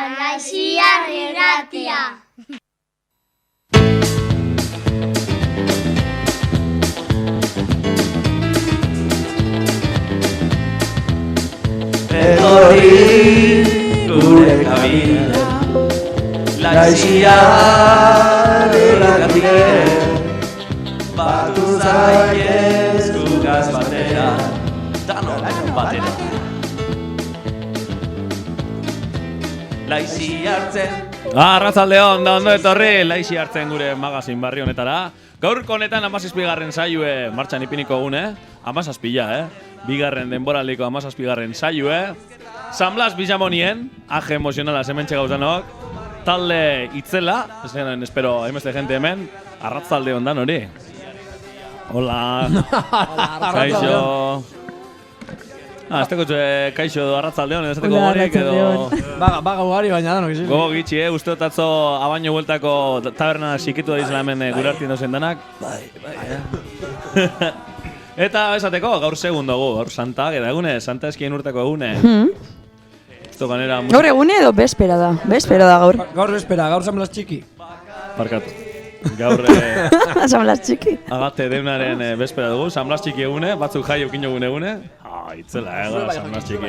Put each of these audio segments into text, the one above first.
Laixiar irratia. Etorri gure kabina Laixiar irratia Batu zaitez gugaz batera Danok batera Laixi hartzen Arratsaldeon, da ondo etorri, laixi hartzen gure magazin barri honetara. Gaurko honetan 17. saioe martxan ipiniko gune, 17, bigarren denboraldiko 17. saioe. San Blas Bizamonien, aje emozionala hementxe gauzanok, talde itzela, espero hainbeste gente hemen, arratsaldeon dan hori. Hola. Kaixo. Azteko kaixo edo arratzaldeon, ez ateko gorik edo... Baga ugari baina danok izin. Gogo gitxi, uste atzo abaino bueltako taberna sikitu da izela hemen gure hartin dozen danak. Bai. Eta esateko, gaur segun dugu, gaur Santa, eta egune, Santa eskien urteko egune. Gaur egune edo bespera da gaur. Gaur bespera, gaur San Blas txiki. Barkatu. Gaur... San Blas txiki. Agate deunaren bespera dugu, San Blas txiki egune, batzuk jai eukin egune. Itzela, San Blas txiki.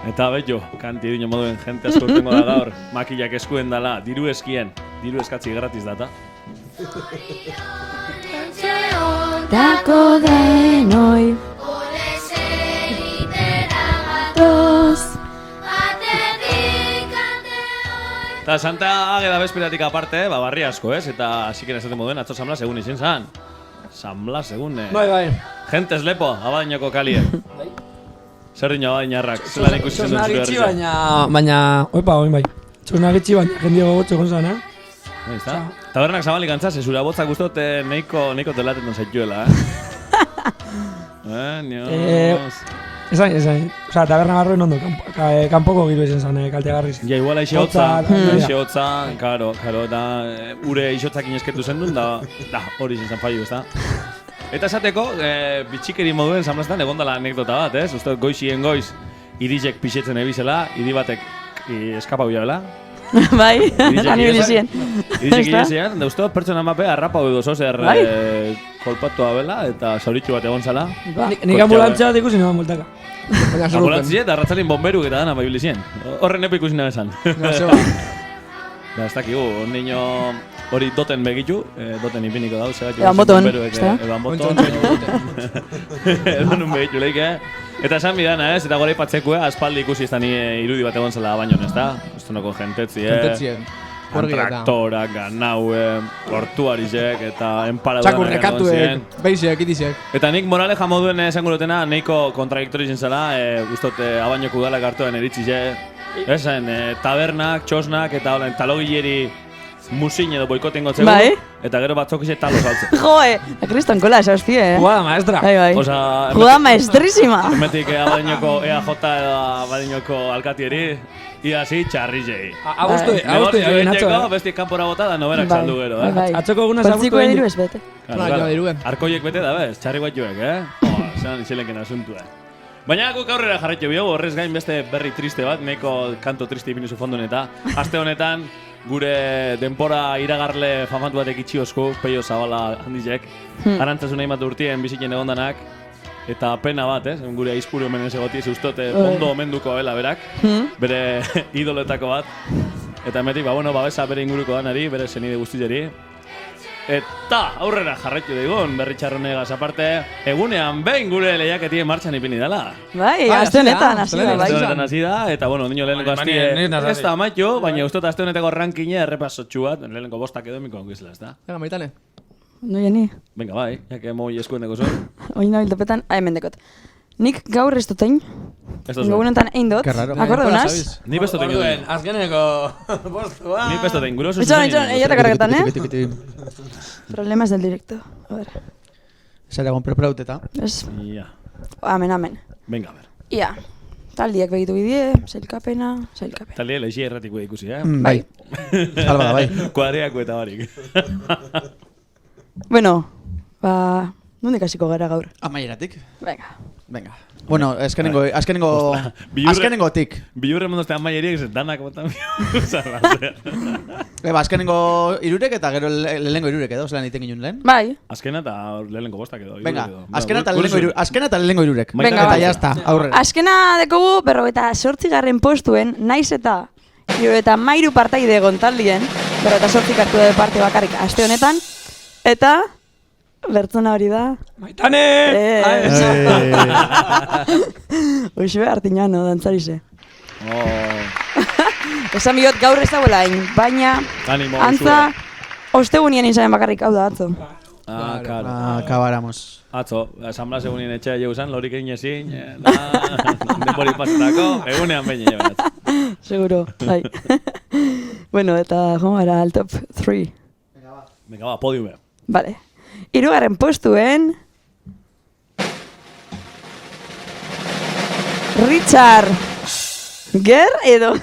Eta betxo, kanti dino moduen jente asko urtengo da gaur, makillak eskuen dala, diru eskien, diru eskatzi gratis data. Dako denoi Toz Eta Santa ageda besperatik aparte, barri asko ez, eta asiken esaten moduen, atzo San Blas egun izin zan. San Blas egun, Bai. Gentes lepo, abadainoko kalie. Zer dino abadainarrak, zelan ikusi zen zure Txosnagitxi baina, oipa, oin bai. Txosnagitxi baina, jendio gogotxo egon zan, Tabernak zabalik antzaz, zura botzak guztot neiko telaten don zaituela, Nios. Ezain. Osa, taberna barroen ondo, kanpoko giru izan zan, kalteagarri zen. Ja, igual aixe hotza, karo, eta ure ixotzak inesketu zen duen, da, hori izan fallo, ez da. Eta esateko, bitxikeri moduen San Blasetan egon dela anekdota bat, ez? Uste goizien goiz, irizek pixetzen ebizela, iri batek eskapa huia bela. Bai, ani bilizien. Irizek ilizien, da uste pertsona mape harrapa edo zozer kolpatua bela, eta sauritxu bat egon zala. Nik ambulantzia bat ikusi noan multaka. Ambulantzia eta ratzalin bomberuk eta dana bai bilizien. Horren epo ikusi nahi esan. Da, ez dakigu, niño hori doten begitu, doten ipiniko dauz, Eban boton, Eban boton. Eban nun begitu leik, Eta esan bidana, ez? Eta gora ipatzeko, aspaldi ikusi ez da ni irudi bat egon zela baino, ez da? Uztenoko jentetzi, Traktorak, ganaue, portuarizek eta enparaduan Txakurrekatuek, beizek, itizek. Eta nik morale jamoduen esango dutena, neiko kontradiktori izin zela, guztot abainoko udalak hartuen eritzize. Esan, tabernak, txosnak eta talogileri musin edo boikoten gotzegu. Bai. Eta gero batzok izan talo saltzen. Joe, kriston kola, esa hostia, Jugada maestra. Bai. Osa, Jugada maestrísima. Hemetik abadiñoko EAJ edo abadiñoko alkatieri, ia zi txarrizei. Agustu egin atzo, Besti kanpora bota da noberak saldu gero, Atzoko egunaz agustu Poltziko egin. ediru ez bete. Arkoiek bete da bez, txarri bat joek, Zeran izilenken asuntua. Baina guk aurrera jarraitu biogu, horrez gain beste berri triste bat, neko kanto triste ipinizu fondun eta aste honetan gure denpora iragarle famatu batek itxiozko, Peio Zabala handizek, arantzazun egin bat urtien biziken egondanak, eta pena bat, gure aizpuru hemen ez egotiz ustote ondo omenduko abela berak, bere idoletako bat, eta emetik, babesa bere inguruko danari, bere zenide guztizeri. Eta aurrera jarraitu daigun, berri txarronegaz aparte, egunean behin gure lehiaketien martxan ipini dela. Bai, aste honetan hasi da, bai. Aste honetan hasi da, eta niño lehenengo hastie ez da amaitu, baina ustot aste honetako rankine errepasotxu bat, lehenengo bostak edo emiko ongizela, ez da? Venga, maitane. No, jani. Venga, bai, jake moi eskuen deko zuen. Oin nabil topetan, hemen dekot. Nik gaur ez dutein. Gagunetan egin dut. Akorda unaz? Ni besto tengo duen. Azkeneko postua. Ni besto tengo. Guro Itxon, eiata karreketan, Problemas del directo. A ver. Zailagon preparauteta. Ez. Ia. Amen. Venga, a ver. Ia. Taldiak begitu bidie, sailkapena. Taldia leixi erratiko ikusi, Bai. Salba da, bai. Kuadriako eta barik. Bueno, nondik hasiko gara gaur? Amaieratik. Venga. Venga. Bueno, azkenengo tik. Bilurre mondoztean maieriek danak botan. Azkenengo irurek eta gero lehenengo irurek edo, zelan iten ginen lehen. Bai. Azkena eta lehenengo bostak edo. Venga, azkena eta lehenengo irurek. Venga, eta jazta, aurrera. Azkena dekogu, 58. postuen, naiz eta 73 partaide gontaldien, 58 hartu da parte bakarrik aste honetan, eta bertzona hori da. Maitane! Hoxe Artiñano, dantzarize. Esan biot gaur ez dagoela hain, baina antza ostegunien izan bakarrik hau da atzo. Acabaramos. Atzo, asamblea segunien etxea jau zan, lorik egin ezin, denbori pasatako, egunean behin egin. Seguro, bai. Bueno, eta joan gara al top 3. Venga, ba, podiume. Vale. 3. postuen Richard Gere edo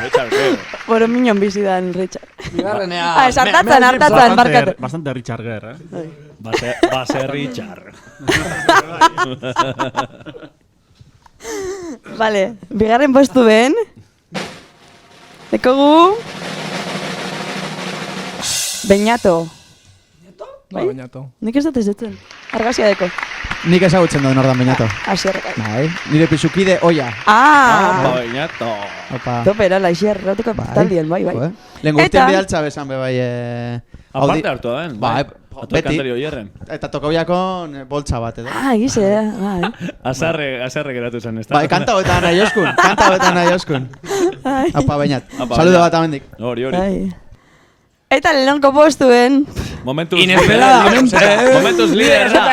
Richard Gere. Boro minon bizidan Richard. Bigarrenea. Hartatzen, barkatu. Bastante Richard Gere, Base Richard. Vale, 2. postuen dekogu Beñato. Beñato. Nik ez dut ezetzen. Argazia deko. Nik ezagutzen duen ordan Beñato. Asierrekai. Bai, nire pizukide oia. Beñato. Topera, laixier, roteko taldien, bai. Lehen guztien bidaltza bezan bebai... Aparte hartu da, Bai, beti. Eta tokobiako boltsa bat edo. Gize, bai. Azarre geratu zen, ez da? Bai, kanta hoetan nahi oskun. Aupa, Beñat. Saludo bat amendik. Hori. Eta lehenko postuen Momentuz líder da.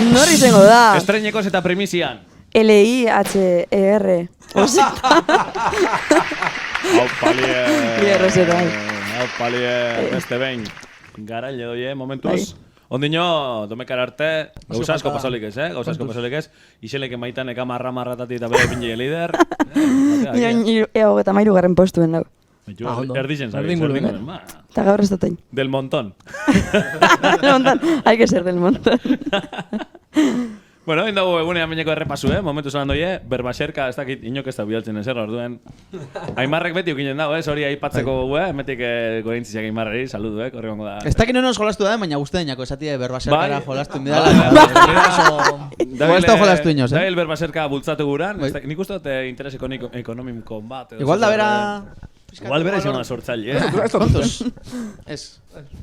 Nor izango da Estreinekos eta primizian L-I-H-E-R Aupalie Beste behin Garaile doie, momentuz Ondino, domekar arte, gauza asko pasolik ez, Iseleke maitan eka marra-marratati eta bere pinje líder. Ego eta 3. postuen dago. Erdizen zabiz, Eta gaur ez dutain. Del montón. Del montón, hay que ser del montón. Bueno, hain dago egunean baineko errepasu, momentu zalan doie, berbaserka, ez dakit, inok ez da bialtzen ezer, orduen. Aimarrek beti ukinen dago, hori aipatzeko emetik goreintziak Aimarreri, saludu, horri gongo da. Ez dakit nonos jolastu da, baina guzti dainako, esatia berbaserkara jolastu indala. Guzti jolastu inoz, Dabil berbaserka bultzatu guran, nik uste dut interes ekonomiko bat. Igual da bera... Igual bera izan da sortzaile, Kontuz.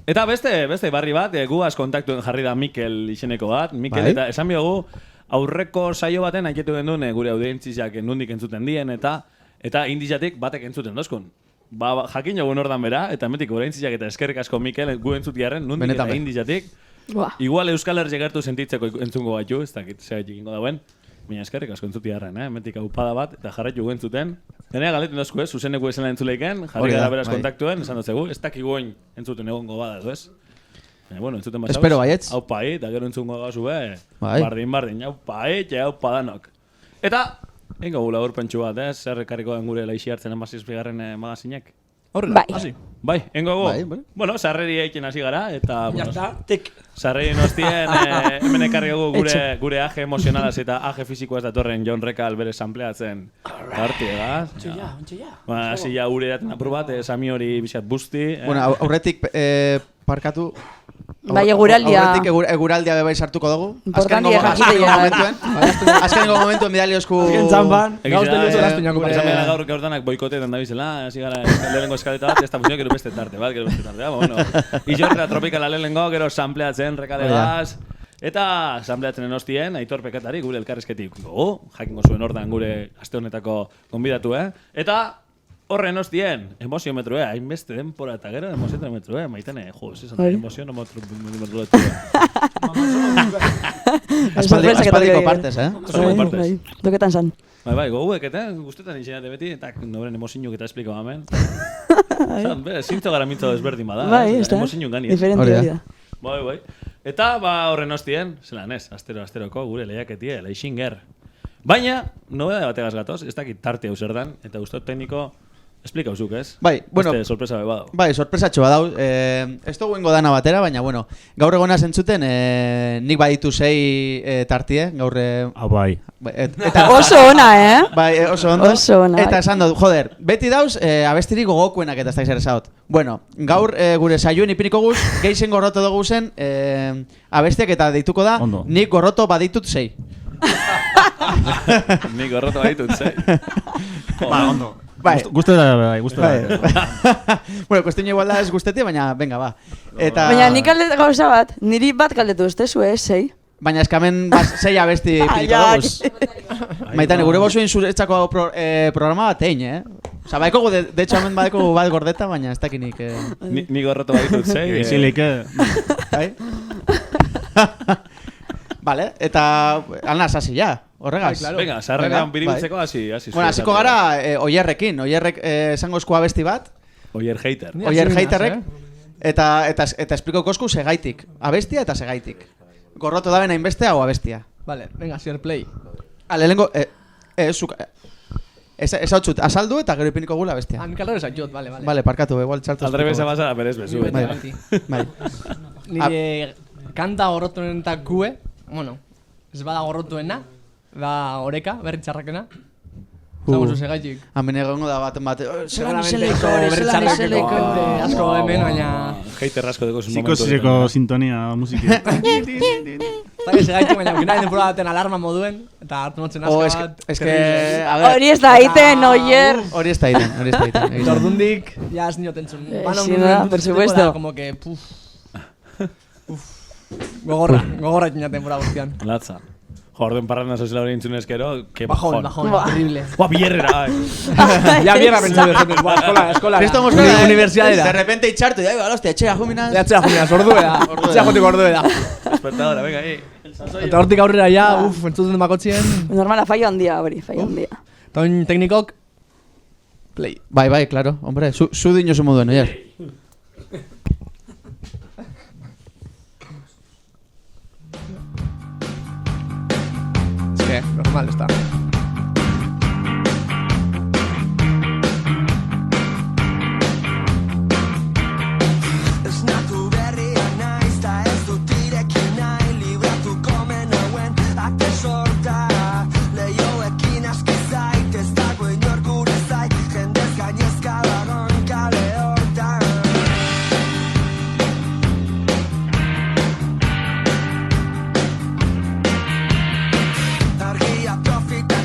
Eta beste barri bat, guaz kontaktuen jarri da Mikel izeneko bat. Mikel eta esan biogu, aurreko saio baten haiketu genduen gure audientziak nundik entzuten dien eta indizatik batek entzuten dozkun. Jakin jogun ordan bera, eta emetik audientziak eta eskerrik asko Mikel gu entzutiaren nundik eta indizatik. Igual Euskal Herri gertu sentitzeko entzungo baitu, ez dakit segatik ingo dauen. Baina eskerrik asko entzutiarren, emetik aupada bat eta jarraitu gu entzuten. Denea galeten dozku zuzeneko esela entzuleiken, jarri gara beraz kontaktuen, esan dotzegu, ez dakik goin entzuten egongo bada, edo ez? Bueno, entzuten bat espero baietz. Aupa eta gero entzungo gauzu bardin, aupa aupa danok. Eta, ingo gula urpentsu bat, zer ekarriko den gure laixi hartzen amazizpigarren magazinek? Bai. Bai, ingo gu. Bueno, sarreri eiken hasi gara, eta... Sarreri nostien, hemen ekarri dugu gure aje emozionalaz eta aje fizikoaz datorren Jon Rekal bere sampleatzen hartu, egaz? Bueno, hasi ja gure daten apur bat, sami hori bizat busti. Bueno, aurretik parkatu... Bai, eguraldia. Aurretik eguraldia bebai sartuko dugu. Importantia Azkenengo momentuen bidali osku... Azken txampan, gauzte luzu eraztu inako pare. Esamena gaur gaurdanak boikotetan da bizela, hasi gara lehenengo eskaleta bat, ez da funtzio, gero beste tarte, bat, bueno. Izorra tropikala lehenengo, gero sampleatzen, rekalegaz. Eta sampleatzen enostien, Aitor Pekatari, gure elkarrizketik. Jakingo zuen ordan gure aste honetako gonbidatu, Eta... Horren ostien, emoziometro, hainbeste denpora eta gero emoziometro, maitane, esan da, emoziometro. Aspaldiko partez, Doketan zan. Bai, goguek, guztetan izanate beti, eta noren emozinuk eta espliko gamen. Zintzo gara mintzo desberdin bada, emozinuk gani. Diferente hori da. Bai. Eta horren ostien, zelan ez, asteroko gure lehiaketie, Laixinger. Baina, nobeda bategaz gatoz, ez dakit tarte hau zer dan, eta guztot tekniko Esplika uzuk, ez? Bai, bueno. Beste sorpresa be badau. Bai, sorpresatxo badau. Ez dugu ingo dana batera, baina, bueno, gaur egona zentzuten, nik baditu 6 tartie, gaur... Bai. Eta, Oso ona, bai, oso ondo. Oso ona. Eta esan dut, joder, beti dauz abestirik gogokuenak eta ez da izan esaut. Bueno, gaur gure saioen ipiniko guz, geixen gorroto dugu zen abestiak eta deituko da, Ondo. nik gorroto baditut 6. Nik gorroto baitut, zei. Ba, ondo. Bai. Guste da, bai, guste da. Bueno, kuestión igual da ez guztetik, baina, venga, ba. Eta... Baina nik aldet gauza bat, niri bat galdetu ustezu, sei? Baina eskamen 6 abesti ipiniko dugu. Maitane, gure bosuin zuretzako programa bat egin, Osa, baiko gu, de hecho, hemen badeko bat gordeta, baina ez dakinik... Ni gorroto baitut, zei. Izilik, Bai? Vale, eta alnaz, hasi ja, horregaz. Venga, sarreran biribiltzeko hasi. Bueno, hasiko gara Oierrekin. Oierrek esango esku abesti bat. Oier hater. Oier haterrek. Eta espliko kosku segaitik. Abestia eta segaitik. Gorroto daben hainbeste hau abestia. Vale, venga, share play. Lehenengo... Ez hau txut, azaldu eta gero ipiniko gula abestia. Nik alrebes jot, vale. Vale, parkatu, igual txartu. Aldrebesa basara, berez bezu. Bai. Nire kanta gorrotuenetak kue, bueno, ez bada gorrotuena, da oreka, berri txarrakena. Zaguzu segaitik. Hemen egongo da bat. Seguramente berri txarrakeko asko hemen, baina... Hater asko dugu zun momentu. Psikosireko sintonia musiki. Zage segaitik, baina okina denpura baten alarma moduen, eta hartu notzen asko bat. Hori ez da egiten, Oier. Hori ez da egiten. Ordundik, ja ez nioten zun. Sí, da, por supuesto. Como que, Gogorra etxina temporada guztian. Latza. Jorden parrana soziala hori intzun eskero, que bajón. Bajón, terrible. Gua, bierrera, Ya bierra pentsatu de gente. Eskola. Universidadera. De repente itxartu, ya, hostia, etxea juminas. Etxea juminas, ordue da. Etxea jotik ordue da. Despertadora, venga, ahí. Eta hortik aurrera ja, entzuten demakotzien. Normala, fallo handia hori, fallo handia. Toin teknikok, play. Bai, claro, hombre, zu dino zu moduen, oier. Normal está. Esnatu berria naiz ta ez dut irekin nahi libratu komen hauen ate sorta lehioekin aski zait ez dago inor gure zai jendez gainezka dagon kale hortan argia profita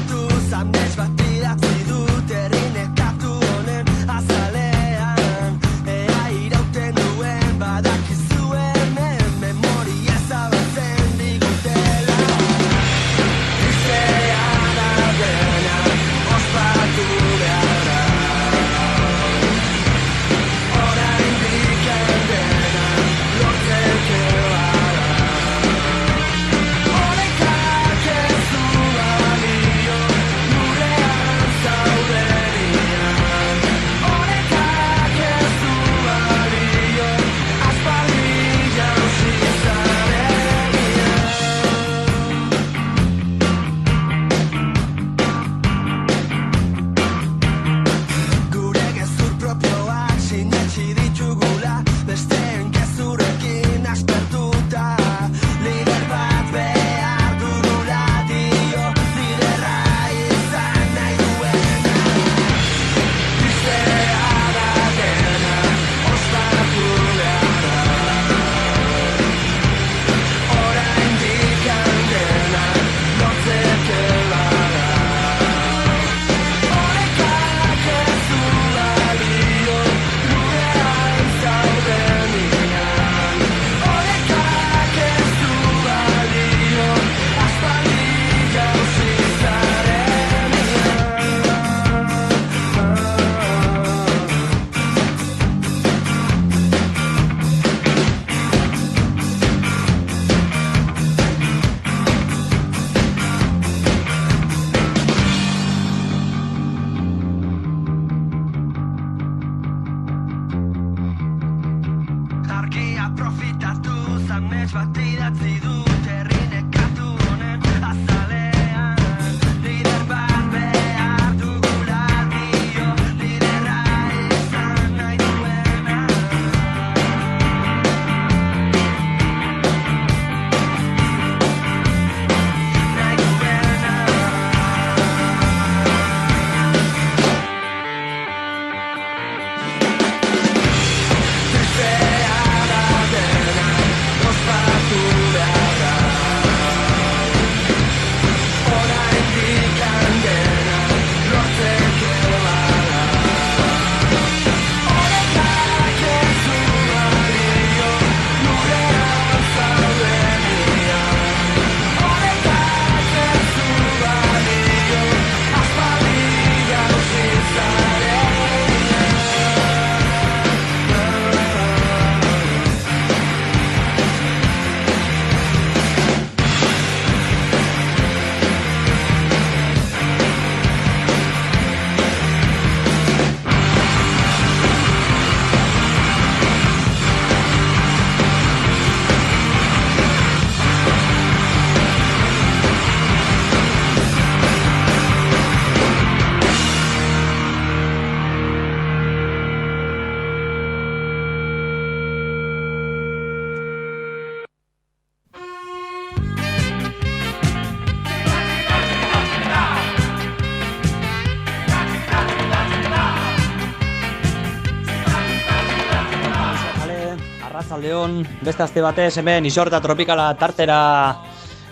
Arratsaldeon, beste aste batez hemen Isorta Tropikala tartera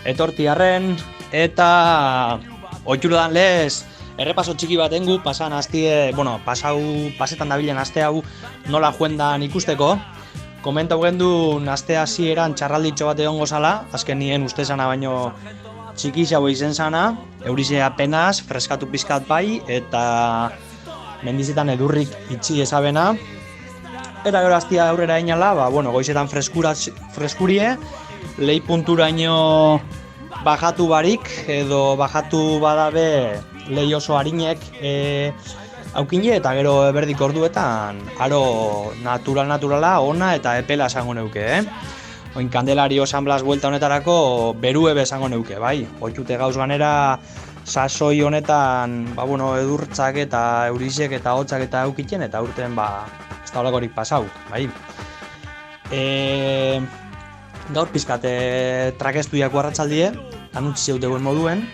etortiarren eta oitxurudan lez errepaso txiki bat engu pasan astie, pasetan dabilen aste hau nola juendan ikusteko. Komentau gendun aste hasieran txarralditxo bat egongo zala, azken nien uste zana baino txiki xau izen zana, eurize apenas, freskatu pizkat bai, eta mendizetan edurrik itxi ezabena. Eta gero aztia aurrera inala, goizetan freskurie, lehi punturaino bajatu barik, edo bajatu badabe lehi oso harinek aukine, eta gero berdik orduetan aro naturala, ona eta epela esango neuke, Oin Kandelario San Blas buelta honetarako beruebe esango neuke, bai. Oitxute gauz ganera sasoi honetan, edurtzak eta eurizek eta hotzak eta aukiten, eta urten ez da holakorik pasau, bai. Gaur pizkat trakestuiak arratsaldie, anutzi zeudeuen moduen,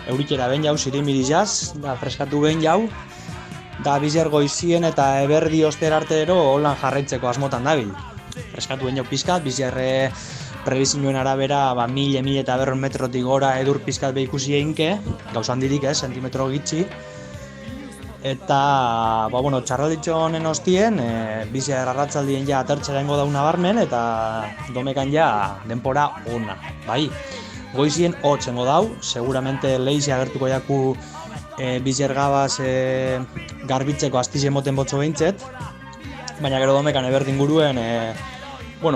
eurikera ben jau, zirimiriz jaz, da freskatu ben jau, da bizer goizien eta eberdi oster artero holan jarraitzeko asmotan dabil. Freskatu ben jau pizkat, bizarre prebizioen arabera 1000 eta 100 metrotik gora edur pizkat behikusi einke, gauz handirik sentimetro gitxi. Eta, txarralditxo honen ostien, bizar arratzaldien ja atertxera ingo dauna barmen, eta domekan ja denpora ona, bai. Goizien hotzengo dau, seguramente leizi agertuko jaku bizar gabaz garbitzeko astize moten botzo behintzet, baina gero domekan eberdin guruen,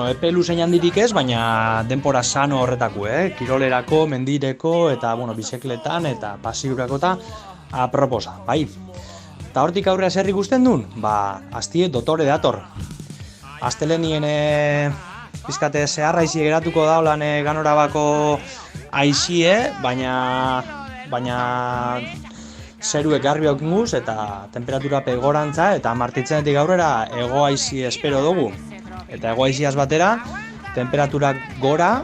epe luzein handirik ez, baina denpora sano horretako, kirolerako, mendireko, eta bizekletan, eta pasiurako eta aproposa, bai. Eta hortik aurrea zer ikusten duen? Astie dotore dator. Astelenien pizkate zeharra izi geratuko daulan ganorabako aizie, baina zeruek garbi aukinguz eta temperatura pegorantza eta martitzenetik aurrera ego aizi espero dugu. Eta ego aiziaz batera, temperaturak gora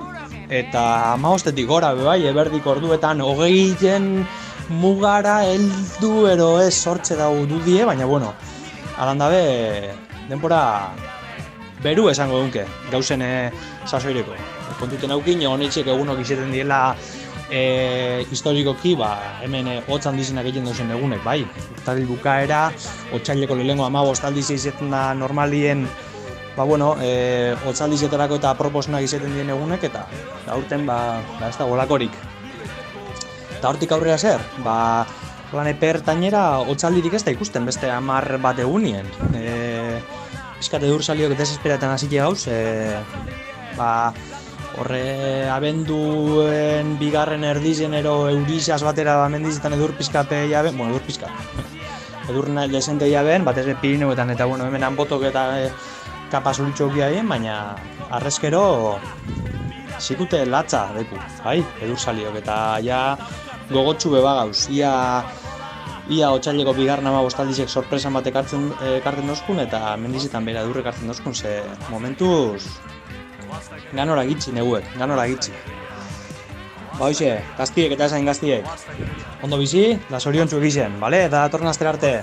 eta 15-etik gora bai, eberdik orduetan 20 mugara heldu ero ez sortze dau dudie, baina alan dabe denpora beru esango dunke, gauzen sasoireko. Kontuten aukin, honetxek egunok izeten diela historikoki, hemen hotz handizenak egiten duzen egunek, bai. Urtarril bukaera, otsaileko lehengo 15 aldiz izeten da normalien, hotz aldizetarako eta aproposenak izeten dien egunek, eta aurten ez da golakorik. Eta hortik aurrera zer, plan epertainera hotzaldirik ez da ikusten beste 10 bat egunien. Pizkate dur saliok desesperaten hasite gauz, horre abenduen bigarren erdizenero eurizaz batera mendizetan edur pizkape jaben, edur pizka. Edur desente jaben, batez Pirineuetan eta hemen hanbotok eta kapazulitxoki haien, baina arrezkero zikute latza deku, bai, edur saliok eta ja gogotxu beba gauz. Ia otsaileko bigarren 15 aldizek sorpresan bat ekarten dozkun eta mendizetan bera edurrek hartzen dozkun, ze momentuz ganora gitxi neguek, ganora gitxi. Hoxe, gaztiek eta esain gaztiek. Ondo bizi, da zoriontzuek izen, bale? Eta datorren astera arte.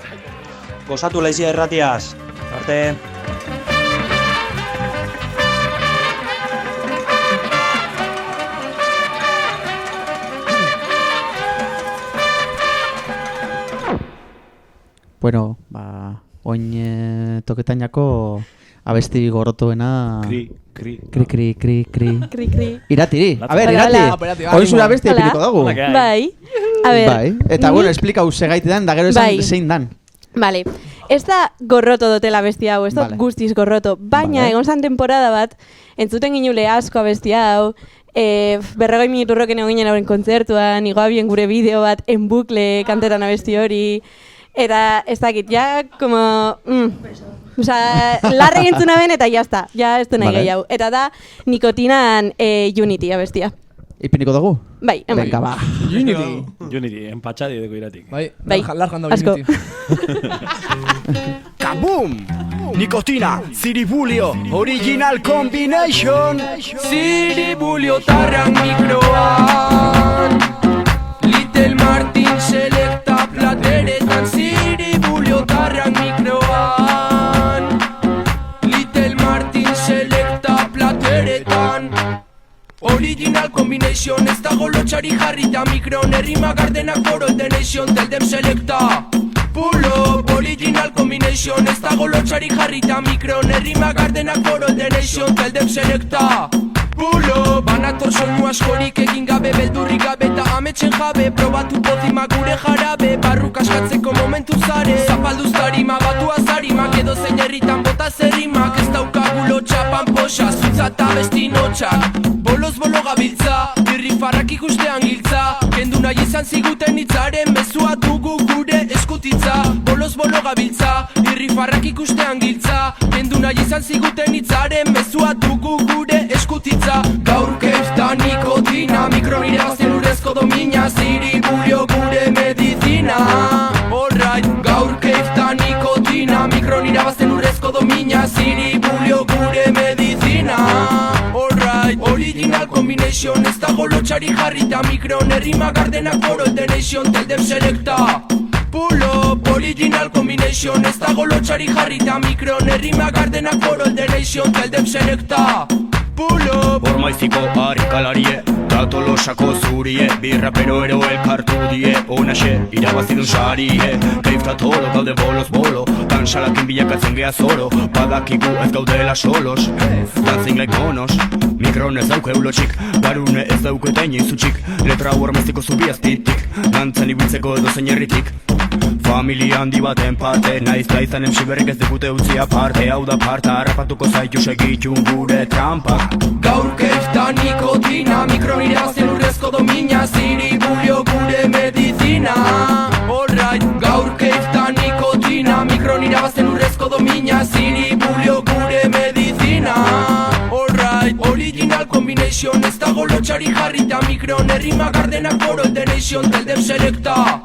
Gozatu laizia erratiaz. Arte. Oin toketainako abesti gorrotuena... Kri. Iratiri, a ber, irati. Hoi zura abesti epiniko dugu. Bai, a ber. Bai, eta esplikau segaiti dan, da gero esan zein dan. Vale, ez da gorroto dotela abesti hau, ez da guztiz gorroto, baina egon zan temporada bat, entzuten ginule asko abesti hau, 40 minutu roken eginen hauren kontzertuan, igoabien gure bideo bat en bukle kantetan abesti hori, eta ez dakit, ja, como... larre gintzuna ben eta jazta, ja ez du nahi gehiago. Eta da, Nikotinan Unity abestia. Ipiniko dugu? Bai, hemen. Venga, ba. Unity, empatxadi edeko iratik. Bai, lar janda asko. Unity. Kaboom! Nikotina, Ziribulio, Original Combination. Ziribulio tarran mikroan, Little Martin selecta plateretan. Ziribulio tarran mikroan, Little Martin selecta original combination. Ez dago lotxari jarrita mikron, errima gardenak for all the nation. Tell them selecta. Pull up, original combination. Ez dago lotxari jarrita mikron, errima gardenak for all the nation. Tell them selecta. Pull up, banator soinu askorik egin gabe, beldurrik gabe eta ametxen jabe. Probatu pozima gure jarabe, barruk askatzeko momentu zare. Zapalduz tarima, batu azarimak, edo zein herritan bota zerrimak. Ez daukagu lotxapan poxa, zutza eta besti notxak. Boloz bolo gabiltza, irrifarrak ikustean giltza. Kendu nahi izan ziguten hitzaren mezua dugu gure eskutitza. Boloz bolo gabiltza, irrifarrak ikustean giltza. Kendu nahi izan ziguten hitzaren mezua dugu gure eskutitza. Gaur keifta nikotina, mikron irabazten urrezko domina. Ziri bulio gure medizina. Alright, gaur keifta nikotina, mikron irabazten urrezko domina. Ziri bulio gure medizina. Alright, original combination. Ez dago lotxari jarrita mikron, errima gardenak for all the nation. Tell them selecta. Pull up, original combination. Ez dago lotxari jarrita mikron, errima gardenak for all the nation. Tell them selecta. Pull up. Ormaiziko harikalarie, Tatolosako zurie, birrapero ero elkartu die. Onaxe, irabazidun sarie, keifta tolo, gaude boloz bolo. Tansalakin bilakatzen gea zoro, badakigu ez gaudela solos. Dancing like monos, mikron ez dauke ulotxik. Barune ez dauke eta inoizutxik. Letra ormaiziko zubiaztitik, dantzan ibiltzeko edo zein herritik. Familia handi baten parte, naiz da izan emsiberrik ez digute utzi aparte. Hau da parta, harrapatuko zaitu segitun gure trampak. Gaur keifta nikotina, mikron irabazten urrezko domina. Ziri bulio gure medizina. Alright, gaur keifta nikotina, mikron irabazten urrezko domina. Ziri bulio gure medizina. Alright, original combination. Ez dago lotxari jarrita mikron, errima gardenak for all the nation. Tell them selecta.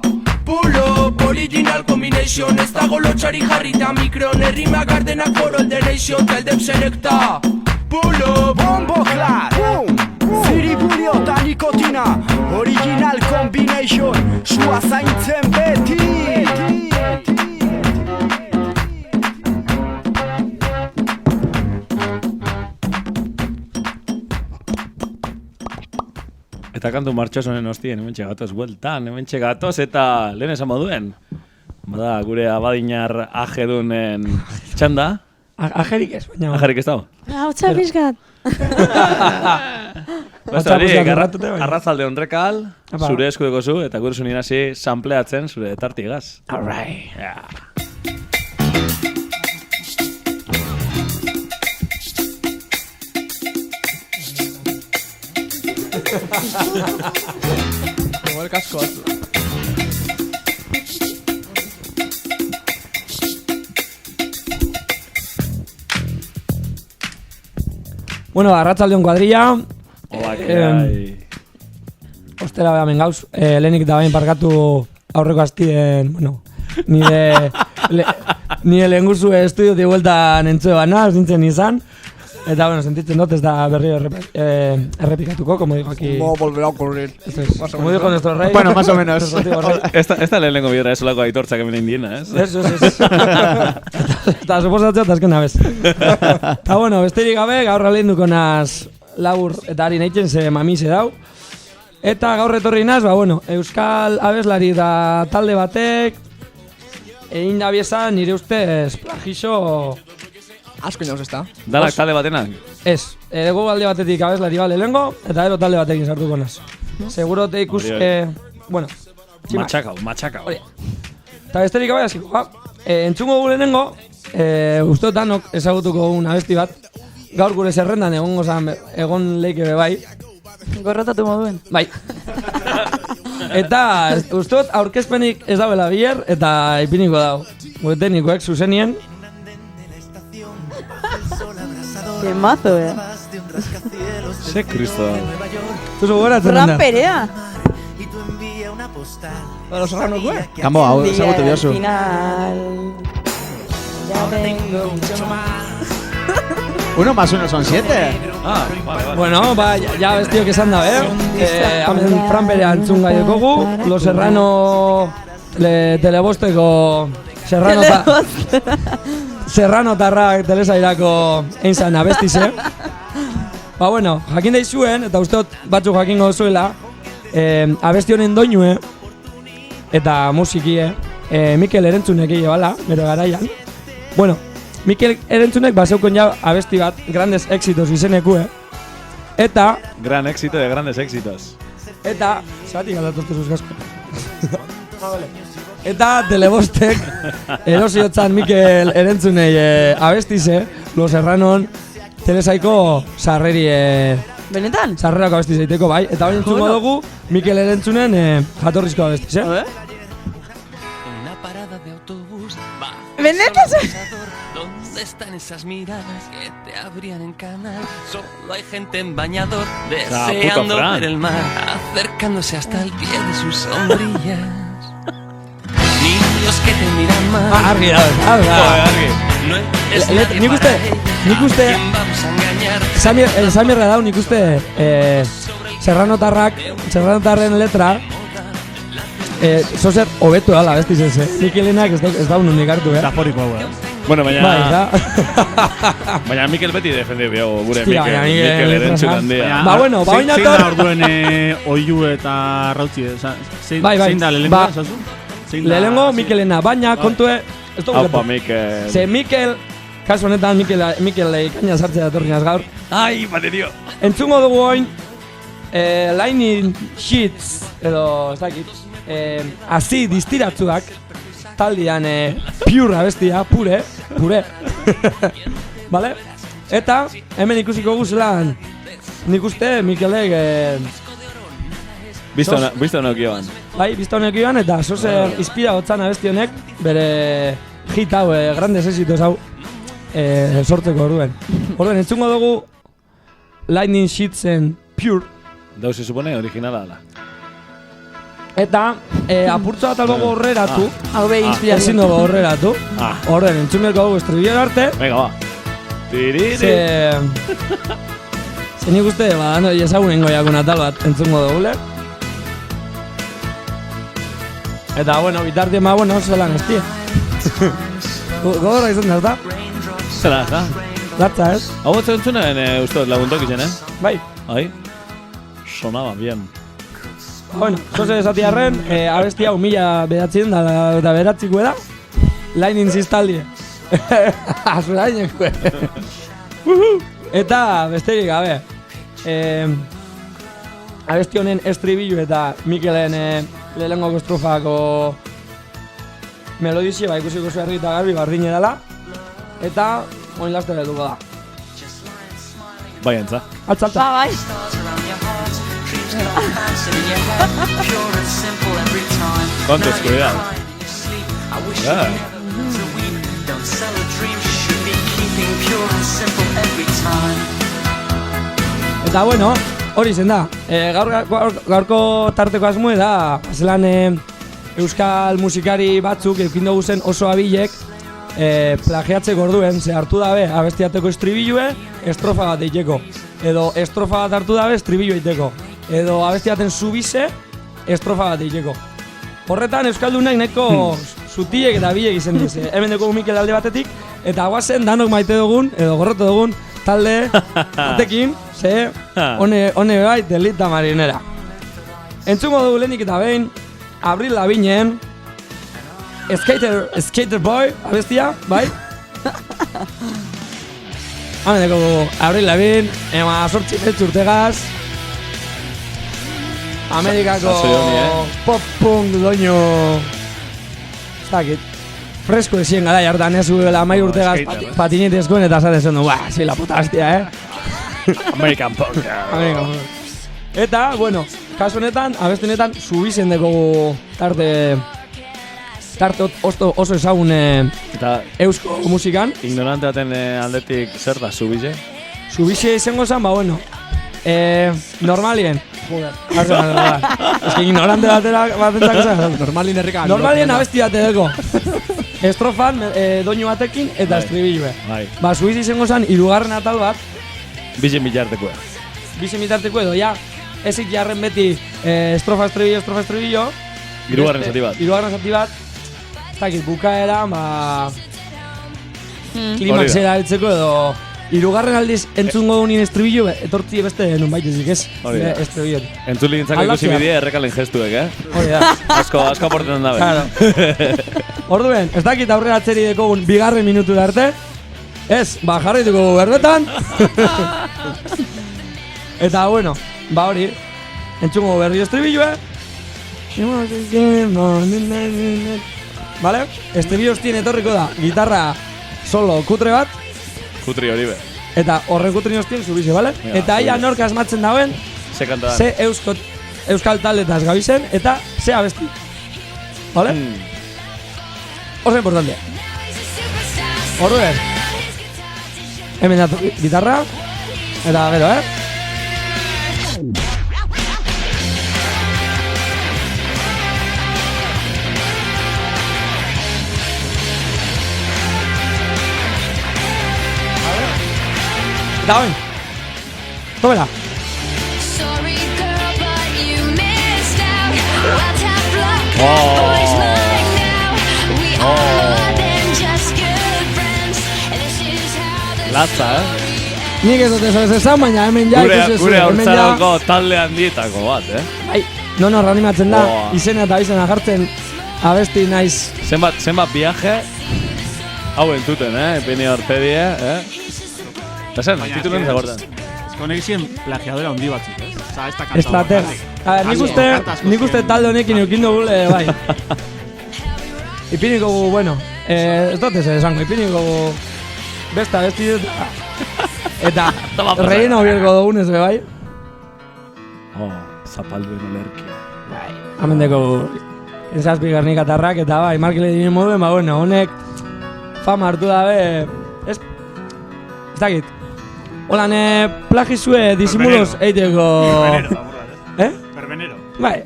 Pull up, original combination. Ez dago lotxari jarrita mikron, errima gardenak for all the nation. Tell them selecta. Pull up. Bombo clad, boom! Ziri bulio eta nikotina, original combination. Sua zaintzen beti! Eta kantu martxosonen hostien, hemen txegatoz bueltan, hemen txegatoz eta lehen esan moduen. Bada, gure abadinar ajedunen txanda. Ajerik ez, baina... Ajerik ez dago? Hautsa pixkat. Basta hori, arrazalde honrekal, zure eskudeko zu, eta gure zunien hasi sampleatzen zure tartigaz. Alright. Yeah. Igual kasko hartu. Bueno, arratsaldeon kuadrilla. Hola, que Ostera beha mengauz, lehenik da bain parkatu aurreko hastien, bueno, nire lehen guzu estudiotik bueltan entzue bana, zintzen izan. Eta, bueno, sentitzen dut, ez da berri errepikatuko, como dijo aquí... No volverá a ocurrir. Como dijo nuestro rey. Bueno, más o menos. Esta lehenengo bidera ez olako aitortzak hemen indiena, ez? Eso. Eta suposatzea eta azken nabez. Eta, bueno, besterik gabe, gaur alenduko naz labur eta ari nahitzen ze mamise dau. Eta gaur etorri naz, bueno, euskal abeslari da talde batek egin da biezan nire ustez plagixo... Asko inauz ezta. Dalak talde batenak? Ez, ego alde batetik abeslari bale lehengo, eta ero talde batekin sartuko naz. Seguro te ikus... bueno, Matxakau. Eta besterik gabe hasiko, entzungo gu lehenengo, usteotanok ezagutuko un abesti bat, gaur gure zerrendan egon leike be bai. Gorrotatu moduen. Bai. Eta usteot aurkezpenik ez dauela bier, eta ipiniko dau. Gure teknikoek zuzenien. Temazo, Se kristo. Tuzo goratzen da. Ramperea. Los Serrano, güey. Kambo, hau ezagutu biozu. Final. Ya tengo mucho más. 1 más 1 son 7. Vale. Bueno, ba, ya bestio que esan da, hemen Franperea entzun gai dekogu, Los Serrano telebosteko Serrano tarrak telesairako einzan abestize. Ba, bueno, jakin daizuen, eta usteot batzuk jakingo zuela, abesti honen doinue, eta musikie, Mikel Erentzunek bala, bere garaian. Bueno, Mikel Erentzunek baseukon ja abesti bat, Grandes Éxitos izenekue, eta... Gran éxito de grandes éxitos. Eta... Zati galatotu zuzgazko. Eta Telebostek erosiotzan Mikel Erentzunei abestize, Los Serranon, telesaiko sarreri... Benetan? Sarrerako abesti zaiteko, bai. Eta hori entzungo dugu Mikel Erentzunen jatorrizko abestize. Benetan? ¿Dónde están esas miradas que te abrían en canal? Solo hay gente en bañador deseando ver el mar, acercándose hasta el pie de sus sombrillas. Niños que te miran mal. Argi, No es nadie nik uste, ¿quién vamos a engañar? Samirra dau, nik uste Serranotarren letra zozer hobetu dala, bestiz ez, Mikelenak ez daun unik hartu, Metaforiko hau, Bueno, baina... Bai, da. Baina Mikel beti defendeu biago, gure Hostia, Mikel Erentzun handia. Ba, bueno, ba, zein da orduen oiu eta rautzi, zein da lehenengo, zazu? Lehenengo Mikelena, baina kontue... Aupa, Mikel. Ze Mikel, kasu honetan Mikel ikaina sartzea datorrinaz gaur. Ai, baterio. Entzungo dugu oin, Lightning Sheets, edo, ez dakit, hazi distiratzuak, taldean pure abestia, pure. Vale? Eta, hemen ikusiko guzelan, nik uste Mikelek... Bizta honek joan. Bai, bizta honek joan, eta zozer inspira gotzan abesti honek, bere hit hau, Grandes Éxitos hau, sortzeko orduen. Orduen, entzungo dugu Lightning Sheetsen Pure. Dau se supone originala ala. Eta, apurtza bat albo horreratu. Hau behi inspirazio. Ezin dugu horreratu. Orduen, entzunberko dugu estribillo arte. Venga, va. Tiriri. Ze nik uste, no, ezagunen goiakun atal bat entzungo dugule. Eta, bueno, bitartien ma, bueno, zelan estia. Gogorra izan da, eta? Zela, eta? Latza, ez? Hau bat zentzunen uste laguntok izan, Bai. Ai? Sonaba, bien. Bueno, zoze esati arren, abesti hau 1000 eta beratziko da. Lightning Sistaldie. Azurainekue. Eta, besterik gabe. Abesti honen estribillo eta Mikelen lehenengoko estrofako melodizia, ba, ikusiko zu argi eta garbi bardine dela. Eta, oin laste betuko da. Bai, entza. Altza. Ba, bai. Kontu eskuridad. Eta bueno, hori zen da. Gaurko tarteko asmoe da, zelan euskal musikari batzuk eukin dugu zen oso abilek plagiatzeko orduen, ze hartu dabe abestiateko estribilue, estrofa bat eiteko. Edo estrofa bat hartu dabe estribillo eiteko. Edo abestiaten subize, estrofa bat eiteko. Horretan euskaldunak nahiko zutiek eta bilek izen dize. Hemen dugu Mikel alde batetik, eta guazen danok maite dugun, edo gorrotu dugun, talde batekin, ze hone bai delita marinera. Entzungo dugu lehenik eta behin, Avril Lavigneen Skater Boy, abestia, bai? Hemen dugu Avril Lavigne, ema 8 urtegaz, Amerikako pop-punk doinu, ez dakit, fresko ezien gara jartan ez guela 10 urtegaz patinetezkoen eta zaten du, si la puta hostia, American punk. Eta, bueno, kasu honetan, abesti honetan, subizen dekogu tarte oso ezagun eusko musikan. Ignorante baten aldetik zer da, subize? Subize izango zen, ba, bueno, normalien. Joder, es que ignorante batentzako zen. Normalien herrika. Normalien abesti bate deko. Estrofan, doinu batekin eta estribilue. Ba, subize izango zen, 3. atal bat. Bizen bitartekoa. Bizen bitarteko edo, ja, ezik jarren beti estrofa, estribillo. 3. zati bat. 3. zati bat. Ez dakit, bukaera, ba... Klimaxera heltzeko edo Hirugarren aldiz entzungo dunin estribillo, etortzi beste nun baitezik ez. Estribillo. Entzuli gintzako ikusi bidea errekalen gestuek, Hori da. Asko aportetan dabe. Claro. Orduen, ez dakit aurrera atzeri dekogun bigarren minutura arte. Ez, jarraituko berbetan. Eta, bueno, hori. Entzungo berri estribilloa. Vale? Estribillo ostien etorriko da gitarra solo kutre bat. Kutri hori be. Eta horren kutri ostien zubize, vale? Eta aia nork asmatzen dauen. Ze euskal taldetaz gabizen eta ze abesti. Vale? Oso importante. Orduen. Hemen datu gitarra. Eta gero, Eta hoin. Tómela. Latza, Nik ez dut ez esan, baina hemen ja ikusi ez. Gure haurtzaroko talde handietako bat, Bai, nono reanimatzen da, izena eta izena jartzen abesti naiz. Zenbat viaje, hau entzuten, Epini Orpedie, Eta zen, titulen zagortan. Honek zien plagiadora handi batzuk, Osa, ez da kanta Estratega. Nik uste talde honekin eukin dugule, bai. Ipiniko gu, bueno, ez dut ez esango, ipiniko gu besta besti dut. Eta relleno bierko dugunez, bai. Zapalduen olerkia. Bai, amendeko enzazpi garnikatarrak eta bai, markele dinen moduen, bueno, honek fama hartu dabe, ez dakit. Holan, plagizue disimulos eiteko... Perbenero. Bai.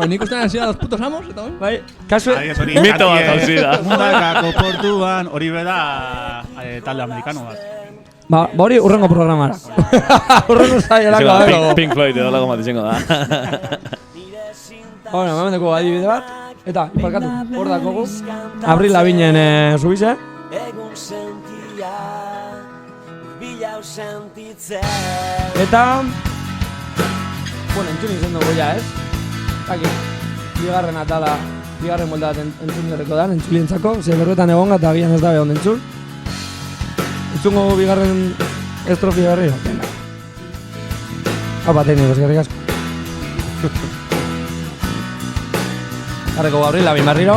Nik ustean hasi da los putos amos, eta hori? Bai, kasue... Mito bat hauzi da. Mundakako portuan hori beda talde amerikano bat. Ba, hori urrengo programara. Urrengo zaielako dago. Pink Floyd edo lago bat izango da. Bueno, memendeko adibide bat. Eta, parkatu, hor dakogu. Abril Laviñen zubize. Eta... Bueno, entzun izan dugu ja, ez? Taki, bigarren atala, bigarren molda bat entzun jarreko da, entzulientzako. Ze berbetan egonga eta agian ez dabe ondo entzun. Entzungo bigarren estrofi berriro. Hapa, teknik, eskerrik asko. Harreko Abril Laviñ berriro.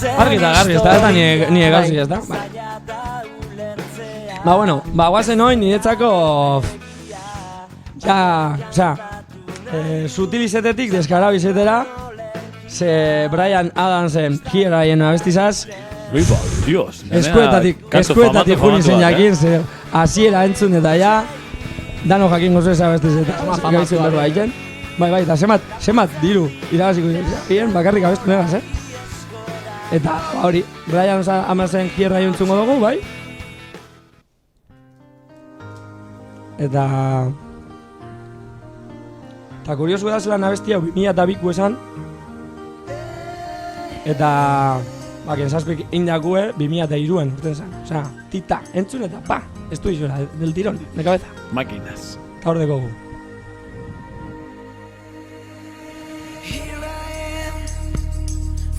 Argi eta garri, ez da ni egazi, ez da? Ba, bueno, guazen hoin niretzako... Sutilizetetik deskarabizetera. Ze Brian Adamsen Here I Am abestizaz. Dios. Eskuetatik juni zen jakin, ze hasiera entzun eta ja. Dano jakin gozu ez abestizeta. Gaizu berro haiken. Bai, eta semat diru irabaziko bien, bakarrik abestu negaz, Eta hori, Brian Adamsen Here I Am entzungo dugu, bai? Eta kuriosu da zelan abestia 2002ko esan. Eta kenzazpik indakue 2003an urte esan. Osea, tita, entzun eta pa, estu izuela, del tirón, de cabeza. Máquinas. Eta hor dekogu.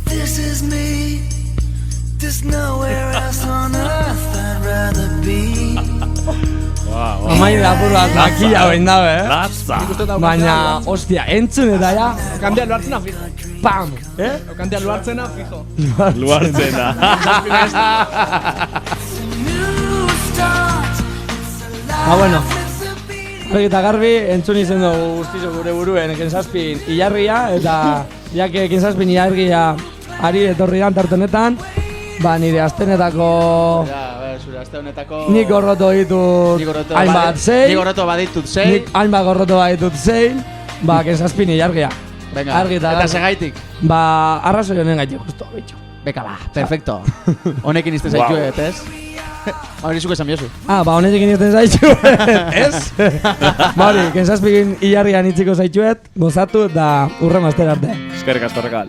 This is me. There's nowhere else on earth I'd rather be. Amai da apur bat makila hoen dabe, Latza. Baina, ostia, entzun eta ja. Kantea luartzena fijo. Pam! Kantea luartzena fijo. Luartzena. Bueno. Argi eta garbi, entzun izen dugu guztizo gure buruen kenzazpin ilargia, eta jake kenzazpin ilargia ari etorri dan tartonetan, nire astenetako... Zure aste honetako... Nik gorroto ditut hainbat zei. Nik gorroto baditut zei. Nik hainbat gorroto baditut zei. Kenzazpin ilargia. Venga, eta segaitik? Arrazoi honen gaitik, justo, bitxo. Beka, perfecto. Honekin izte zaituet, ez? Hori zuke esan biozu. Honekin izte zaituet, ez? Hori, kenzazpin ilargian itziko zaituet, gozatu eta urren mazter arte. Eskerrik asko, Rekal.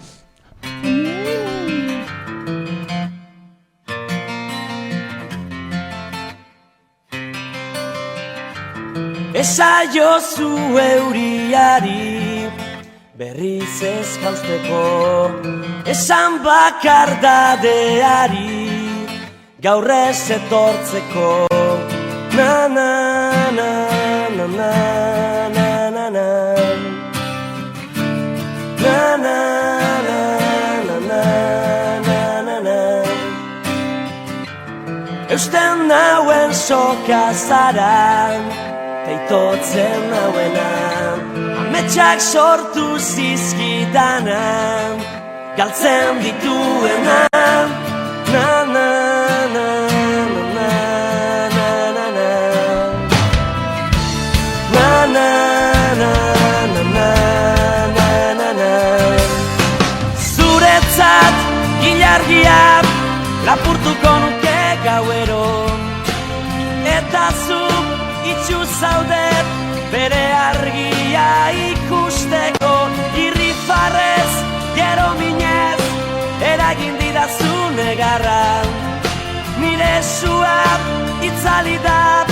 Esaiozu euriari berriz ez jausteko, esan bakardadeari gaur ez etortzeko. Na na na na na na na na na na na na na na na. Eusten nauen soka zara, teitotzen nauena, ametsak sortu zizkidana, galtzen dituena. Na na na na na na na na na na na na na na na. Zuretzat ilargia lapurtuko nuke gauero, eta zu itxu zaudet bere argia ikusteko. Irrifarrez, gero minez, eragin didazu negarra. Nire sua itzali da,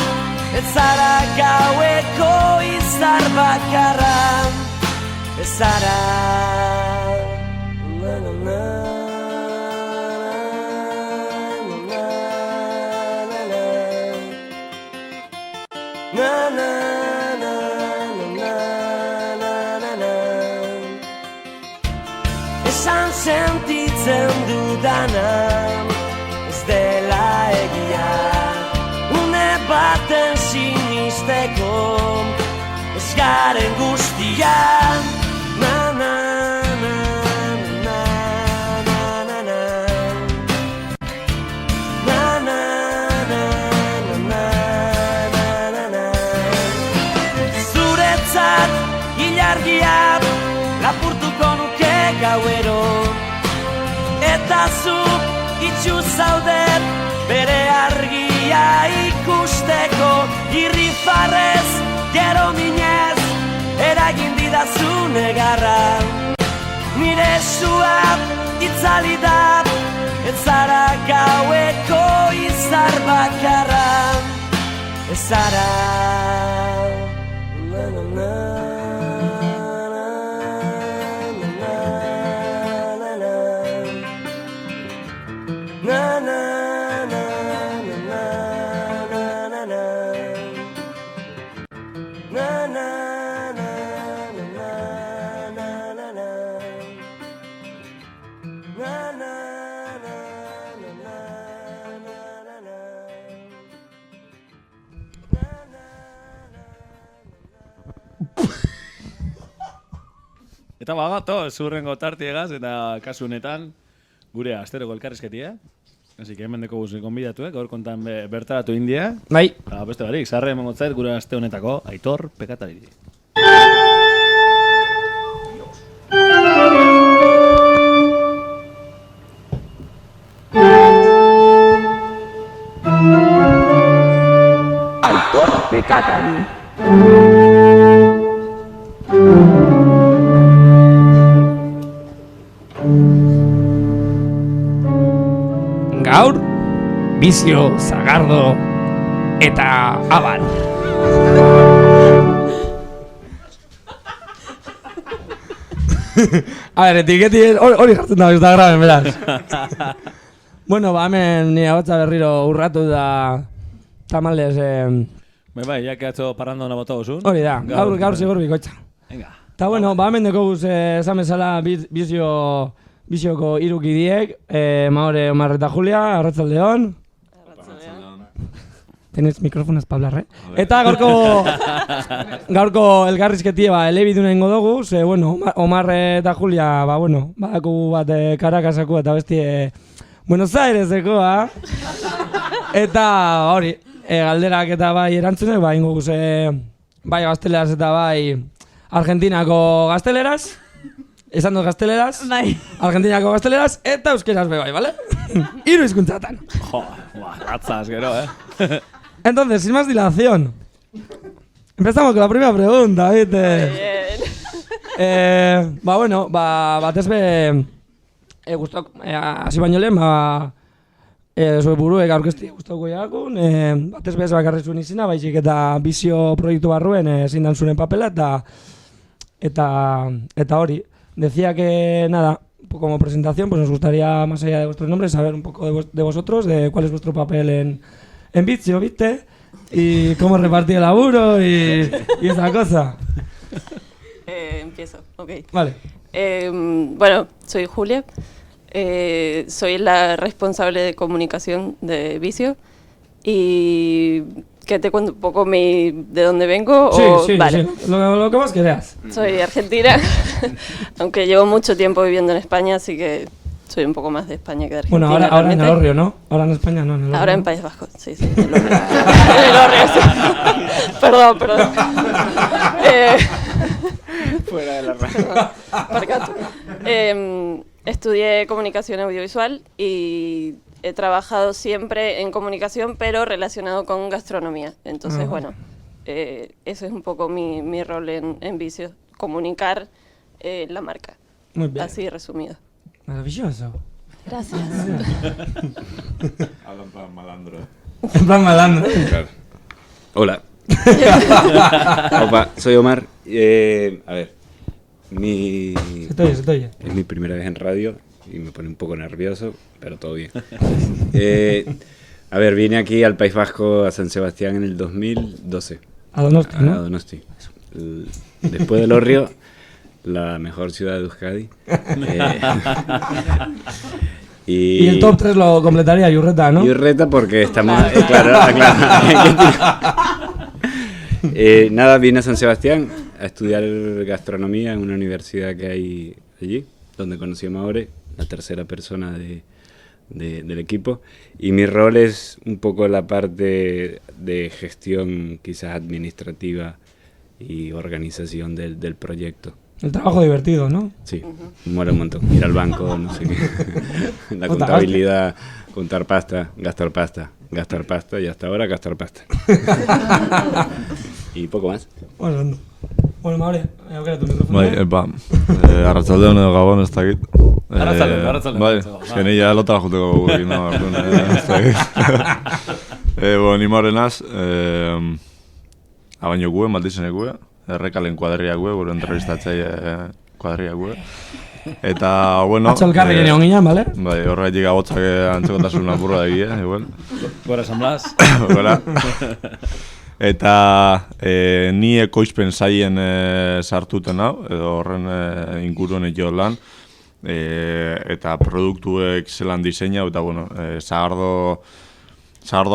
ez zara gaueko izar bakarra. Ez zara na na na. Na na na na na na na. Esan sentitzen dudana ez dela egia, une baten sinisteko ez garen guztia. Na na na na na na na na na na na na. Zuretzat ilargia lapurtuko nuke gauero, eta zu itxu zaudet bere argia ikusteko. Irrifarrez, gero minez, eragin didazu negarra. Nire sua itzali da, ez zara gaueko izar bakarra. Ez zara na na na. Na na na na na na na na. Na na na na na na na na. Na na na na na na na. Eta bagato, zurrengo tartiegaz, eta kasu honetan gure asteroko elkarrizketia. Así que hemen deko guzik konbidatu, gaur kontan bertaratu india. Bai. Eta beste barik, zarre emango zait gure aste honetako Aitor Pekatariri. Aitor Pekatari. Gaur, Bizio, Zagardo eta Abar. A ver, etiketik hori jartzen da Instagramen, beraz. Bueno, ba, hemen nire hotza berriro urratu da tamalez... Bai, ya que atzo parranda hona bota gozun. Hori da, gaur zigur bikoitza. Venga. Ta bueno, ba, hemen deko guz esan bezala Bizioko irukidiek, Maore, Omar eta Julia, arratzaldeon. Tenez mikrofonas pa hablar, Eta gaurko elgarrizketie elebiduna ingo dugu, ze, bueno, Omar eta Julia, badaku bat Caracasako eta bestie Buenos Aireseko, Eta hori, galderak eta bai erantzunek, ingo guze, bai gazteleraz eta bai Argentinako gazteleraz. Esan dut gazteleraz, Argentinako gazteleraz, eta euskeraz bai, ¿vale? Hiru hizkuntzatan. Jo, ratzas, gero, Entonces, sin más dilación, empezamos con la primera pregunta, ¿viste? Batez be, guztok, hasi baino lehen, Zue buruek aurkezti guztauko jakun, batez bez bakarri zuen izena, baizik eta bizio proiektu barruen ezin dan zuen papela, eta hori. Decía que, nada, como presentación, pues nos gustaría, más allá de vuestros nombres, saber un poco de vosotros, de cuál es vuestro papel en Vizio, ¿viste? Y cómo repartir el laburo y esa cosa. Empiezo, ok. Vale. Bueno, soy Julia, soy la responsable de comunicación de Vizio y que te cuento un poco de dónde vengo. Sí, vale. Sí, lo que más quieras. Soy argentina, aunque llevo mucho tiempo viviendo en España, así que soy un poco más de España que de Argentina. Bueno, ahora en el Orrio, ¿no? Ahora en España no, en el Orrio. Ahora en País Vasco, sí, en el Orrio. En el Orrio, sí. Perdón. Fuera de la radio. Estudié comunicación audiovisual y he trabajado siempre en comunicación, pero relacionado con gastronomía. Entonces, bueno, ese es un poco mi rol en Vizio, comunicar la marca. Muy bien. Así resumido. Maravilloso. Gracias. Habla en plan malandro. En plan malandro. Claro. Hola. Opa, soy Omar. A ver, Se te oye. es mi primera vez en radio y me pone un poco nervioso, pero todo bien. A ver, vine aquí al País Vasco, a San Sebastián en el 2012. A Donosti, ¿no? A Donosti. Después del Orrio, la mejor ciudad de Euskadi. Y el top 3 lo completaría Yurreta, ¿no? Yurreta porque estamos... claro. Nada, vine a San Sebastián a estudiar gastronomía en una universidad que hay allí, donde conocí a Maure, la tercera persona del equipo, y mi rol es un poco la parte de gestión quizás administrativa y organización del proyecto. El trabajo divertido, ¿no? Sí, mola un montón. Ir al banco, no sé qué. La contabilidad, contar pasta, gastar pasta y hasta ahora gastar pasta. Y poco más. Bueno, Maure, aukera tu micrófono. Bai, arratsaldeon edo gabon ez dakit. Arratsaldeon. Bai, geni ja lotara juteko gurekin, no, ez dakit. Ni Maurenaz, abaino gue, maldizen gue, errekalen kuadria gue, gure entrevistatzaile kuadria gue. Eta, bueno... Atzo elkarrekin egon ginen, bale? Bai, horretik abotzak antzekotasun apurra egia, igual. Gora San Blas. Gora. Eta ni ekoizpen zaien sartuten hau, edo horren inguruen egio lan, eta produktuek zelan diseina, eta bueno, zagardo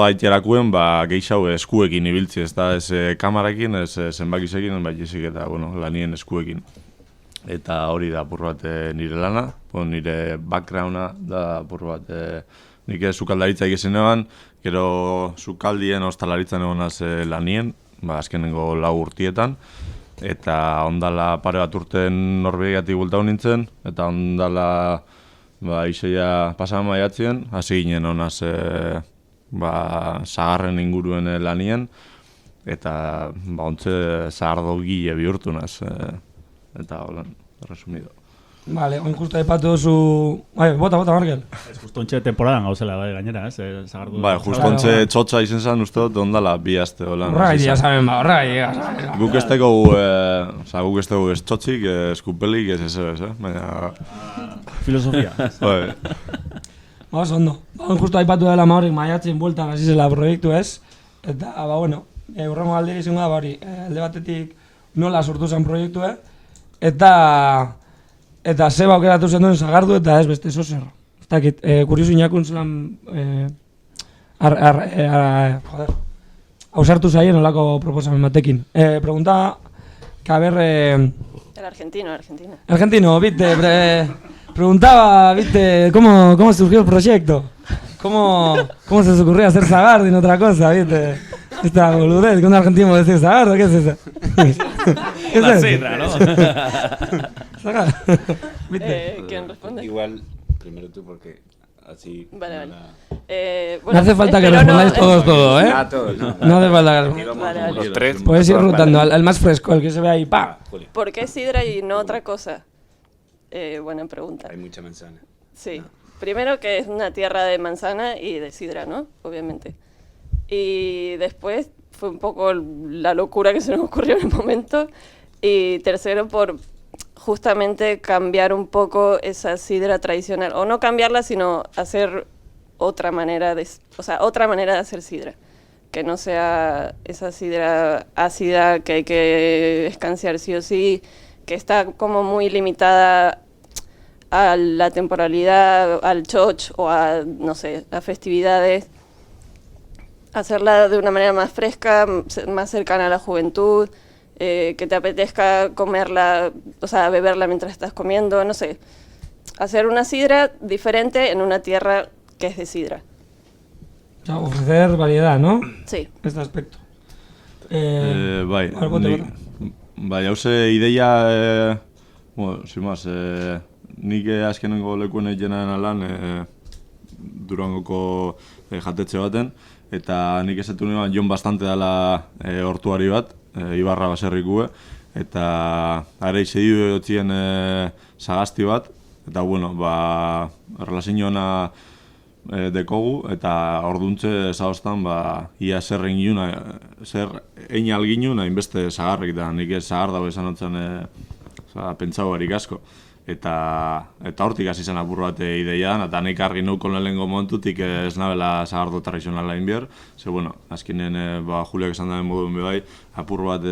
haiterakuen, gehiago eskuekin ibiltzi, ez da, ez kamarakin, ez zenbakizekin, baizik eta, bueno, lanien eskuekin. Eta hori da apur bat nire lana, nire backgrounda da apur bat nik sukaldaritza egiten eban, gero sukaldien ostalaritzan egonaz lanien, azkenengo 4 urtietan, eta ondala pare bat urten Norvegiatik bultau nintzen, eta ondala isoia pasaman maiatzien, hasi ginen honaz zagarren inguruen lanien, eta ontze zagardo gile bihurtu naz. Eta holan, resumido. Vale, oin justo aipatu duzu... Bota, Markel. Ez justo ontxe temporadan gauzela gainera, ez? Bai, justo ontxe txotxa izen zen uste dut ondala 2 aste holan. Horrai dia saben Guk ez teko ez txotxik, eskupelik, ez ez, baina... Filosofia. Bai. Ondo. Oin justo aipatu dela Maurik maiatzen bueltan hasi zela proiektu ez. Eta, bueno, urrengo aldera izango da, alde batetik nola sortu zen proiektu, eta zeba aukeratu zen duen zagardu eta ez beste zozer. Ez dakit, kuriosu inakun zelan hausartu zaien olako proposamen batekin. Pregunta, que a ver... El argentino. Argentino, viste, preguntaba, viste, cómo surgió el proyecto. ¿Cómo se os ocurrió hacer zagardo y no otra cosa, viste? Esta boludez, que un argentino decir zagardo, ¿qué es eso? ¿Qué es la eso? sidra, ¿no? ¿Quién responde? Igual, primero tú porque así... Vale. No hace falta que respondáis todos todo, ¿eh? Todos, no. No hace falta que Vale. Los 3. Puedes ir rotando al más fresco, el que se ve ahí, ¡pa! ¿Por qué sidra y no otra cosa? Buena pregunta. Hay mucha manzana. Sí. primero que es una tierra de manzana y de sidra, ¿no? Obviamente. Y después fue un poco la locura que se nos ocurrió en el momento. Y tercero, por justamente cambiar un poco esa sidra tradicional. O no cambiarla, sino hacer otra manera de hacer sidra. Que no sea esa sidra ácida que hay que escanciar sí o sí, que está como muy limitada a la temporalidad, al choch o a, no sé, a festividades. Hacerla de una manera más fresca, más cercana a la juventud, que te apetezca comerla, o sea, beberla mientras estás comiendo, no sé. Hacer una sidra diferente en una tierra que es de sidra. O sea, ofrecer variedad, ¿no? Sí. Este aspecto. Bai, hauze ideia, bueno, sin más, nik azkenengo lekuen egiten lan Durangoko jatetxe baten, eta nik esatu nuen Jon Bastante dela hortuari bat, Ibarra baserrikue, eta are izedidu egotzien sagasti bat, eta bueno, relazioa dekogu, eta orduntze zaostan, ia zer egin alginun, hainbeste zagarrik, eta nik zagar dago esan otzen pentsau barik asko. Eta hortik hasi zen apur bat ideian, eta nik argi nuko lehenengo momentutik ez nabela zagardo tradizionala inbier, ze bueno, azkinen Juliak esan daren moduen bebai, apur bat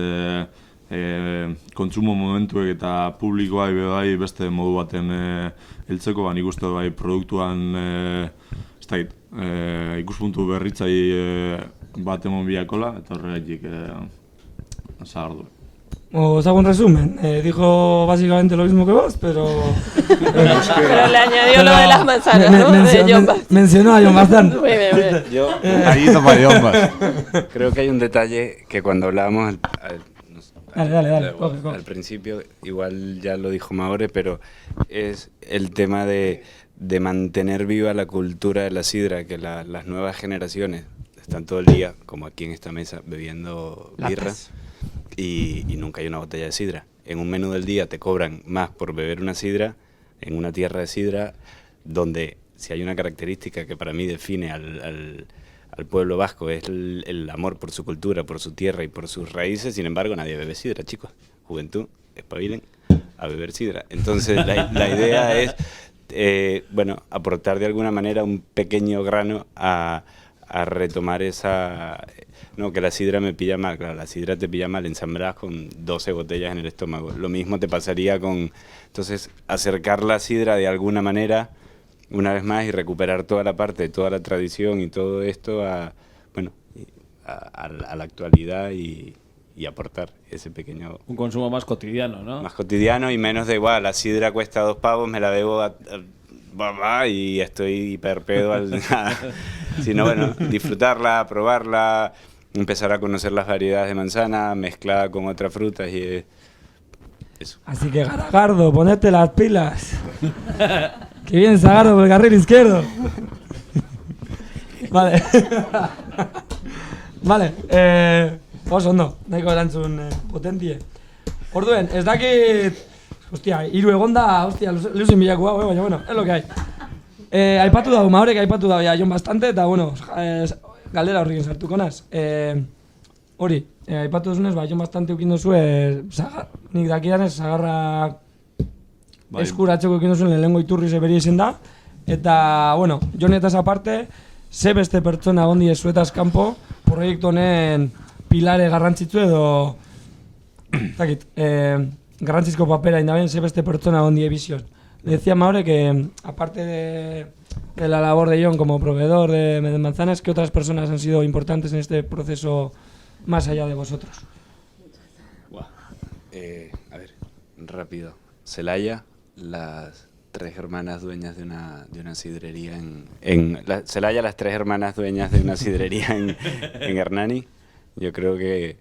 kontsumo momentuek eta publikoa bebai beste modu baten heltzeko, nik uste bai produktuan ikuspuntu berritzai bat emon biakola, eta horregatik zagardu. Os hago un resumen. Dijo básicamente lo mismo que vos, pero pero le añadió lo de las manzanas, ¿no? De Jon Bast. Mencionó a Jon Bastante. Muy bien. Yo creo que hay un detalle que cuando hablábamos Dale. Al principio, igual ya lo dijo Maure, pero es el tema de mantener viva la cultura de la sidra, que las nuevas generaciones están todo el día, como aquí en esta mesa, bebiendo birra. Y nunca hay una botella de sidra. En un menú del día te cobran más por beber una sidra en una tierra de sidra, donde si hay una característica que para mí define al pueblo vasco es el amor por su cultura, por su tierra y por sus raíces. Sin embargo, nadie bebe sidra, chicos. Juventud, espabilen a beber sidra. Entonces la idea es aportar de alguna manera un pequeño grano a retomar esa... No, que la sidra me pilla mal, claro, la sidra te pilla mal, ensamblas con 12 botellas en el estómago. Lo mismo te pasaría con... Entonces, acercar la sidra de alguna manera, una vez más, y recuperar toda la parte, toda la tradición y todo esto a la actualidad y aportar ese pequeño... Un consumo más cotidiano, ¿no? Más cotidiano y menos de igual, la sidra cuesta 2 pavos, me la bebo y estoy hiperpedo sino bueno, disfrutarla, probarla, empezar a conocer las variedades de manzana mezclada con otras frutas y eso. Así que Garagardo, ponete las pilas. Que viene Zagardo por el carril izquierdo. Vale. Vale, oso ondo, nahiko erantzun potentie. Orduen, ez dakit... Hostia, hiru egonda, hostia, luzin bilako hau, baina bueno, es lo que hay. Aipatu dago, Maurek aipatu dago Jon Bastante, eta bueno, galdera horrekin sartuko naz. Hori, aipatu duzunez, Jon Bastante ukin duzu, nik dakidanez, zagarra eskuratzeko ukin duzuen lehenengo iturri zeberi izen da. Eta, bueno, Jonetaz aparte, ze beste pertsona gondi ezuetaz kanpo, proiektu honen pilare garrantzitzu edo... Zakit, garrantzizko papera indaben ze beste pertsona gondi ebizioz. Le decía Maure que, aparte de la labor de Jon como proveedor de manzanas, ¿qué otras personas han sido importantes en este proceso más allá de vosotros? A ver, rápido. Celaya, las 3 hermanas dueñas de una sidrería Celaya, las 3 hermanas dueñas de una sidrería en Hernani. Yo creo que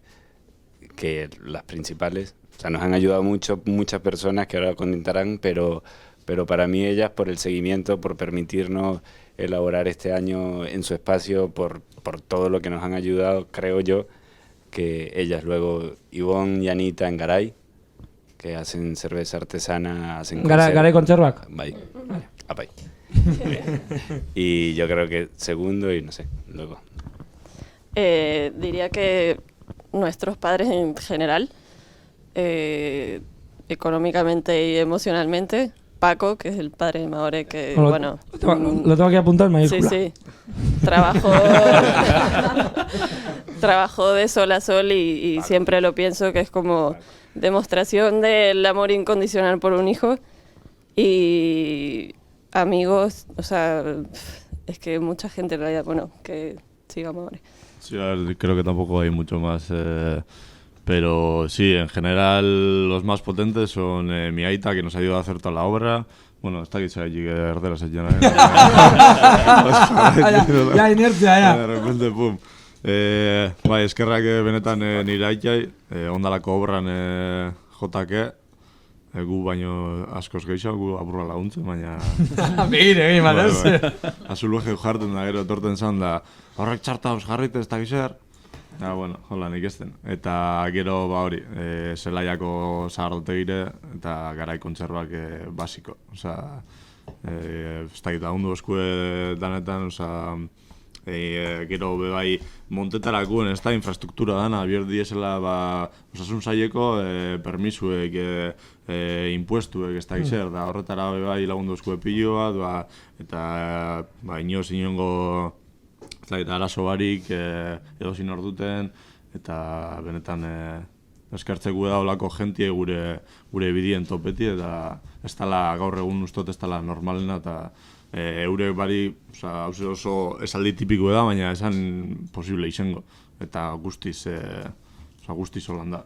las principales, o sea, nos han ayudado mucho, muchas personas que ahora comentarán, pero para mí ellas, por el seguimiento, por permitirnos elaborar este año en su espacio, por todo lo que nos han ayudado, creo yo, que ellas luego, Ivonne y Anita en Garay, que hacen cerveza artesana, hacen Garay Conservac. Bai. Apai. Y yo creo que segundo y no sé, luego. Diría que nuestros padres en general, económicamente y emocionalmente, Paco, que es el padre de Maure, que bueno... Lo tengo que apuntar en mayúscula. Sí. Trabajó de sol a sol y siempre lo pienso que es como demostración del amor incondicional por un hijo. Y amigos, o sea, es que mucha gente en realidad, bueno, que siga Maure. Sí, a ver, creo que tampoco hay mucho más, pero sí, en general los más potentes son mi aita, que nos ha ayudado a hacer toda la obra. Bueno, está aquí, allí que de la señora. Ya inercia, ya. De repente, pum. Bai, eskerrak benetan nire aitai, ondalako obran JK, gu baino askoz gehiago, gu apurra laguntzen, baina... Begire, manez. Azuluege jarten da, gero etorten zan da, horrek txartauz jarrite ez dakizzer. Ja, bueno, hola nik ezten. Eta gero, ba hori, zelaiako zahardotegire eta garai kontzerbak basiko. Osa, ez dakit, ahundu eskue danetan, osa... gero bebai montetarakoen ez da infrastruktura dana, bier diesela osasun saileko permisuek, impuestuek ez da izer, da horretara bebai lagundu eskue piloa, eta inoz inongo arazo barik edo zin orduten, eta benetan eskertzeko da olako jentie gure bidien topeti, eta ez dala gaur egun ustot ez dala normalena, eta eurek bari, oso esaldi tipiko da, baina esan posible izango. Eta guztiz holan da.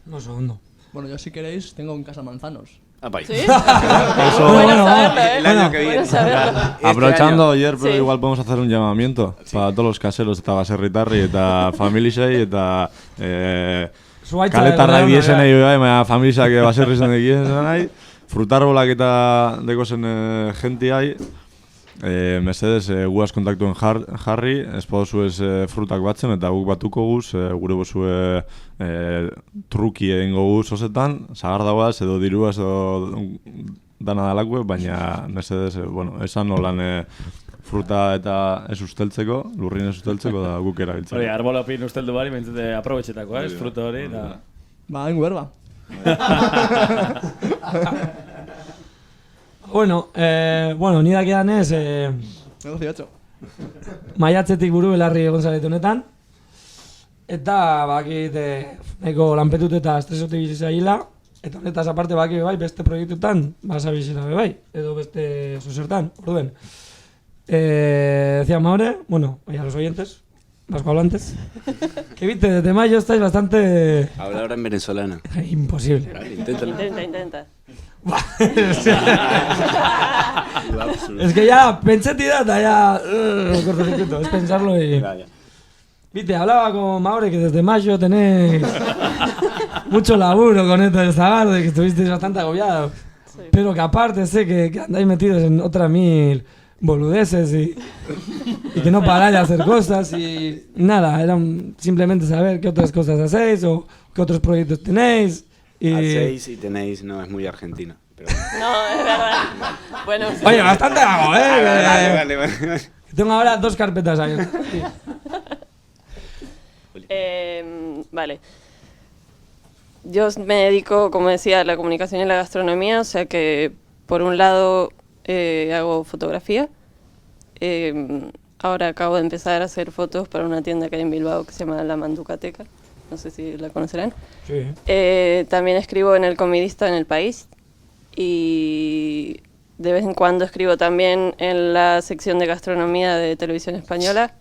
No segundo. Bueno, yo si queréis tengo en casa manzanos. Ah, bai. ¿Sí? Bueno saberlo, el año que viene. Aprovechando ayer, pero Sí. igual podemos hacer un llamamiento para todos los caseros eta baserritarri eta familisei eta kaletarrak diesen nahi, baina familisak baserrizen diesen nahi. Frutarbolak eta dekozen jentiai, mesedez guaz kontaktuen jarri, ez podozu ez frutak batzen eta guk batuko guz, gure bozue truki egingo guz osetan, zagar dagoaz edo diruaz edo dana dalakue, baina mesedez, esan nolan fruta eta ez usteltzeko, lurrin ez usteltzeko da guk erabiltzeko. Hori, arbolopin usteldu bari, mentzete aprobetxetako, ez, fruta hori, eta... Ba, hengu berba. Bueno, ni dakidan ez... Negociatxo. Maiatzetik buru belarri egon zaretu honetan. Eta, bakit, nahiko lanpetut eta estresotik bizizaila. Eta honetaz aparte baki bai, beste proiektutan, basa bizila bai, edo beste zuzertan, orduen. Decía Maure, bueno, a los oyentes, vascohablantes, que viste, desde mayo estáis bastante... Habla ahora en venezolana. Imposible. Intenta. Es que ya pensé tirar, ya cortocircuito, es pensarlo y... Viste, hablaba con Maure que desde mayo tenéis mucho laburo con esto del Zagardo, de que estuvisteis bastante agobiados, sí. Pero que aparte sé que andáis metidos en otras 1000 boludeces y que no paráis de hacer cosas y nada, era simplemente saber qué otras cosas hacéis o qué otros proyectos tenéis. Hacéis y tenéis, no, es muy argentino. Pero... No, es verdad. Bueno, oye, bastante hago, Vale. Tengo ahora 2 carpetas abiertas. Vale. Yo me dedico, como decía, a la comunicación y la gastronomía, o sea que por un lado hago fotografía. Ahora acabo de empezar a hacer fotos para una tienda que hay en Bilbao que se llama La Manducateca. No sé si la conocerán. Sí. También escribo en El Comidista en El País y de vez en cuando escribo también en la sección de gastronomía de Televisión Española.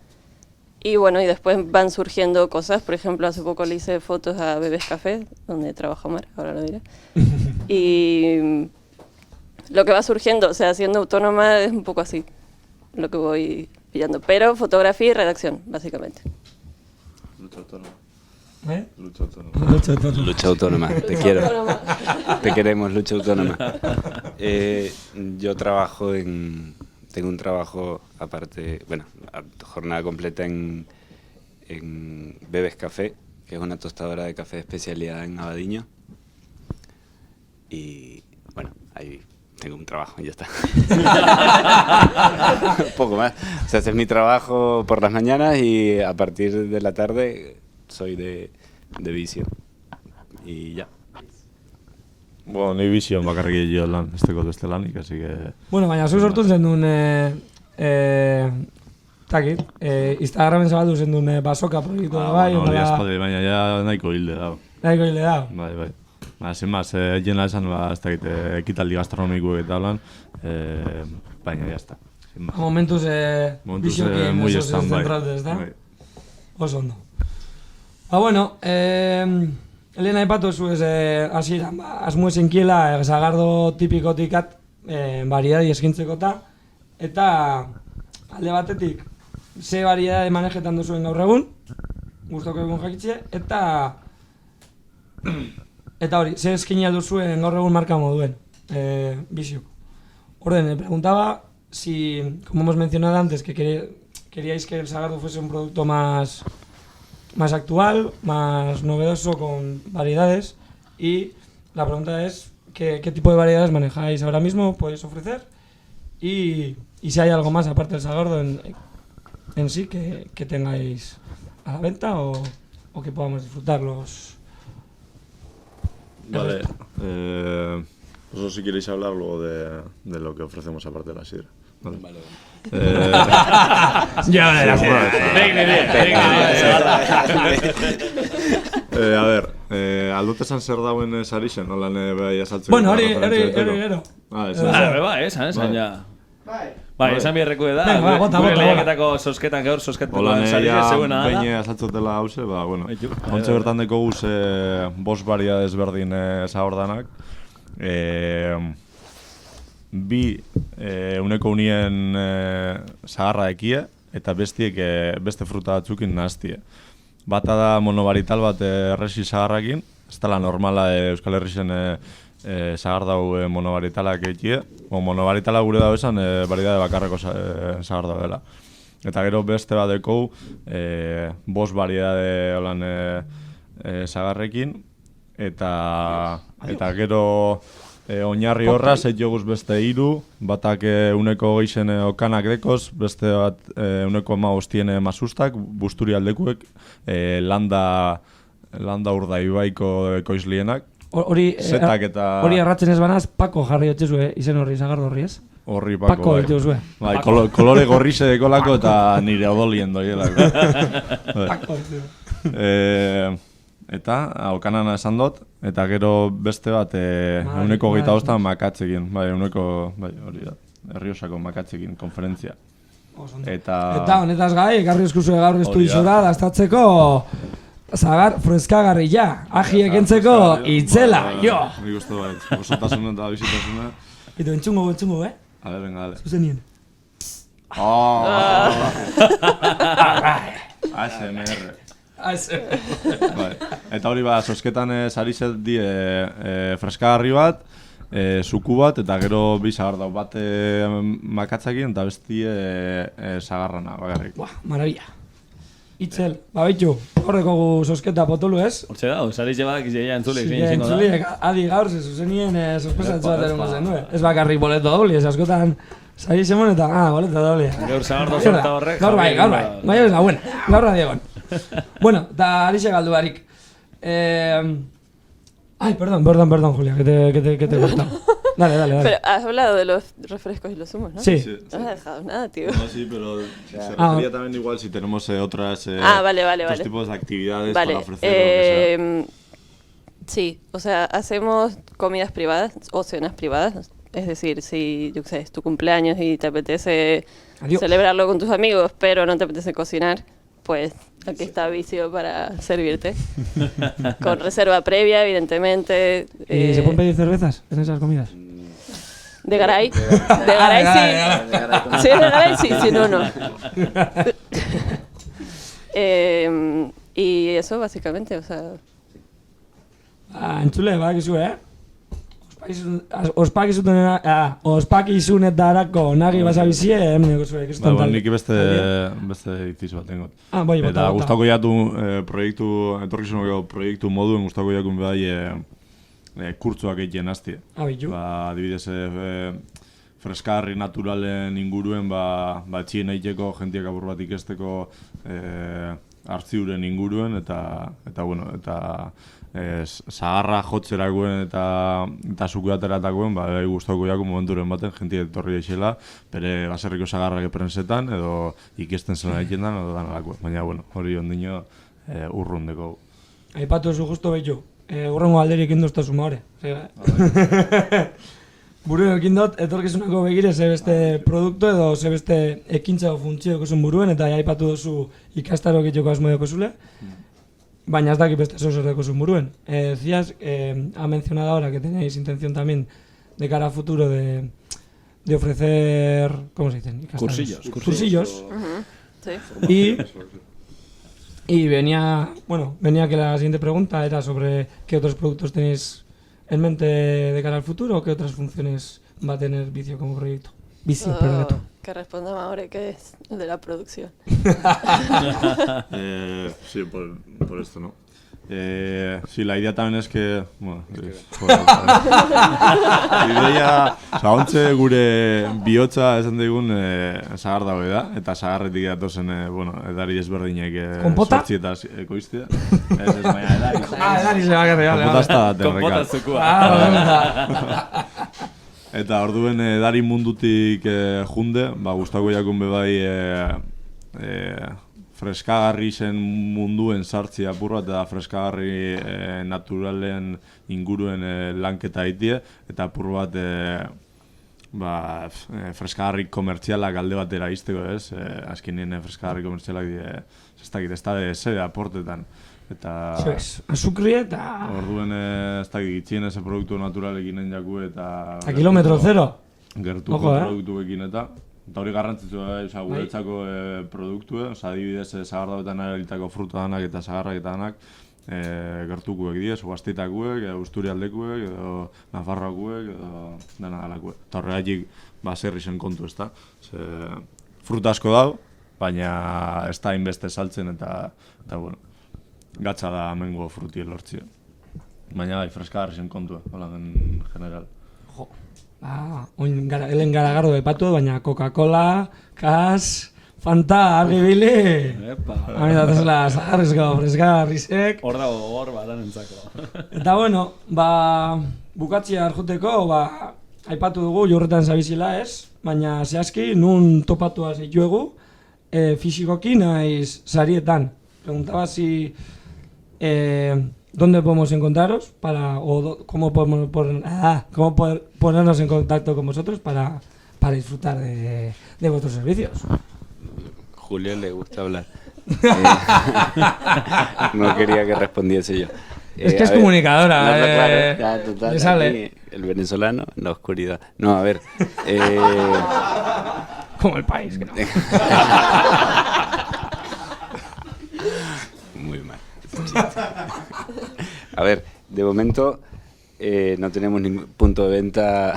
Y bueno, y después van surgiendo cosas. Por ejemplo, hace poco le hice fotos a Bebés Café, donde trabaja Omar, ahora lo diré. Y lo que va surgiendo, o sea, siendo autónoma es un poco así, lo que voy pillando. Pero fotografía y redacción, básicamente. Lucha autónoma. Lucha autónoma. Lucha autónoma, te quiero. Te queremos, lucha autónoma. Yo trabajo tengo un trabajo aparte, bueno, jornada completa en Bebes Café, que es una tostadora de café de especialidad en Abadiño. Y bueno, ahí tengo un trabajo y ya está. Poco más. O sea, ese es mi trabajo por las mañanas y a partir de la tarde soy de vicio. Y ya. Bueno, ni vision bakarrik jo lan, esteko beste lanik, así que... Bueno, baina zu sortu zendun, takit, Instagramen zabaldu zendun basoka proiektu da bai, hori aspaldi, baina ja nahiko hilde dago. Nahiko hilde dago. Bai. Sin más, jena esan, ez dakit, ekitaldi gastronomikoek eta holan, baina jazta. Momentuz, biziokin muy esos stand-by. zentraldes, da? Oso ondo. Bueno, Elena aipatu zu ez, hasieran, asmo esenkiela, zagardo tipikotikat, variedadi eskintzeko eta alde batetik, ze variedade manejetan duzuen gaur egun, gustoko egun jakitxe, eta hori, ze eskini alduzuen gaur egun marka moduen, biziuk. Orden, preguntaba si, como hemos mencionado antes, que queríais que el Sagardo fuese un producto más actual, más novedoso, con variedades, y la pregunta es ¿qué tipo de variedades manejáis ahora mismo, podéis ofrecer? Y si hay algo más aparte del Sagardo en sí que tengáis a la venta o que podamos disfrutarlos. Vale, pues si queréis hablar luego de lo que ofrecemos aparte de la sidra. Vale. Ya verás. A ver, aldut esan zer dauen sarixen, nolan bai azaltzeko. Bueno, hori gero. Esan ja. Bai, esan biherreko da. Bota. Lehiaketako sosketan gaur, sosketan sarixen zegoena da. Behin azaltzotela hause, bueno. Ontxe bertan deko guz 5 variedades berdin zagordanak. Bi uneko unien zagarra ekie eta beste fruta batzukin nahaztie. Bata da monobarital bat erresi zagarrakin, ez dela normala Euskal Herrixen zagar dau monobaritalak ekie. Monobaritala gure dago esan variedade bakarreko zagar dela. Eta gero beste bat dekau 5 variedade holan zagarrekin eta gero oinarri horra, zait joguz beste 3, batak uneko geixen okanak dekoz, beste bat uneko 15 masustak, busturi aldekuek, landa urdaibaiko ekoizlienak, zetak eta... Hori erratzen ez banaz, Pako jarri hotxezu, izen horri, Sagardo horri ez? Horri Pako, bai. Bai, kolore gorrize dekolako eta nire odolien doielako. Pako, eta, okanan esan dut, eta gero beste bat uneko 25 makatzekin, bai, hori da, Herriosako makatzekin konferentzia. Eta honetaz gai, ekarri eskuzue gaur estudiora daztatzeko zagar freskagarri ja, ahiek entzeko itzela, jo! Nik uste bai, osotasuna eta bizitasuna. Eta entzungo, A ver, venga, dale. Zuzenien. ASMR. Eta hori sosketan sarizet di freskagarri bat, zuku bat, eta gero bi zagar dau bat makatzakin eta bestie zagarrana bakarrik. Maravilla. Itzel, babitxu, horreko gu sosketa potolu ez? Hortxe da, sarizet bat izia entzuleik zein da. entzuleik, adi gaur ze zuzenien sospesatzu bat erongo zen, ez bakarrik boleto dobli, ez askotan sarizet monetan, boleto dobli. Gaur zagardo sorta horrek. Gaur bai, bai ez da, gaur radiegon. Bueno, eta arixe galdu barik. Ay, perdón, Julia, que te he cortado. Dale. Pero has hablado de los refrescos y los zumos, ¿no? Sí. No me has dejado nada, tío. No, sí, pero se refería también igual si tenemos otras otros tipos de actividades para ofrecer lo que sea. Sí, o sea, hacemos comidas privadas o cenas privadas. Es decir, si, yo qué sé, es tu cumpleaños y te apetece celebrarlo con tus amigos, pero no te apetece cocinar, pues aquí está Vicio para servirte. Con reserva previa, evidentemente. ¿Y se pueden pedir cervezas en esas comidas? De Garay. De Garay sí. Si es de Garay sí, si no, no. Y eso básicamente, o sea... Entzule, badakizu, ospakizunetarako nagi basabizie, hemen dugu zuek. Nik beste iziz bat tengo. Bai, eta gustako jatu proiektu, etorkizuneko proiektu moduen gustako jakun bai kurtzoak egiten hastie. Adibidez, freskagarri naturalen inguruen txien egiteko jentiak apur bat ikesteko hartziuren inguruen eta zaharra jotzerakoen eta sukuateratakoen guztoko jako momenturen baten jentiak etorri eixela bere baserriko zagarrak eprensetan edo ikesten zela egiten edo danalako. Baina, hori ondino urrundeko. Aipatu zu justo behitu, urrengo alderik induztasun maure. Buruen ekin dut, etorkizunako begire ze beste produktu edo ze beste ekintza o funtzio ekusun buruen eta aipatu duzu ikastaro egiteko asmo dekozule, baina ez dakit beste zer dekozun buruen. Decías, ha mencionado ahora que tenéis intención también de cara a futuro de ofrecer, ¿cómo se dicen? Cursillos. Sí. Y venía que la siguiente pregunta era sobre qué otros productos tenéis en mente de cara al futuro o qué otras funciones va a tener Vicio como proyecto. Que responda Maure, que es el de la producción. Sí, por esto, ¿no? Sí, la idea también es que... Ideia, ontze gure bihotza esan digun zagar dago da, eta zagarretik datozen, edari ezberdinek sortzietaz ekoiztea. Ez baina edari. Edari se bakarri, Kompota ez da daten, Kompota zukua. Eta orduen edari mundutik junde, gustako jakun bebai freskagarri zen munduen sartzi apurra eta freskagarri naturalen inguruen lanketa aitie eta apur bat freskagarri komertzialak alde batera izteko, ez? Azkenien freskagarri komertzialak ez dakit, ez da zede aportetan. Azukri eta... Orduen ez dakit gitzien eze produktu naturalekin enjaku eta... A kilometro zero? Gertuko produktuekin eta hori garrantzitsua guretzako produktu, adibidez zagardauetan erabilitako fruta danak eta zagarrak eta danak gertukuek diez, Oasteitakuek, Usturialdekuek, edo Nafarroakuek, edo dena dalakuek. Eta horregatik baserri zen kontu, ez da? Fruta asko dago, baina ez da inbeste saltzen eta gatza da amengo frutien lortzia. Baina freskagarri zen kontua, hola den general. Helen garagardo epatu, baina Coca-Cola, Kas, Fanta, argibili. Hamida tesla, zaharrizko, freskagarrizek. Hor dago, hor batan entzako. Eta bukatzia arjuteko, aipatu dugu jorretan zabizila ez, baina zehazki nun topatua zituegu fisikoki naiz sarietan. Preguntaba si... ¿Dónde podemos encontraros cómo podemos ponernos en contacto con vosotros para disfrutar de vuestros servicios? Julio le gusta hablar. No quería que respondiese yo. Es que es comunicadora. Claro, ya, total, le sale. El venezolano en la oscuridad. No, a ver. Como el país, que no. Muy mal. A ver, de momento no tenemos ningún punto de venta.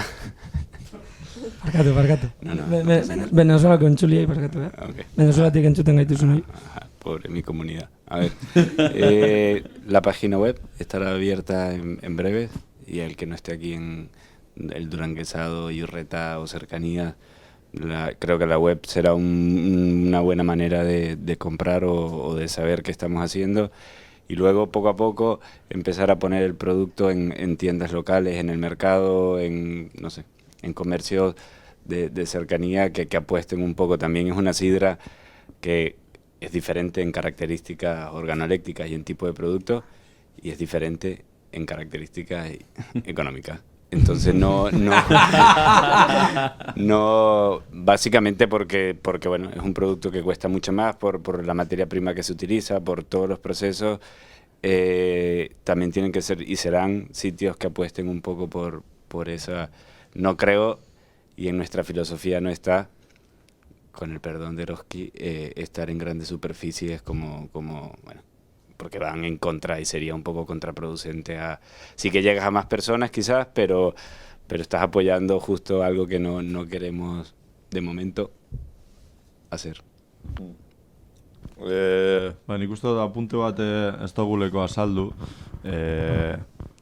Parkatu. Venezuela con Chuli ahí, parkatu, Okay. Venezuela tiene que enchuten gaituzun ahí. Pobre mi comunidad. A ver, la página web estará abierta en breve y el que no esté aquí en el Duranguesado, Yurreta o cercanías, creo que la web será una buena manera de comprar o de saber qué estamos haciendo. Y luego, poco a poco, empezar a poner el producto en tiendas locales, en el mercado, en comercios de cercanía que apuesten un poco. También es una sidra que es diferente en características organolépticas y en tipo de producto, y es diferente en características económicas. Entonces no básicamente porque bueno, es un producto que cuesta mucho más por la materia prima que se utiliza, por todos los procesos. También tienen que ser y serán sitios que apuesten un poco por esa. No creo, y en nuestra filosofía no está, con el perdón de Eroski, estar en grandes superficies como bueno, porque van en contra y sería un poco contraproducente sí que llegas a más personas quizás, pero estás apoyando justo algo que no queremos de momento hacer. Nik uste dut apunte bat ez duguleko azaldu.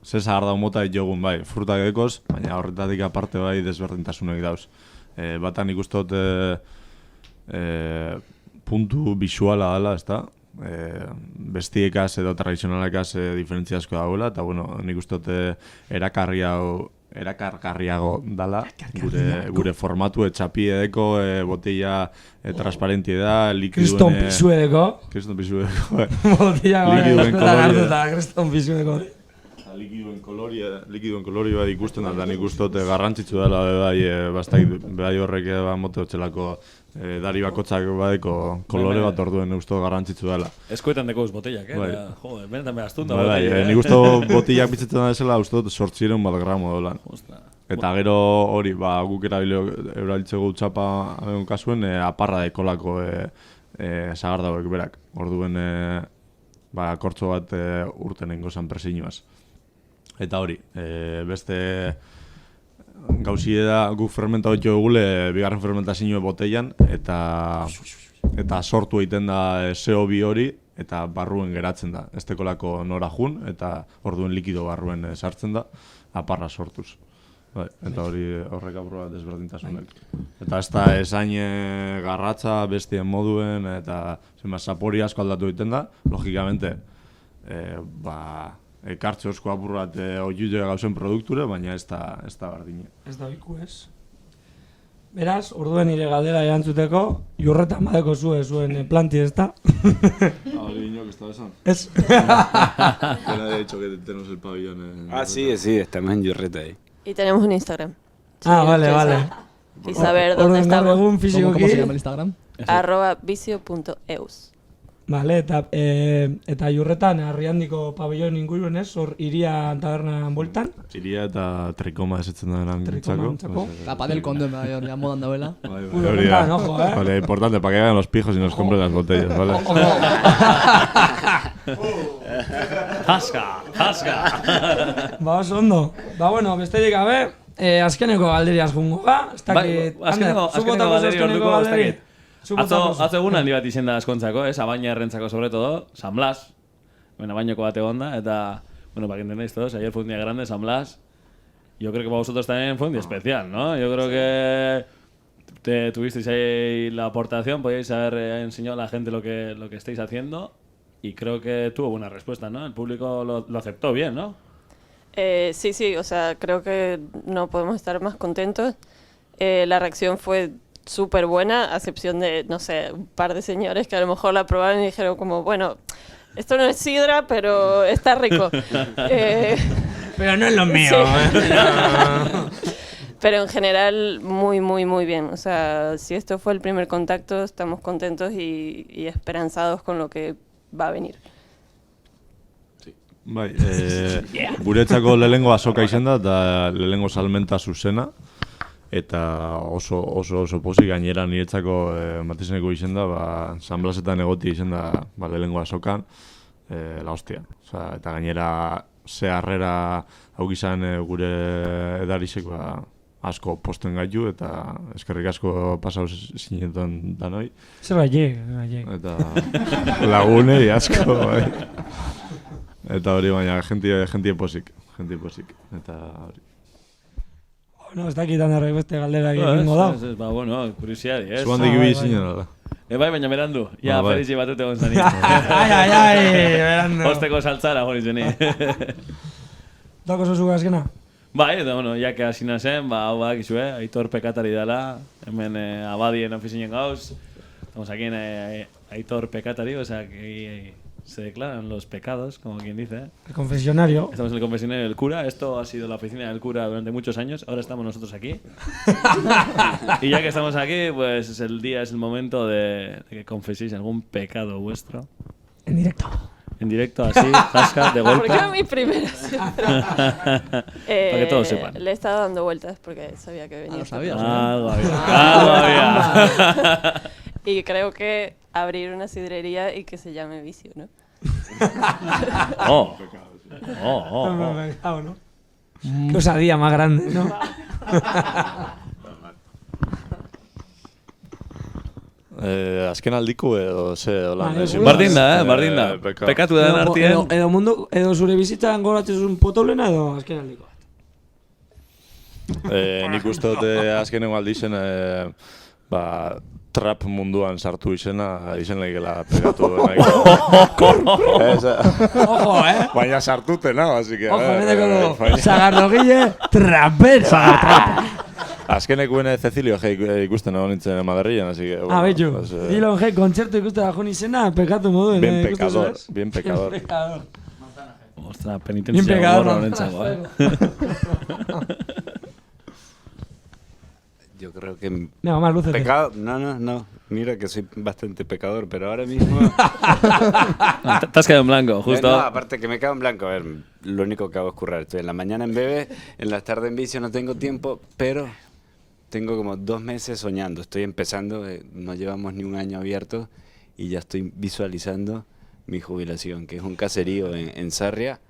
ze zahar dau mota ditugun, bai, frutak dekoz, baina horretatik aparte bai desberdintasunek dauz. Batan ikustot puntu bisuala dela, ezta? Bestiekaz edo tradizionalekaz diferentzia asko dagoela, eta bueno, nik ustot erakargarriago dala, gure formatu, txapi edeko, botella transparenti da, likiduen... Kriston pisu edeko. Botella kriston pisu edeko. Likiduen kolori bat ikusten da, nik ustot garrantzitsu dela, bai horrek mote hotxelako dari bakotzak badeko kolore bat orduen usto garrantzitsu dela. Eskoetan dekoz botellak, Jode, benetan behaztun da botellak. Nik usto botellak bitzetan da esela, usto 800 gramo dolan. Eta gero hori, guk erabiltzeko txapa kasuen, aparra dekolako sagar dauek berak. Orduen kortzo bat urten engozan presiñoaz. Eta hori, beste gauzie da guk fermenta hori egule bigarren fermentazioa botellan eta sortu egiten da CO2 hori eta barruen geratzen da. Ez tekolako nora jun eta orduen likido barruen sartzen da, aparra sortuz. Eta hori horrek apurra desberdintasunek. Eta ez da esain garratza bestien moduen eta zapori asko aldatu egiten da, logikamente ekartze osko apurrat oiude gauzen produkture, baina ez da bardine. Ez da biku ez. Beraz, orduen nire galdera erantzuteko, jurretan badeko zuen planti ez da. Hori inok ez da esan. Ez. Bueno, he dicho que tenemos el pabellón. Sí, estamos en Jurreta ahí. Y tenemos un Instagram. Vale. Y saber dónde estamos. ¿Cómo se llama el Instagram? @vicio.eus. Vale, eta Jurretan, Arriandiko pabellon inguruen ez, hor iria tabernan boltan. Iria eta trikoma esetzen da Tricomantzako. La padel condom, ya modan dauela. Vale, importante, para que hagan los pijos y nos compren las botellas, ¿vale? Haska! Oso ondo. Bueno, besterik gabe, azkeneko galderiaz jungo ga. Azkeneko galderi orduko, ez dakit. Atzo egun handi bat izen da askontzako, Abaina errentzako sobre todo, San Blas. Abainoko bat egon da, eta, bueno, para que entendáis todos, ayer fue un día grande, San Blas. Yo creo que para vosotros también fue un día especial, ¿no? Yo creo que tuvisteis ahí la aportación, podíais haber enseñado a la gente lo que estáis haciendo, y creo que tuvo buena respuesta, ¿no? El público lo aceptó bien, ¿no? Sí, o sea, creo que no podemos estar más contentos. La reacción fue súper buena, a excepción de, no sé, un par de señores que a lo mejor la probaron y dijeron como, bueno, esto no es sidra, pero está rico. Pero no es lo mío. Sí. Pero en general, muy, muy, muy bien. O sea, si esto fue el primer contacto, estamos contentos y esperanzados con lo que va a venir. Bai, guretzako lehengo azoka izen da, eta lehengo salmenta zuzena. Eta oso pozik gainera niretzako matizeneko izen da, San Blasetan egoti izen da lehengo azokan, la hostia. Eta gainera ze harrera hauk izan gure edarizek asko posten gaitu, eta eskerrik asko pasau zinetan danoi. Zer gaiek. Eta lagunei asko, bai. Eta hori baina, jentie posik. Eta hori. Bueno, ez dakitan errek beste galdera egingo da. Bueno, kuriosidadi, ez? Zuandik ibi zinen, ala. Bai, baina berandu. Ja, Felizi batute egon zani. Ai, berandu. Osteko saltzara hori zeni. Dako zozu azkena? Bai, eta bueno, jake hasina zen, hau bakizue, Aitor Pekatari dela, hemen abadien ofizinen gauz. Estamos aquí en Aitor Pekatari, o sea, que se declaran los pecados, como quien dice. El confesionario. Estamos en el confesionario del cura. Esto ha sido la oficina del cura durante muchos años. Ahora estamos nosotros aquí. Y ya que estamos aquí, pues es el momento de que confeséis algún pecado vuestro. En directo. En directo, así, zasca, de golpe. ¿Por qué mi primera siempre? Para que todos sepan. Le he estado dando vueltas porque sabía que venía. ¿Lo sabías? Algo había. Y creo que abrir una sidrería y que se llame Vicio, ¿no? ¿no? Qué osadía más grande, ¿no? Azken aldiko edo ze hola. Bardin da, bardin da. Pekatu den artien. Edo mundu, edo zure bizitzan goratzezun potolena edo azken aldiko. Nik uste dute azkenengo aldizen, trap munduan sartu izena legela pegatu Ojo, Baina sartutena, así que... Ojo, neteko Sagarrogile trapera. Azkenekuen Cecilio G ikusten nago nintzen Madrilen, así que... Betxu, Dilon G kontzertu ikusten da jun izena, pekatu moduen. Bien pecador, bien pecador. Ostra, penitentzia gorra honentzago, Yo creo que... No, más luces. Pecado... No. Mira que soy bastante pecador, pero ahora mismo... Te has quedado en blanco, justo. No, aparte que me quedo en blanco. A ver, lo único que hago es currar. Estoy en la mañana en Bebe, en las tardes en vicio, no tengo tiempo, pero tengo como 2 meses soñando. Estoy empezando, no llevamos ni un año abierto y ya estoy visualizando mi jubilación, que es un caserío en Sarria,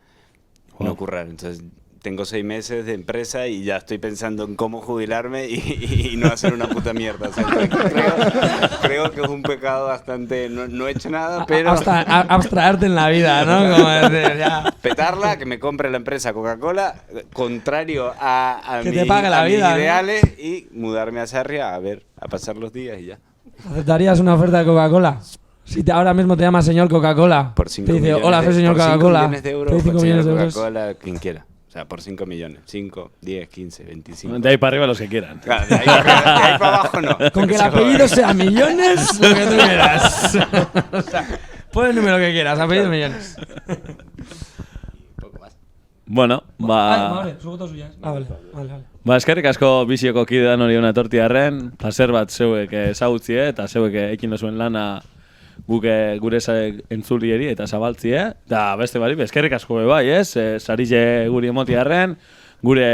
no currar. Entonces... Tengo 6 meses de empresa y ya estoy pensando en cómo jubilarme y no hacer una puta mierda. O sea, creo que es un pecado bastante... No he hecho nada, pero... Abstraerte en la vida, ¿no? Como decir, ya. Petarla, que me compre la empresa Coca-Cola, contrario a que te pague la vida, mis ideales, ¿no? Y mudarme a Sarria a pasar los días y ya. ¿Aceptarías una oferta de Coca-Cola? Si ahora mismo te llama señor Coca-Cola, por 5 te dice, millones hola, soy señor Coca-Cola. 5 millones de euros, 5 millones de euros. Coca-Cola, quien quiera. O sea, por 5 millones. 5, 10, 15, 25. De ahí para arriba los que quieran. Claro, de ahí para abajo no. Con que el apellido sea millones, lo que tú quieras. O sea, pon el número que quieras, apellido millones. Bueno, Vale, Ba, eskerrik asko bizioko kidean hori una tortiarren, placer bat zeuek ezagutzie eta zeuek ekin dozuen lana gure entzulieri eta zabaltzie, eta beste bari, eskerrik asko bai, ez? Sarile guri emotiarren, gure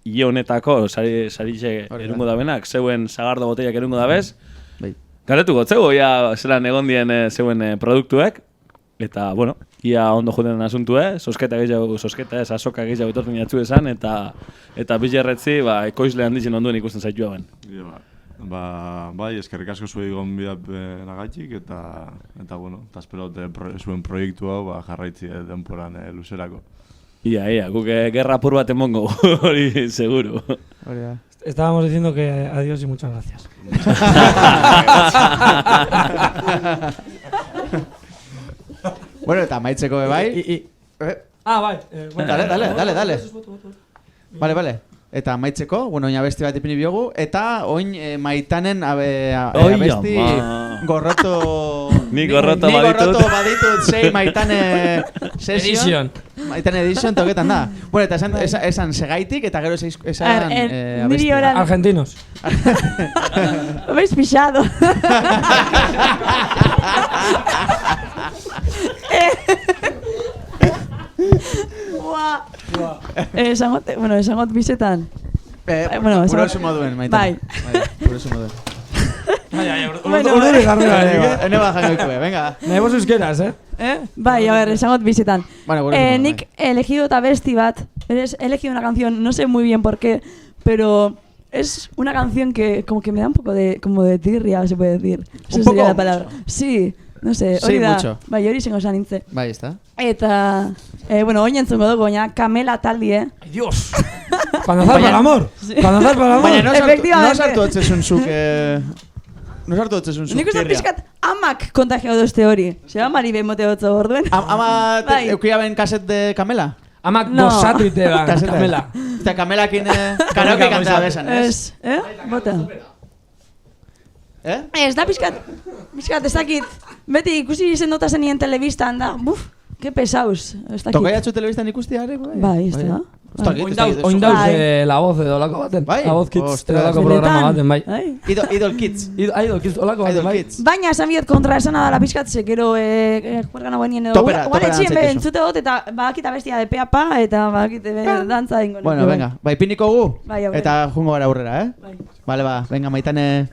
hile honetako sarile erungo dabenak, zeuen Sagardo botellak erungo dabez. Galetuko, zeu, ia zelan egon dien zeuen produktuek, eta, bueno, ia ondo joden asuntue, sosketa ez, azoka gehiago etortzen jatzu esan, eta bilerretzi, ekoizle handitzen onduen ikusten zaitu hauen. Bai, eskerrik asko zuei gonbidat nagaitik, eta bueno, eta espero zuen proiektu hau jarraitzi denporan luzerako. Ia, guk gerra apur bat emongo, hori seguro. Estábamos diciendo que adiós y muchas gracias. Bueno, eta maitzeko bai. Bai. Dale. Vale. Eta maitzeko, bueno, oin abesti bat ipini biogu, eta oin Maitanen abesti gorroto... Ni gorroto baditut sei Maitane session. Maitane edition toketan da. Bueno, eta esan segaitik, eta gero esan abesti. Argentinos. Habéis pillado. Esangot bizetan. Puro sumo duen, Maitane. Puro sumo duen. Urduri garrera. Ene bajan goikue, venga. Nebos euskeraz, Bai, a ver, esangot bizetan. Nik elegido eta besti bat. He elegido una canción, no sé muy bien por qué, pero es una canción que como que me da un poco de tirria, se puede decir. ¿Un poco? Sería la palabra. Sí. No sé, hori da, bai, hori zengo esan nintze. Bai, ezta. Eta, bueno, oin entzungo dugu, baina Kamela taldie. Dios! Cuando zaz para el amor! Cuando zaz para el amor! Baina no sartu otzesun zuk, Nik uste pixkat amak kontagiau dozte hori. Zeba Maribe mote hotzo orduen. Ama eukia ben kaset de Kamela? Amak gozatu ite ban, Kamela. Eta Kamelakin karaoke kantea besan, ez? Bota. Ez da pixkat, ez dakit. Beti ikusi izen dota zenien telebistan da. Buf, que pesaus. Tokai atzu telebistan ikustiare? Bai, ez da. Oin dauz La Voz edo olako baten. La Voz Kids edo olako programa baten, bai. Idol Kids. Idol Kids, olako baten, bai. Baina esan biet kontra esana dala pixkat, zekero juergan hauen nien edo. Guan etxien be entzute dut eta bakita bestia de peapa eta bakite dantza ingo. Bueno, venga, bai piniko gu. Eta jungo gara aurrera, Vale, ba, venga, Maitane.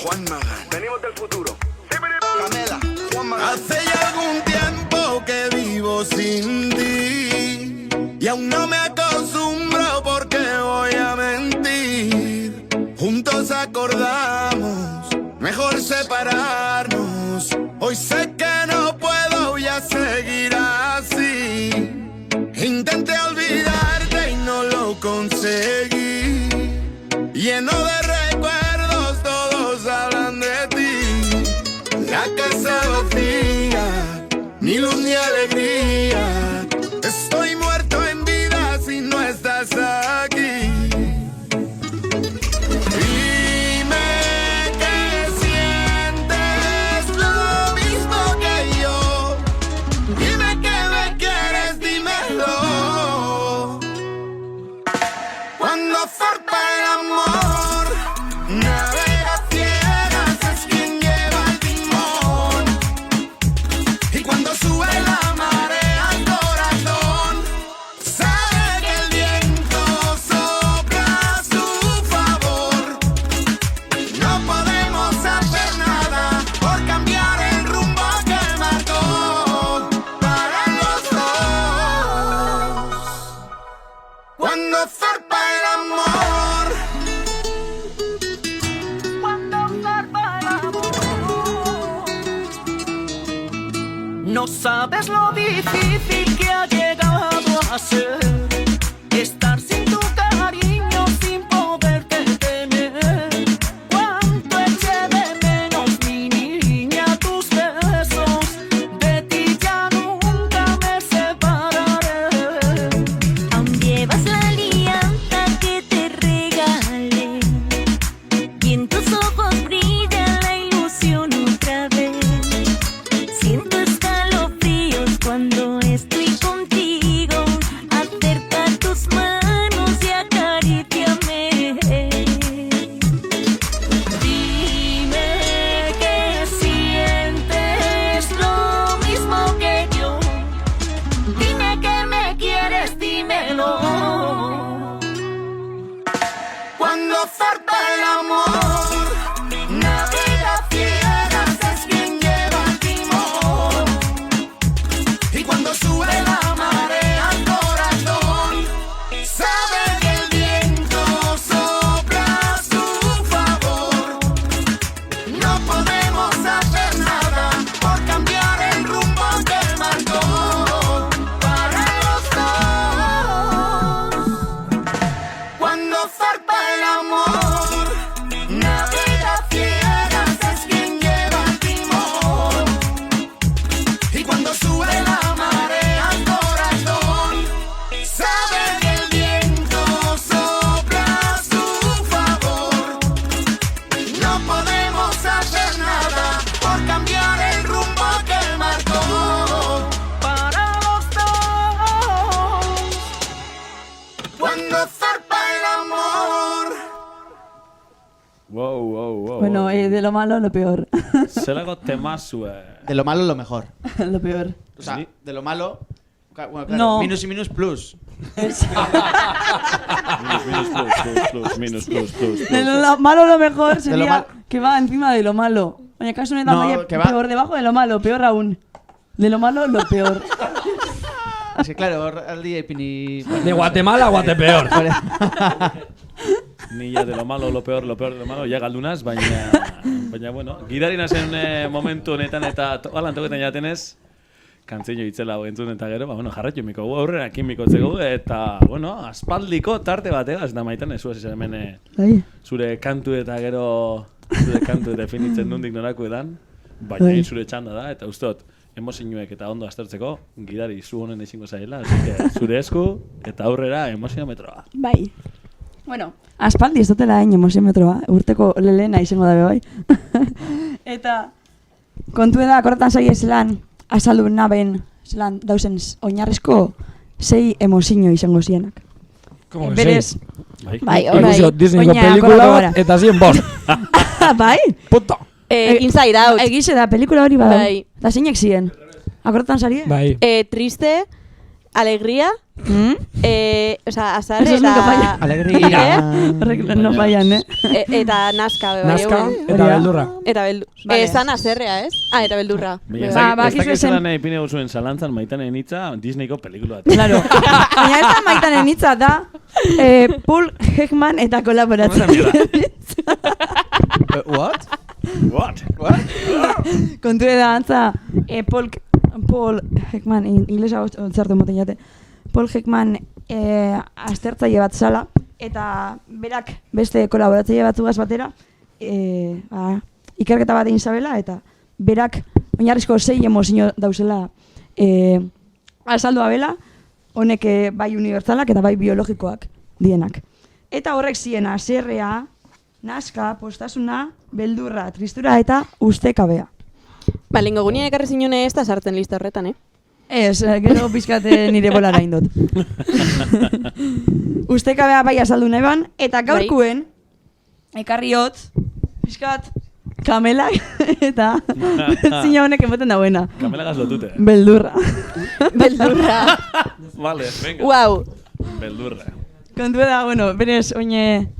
Juan Magán. Venimos del futuro. Camela, Juan Magán. Hace ya algún tiempo que vivo sin ti y aún no me acostumbro porque voy a mentir. Juntos acordamos mejor separarnos. Hoy sé que no puedo ya seguir así. Intenté olvidarte y no lo conseguí. Lleno de recuerdos, todos hablan de ti. La casa vacía, ni luz ni alegría. Estoy muerto en vida si no estás aquí. Dime que sientes lo mismo que yo. Dime que me quieres, dímelo. Cuando zarpa el amor, navega ciegas, es quien lleva el timón. Y cuando sube la marea al corazón, sabe que el viento sopla a su favor. No podemos hacer nada por cambiar el rumbo que él marcó para los dos. Cuando zarpa el amor, cuando zarpa el amor. No sabes lo difícil que ha llegado a ser estar sin tu cariño, sin poderte tener. Cuánto eché de menos, mi niña, tus besos. De ti ya nunca me separaré. Aún llevas la alianza que te regalé y en tus ojos brilla la ilusión otra vez. Siento escalofríos cuando estoy contigo. Acerca tus manos y acaríciame. Dime que sientes lo mismo que yo. Dime que me quieres, dímelo. Cuando zarpa el amor, navega ciegas, es quien lleva el timón. Y cuando sube la marea al corazón, sabe que el viento sopla a su favor. No podemos hacer nada por cambiar el rumbo que él marcó para los dos. Cuando zarpa el amor, navega ciegas, es quien lleva el timón. Y cuando sube la marea al corazón, sabe que el viento sopla a su favor. No podemos hacer nada por cambiar el rumbo que él marcó para los dos. Cuando zarpa el amor. Wow. Bueno, de lo malo lo peor. Zelako temazue. De lo malo lo mejor. Lo peor. O sea, de lo malo... Bueno, claro, No. Minus plus. De lo malo lo mejor De lo sería mal- que va encima de lo malo. Oye, ¿acaso no No, que va- peor debajo de lo malo? Peor aún. De lo malo lo peor. Es que claro, al día ipini... De Guatemala a Guatepeor. Ni ya de lo malo, lo peor de lo malo, ja galdunaz, baina bueno, gidari nazen momentu honetan eta alan toketan jatenez, kantzeino itzela entzun eta gero, bueno, jarraitu miko gu aurrera, kimikotzeko eta, bueno, aspaldiko tarte bategaz, da maitan ez zuaz hemen zure kantu eta gero, zure kantu definitzen nundik norako edan, baina zure txanda da, eta usteot, emozioek eta ondo aztertzeko, gidari zu honen ezingo zaila, así que zure esku eta aurrera emoziometroa. Bai. Bueno, aspaldi ez dutela emoziometroa, urteko lelena izango dabe bai. Eta kontu da, akorretan zai zelan, azaldu naben, zelan dauzen oinarrizko 6 emozio izango zienak. Como que Berez, bai, ikusi Disneyko pelikula bat eta zien bost. Bai? Puto. Inside Out. Egize da, pelikula hori bada. Bai. Eta zeinek ziren? Akorretan zarie? Bai. Triste, alegría, azar Eso eta... nunca falla. Alegría. Horrek no fallan, Eta nazka, bai. Nazka eta beldurra. Eta beldurra. Zan azerrea, ez? Eta beldurra. Ez dakit zelan ipine guzuen zalantzan Maitanen hitza Disneyko pelikula. Claro. Baina ez da Maitanen hitza da Paul Heckman eta kolaboratzen. What? Kontu da antza Paul Heckman, inglesa ontzartu moten jate. Paul Heckman aztertzaile bat zala, eta berak beste kolaboratzaile batzugaz batera ikerketa bat egin zabela, eta berak oinarrizko 6 emozio dauzela azaldu abela, honek bai unibertsalak eta bai biologikoak dienak. Eta horrek ziren haserrea, nazka, postasuna, beldurra, tristura eta ustekabea. Lengo gunean ekarri zinune ez da sartzen lista horretan, Ez, gero pizkat nire bolara indot. Ustekabea bai azaldu neban, eta gaurkuen ekarriot pizkat kamelak eta zina honek emoten dauena. Kamelagaz lotute. Beldurra. Beldurra. Vale, venga. Wow. Beldurra. Kontu da, berez, oine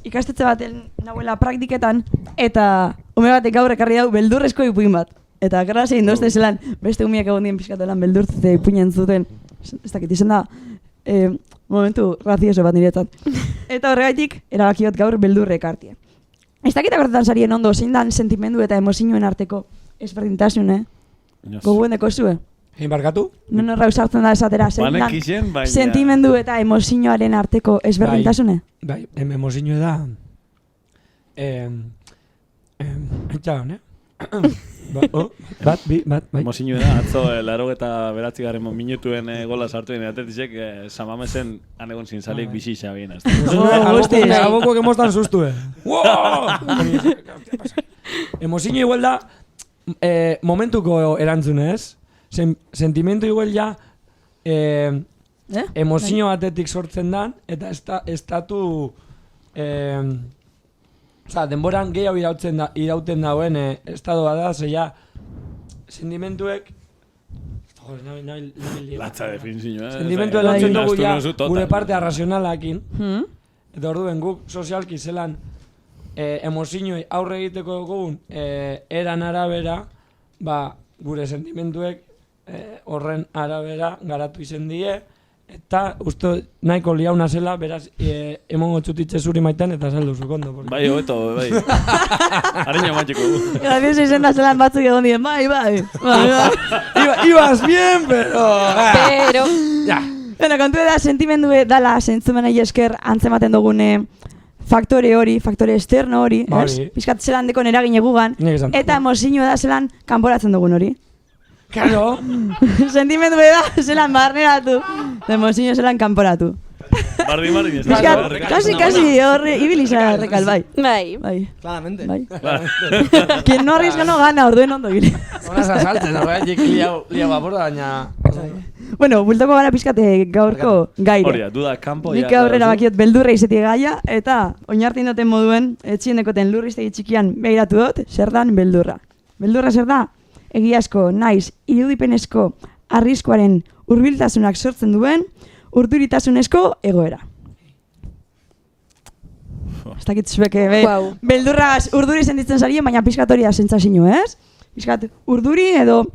ikastetxe baten nahuela praktiketan, eta ume batek gaur ekarri dau beldurrezko ipuin bat. Eta gara zein dozte zelan, beste umiak egon dien pizkatolan beldurtzete ipuinen zuten. Ez dakit izan da, momentu razioso bat niretzat. Eta horregaitik, erabakiot gaur beldurre ekartie. Ez dakit akortetan sarien ondo, zein dan sentimendu eta emozioen arteko ezberdintasun, Goguen deko zue? Egin barkatu? Non rausartzen da esatera, zein dan sentimendu eta emozioaren arteko ezberdintasune? Bai, emozioa da... Etxagon, Bat, bai. Mozinu da, atzo, 89 minutuen gola sartu den Atletisek, Samamesen anegon zintzalik bizi xabien. Abokoak emostan sustue. Emozinu igual da, momentuko erantzunez, sentimentu igual ja, emozio batetik sortzen dan, eta estatu... denboran gehiago irauten dauen estado bada, zeia sentimentuek Latza definizioa. Sentimentuek lantzen dugu ja gure parte arrazionalakin, eta orduen guk sozialki zelan emozioei aurre egiteko dugun eran arabera, gure sentimentuek horren arabera garatu izen die, eta uste nahiko liauna zela, beraz, emongo txutitxe zuri maitan eta saldu zukondo. Bai, hobeto, bai. Areño matxeko. Grazioso izen da zelan batzuk egon dien, bai. Ibas bien, pero... Ja. Bueno, kontu da, sentimendu dala, zentzumenei esker antzematen dugune faktore hori, faktore externo hori, ez? Piskat zelan dekon eragin egugan, eta emozio da zelan kanporatzen dugun hori. Claro. Sentimendu da, zelan barneratu. Emozio zelan kanporatu. Bardi, ez Kasi horre, ibilisa rekal, bai. Bai. Claramente. Bai. Quien no arriesga no gana, orduen ondo gire. Honaz asaltzen, horretik liau aborda, baina... Bueno, bultoko gara pizkate gaurko gaire. Horia, duda kampo... Nik aurrera bakiot beldurra izetik gaia, eta oinartin duten moduen, etxien dekoten lurriztegi txikian behiratu dut, zer dan beldurra. Beldurra zer da? Egiazko, naiz, irudipenezko arriskoaren hurbiltasunak sortzen duen urduritasunezko egoera. Ez dakit zuek, beldurragaz urduri sentitzen zarien, baina pizkatoria sentsazio, ez? Pizkat urduri edo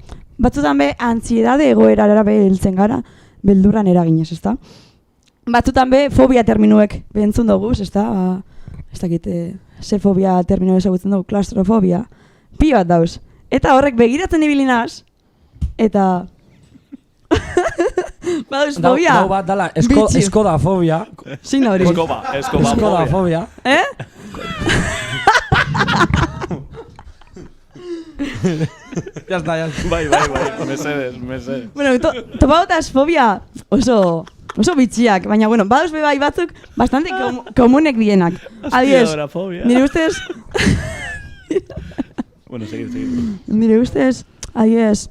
batzutan be antziedade egoerara heltzen gara beldurran eraginez, ezta? Batzutan be fobia terminuek behentzun dugu, ezta? Ez dakit, ze fobia terminu ezagutzen dugu, klaustrofobia. Pi bat dauz. Eta horrek begiratzen ibilinaz, eta... Baduz fobia? Dau bat dala, eskodafobia. Zin hori. Eskodafobia. Ya está. Bai, mesedes. Bueno, topautaz fobia oso bitxiak, baina, bueno, baduz bai batzuk bastante komunek dienak. Adiez, nire ustez... Bueno, seguir. Nire ustez, adiez,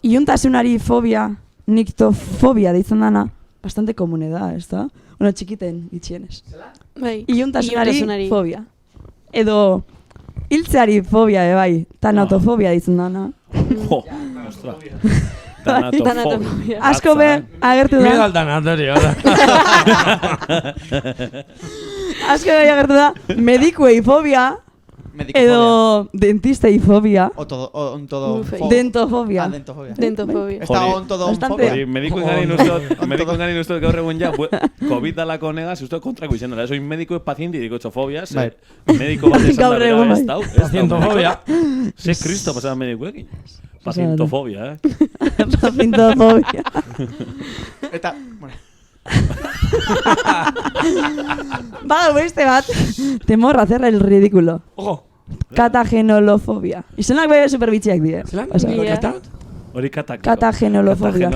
iuntasunari fobia, niktofobia deitzen dana, bastante komune da, ez da? Bueno, txikiten itxienez. Bai. Iuntasunari fobia. Edo, hiltzeari fobia, bai, tanatofobia deitzen dana. Jo, ostra. Tanatofobia. Asko be, agertu da. Miedo al tanatorio. Asko be, agertu da. Medikuei fobia. Edo dentistei fobia. Dentofobia. Dentofobia. Ez da ontodonfobia. Medikoen gani nuztot gaur egun ja, COVID dalako negaz, uste kontrako izan dela. Soy médico paziente dirikotxofobia, mediko bat esan da bera ez dau. Pazientofobia. Ze kristo pasaba medikoekin. Pazientofobia, Pazientofobia. Eta, bueno. Bada, beste bat. Temor a hacer el ridículo. Ojo. Katagenolofobia. Izenak be superbitxiak die. Hori katak. Katagenolofobia.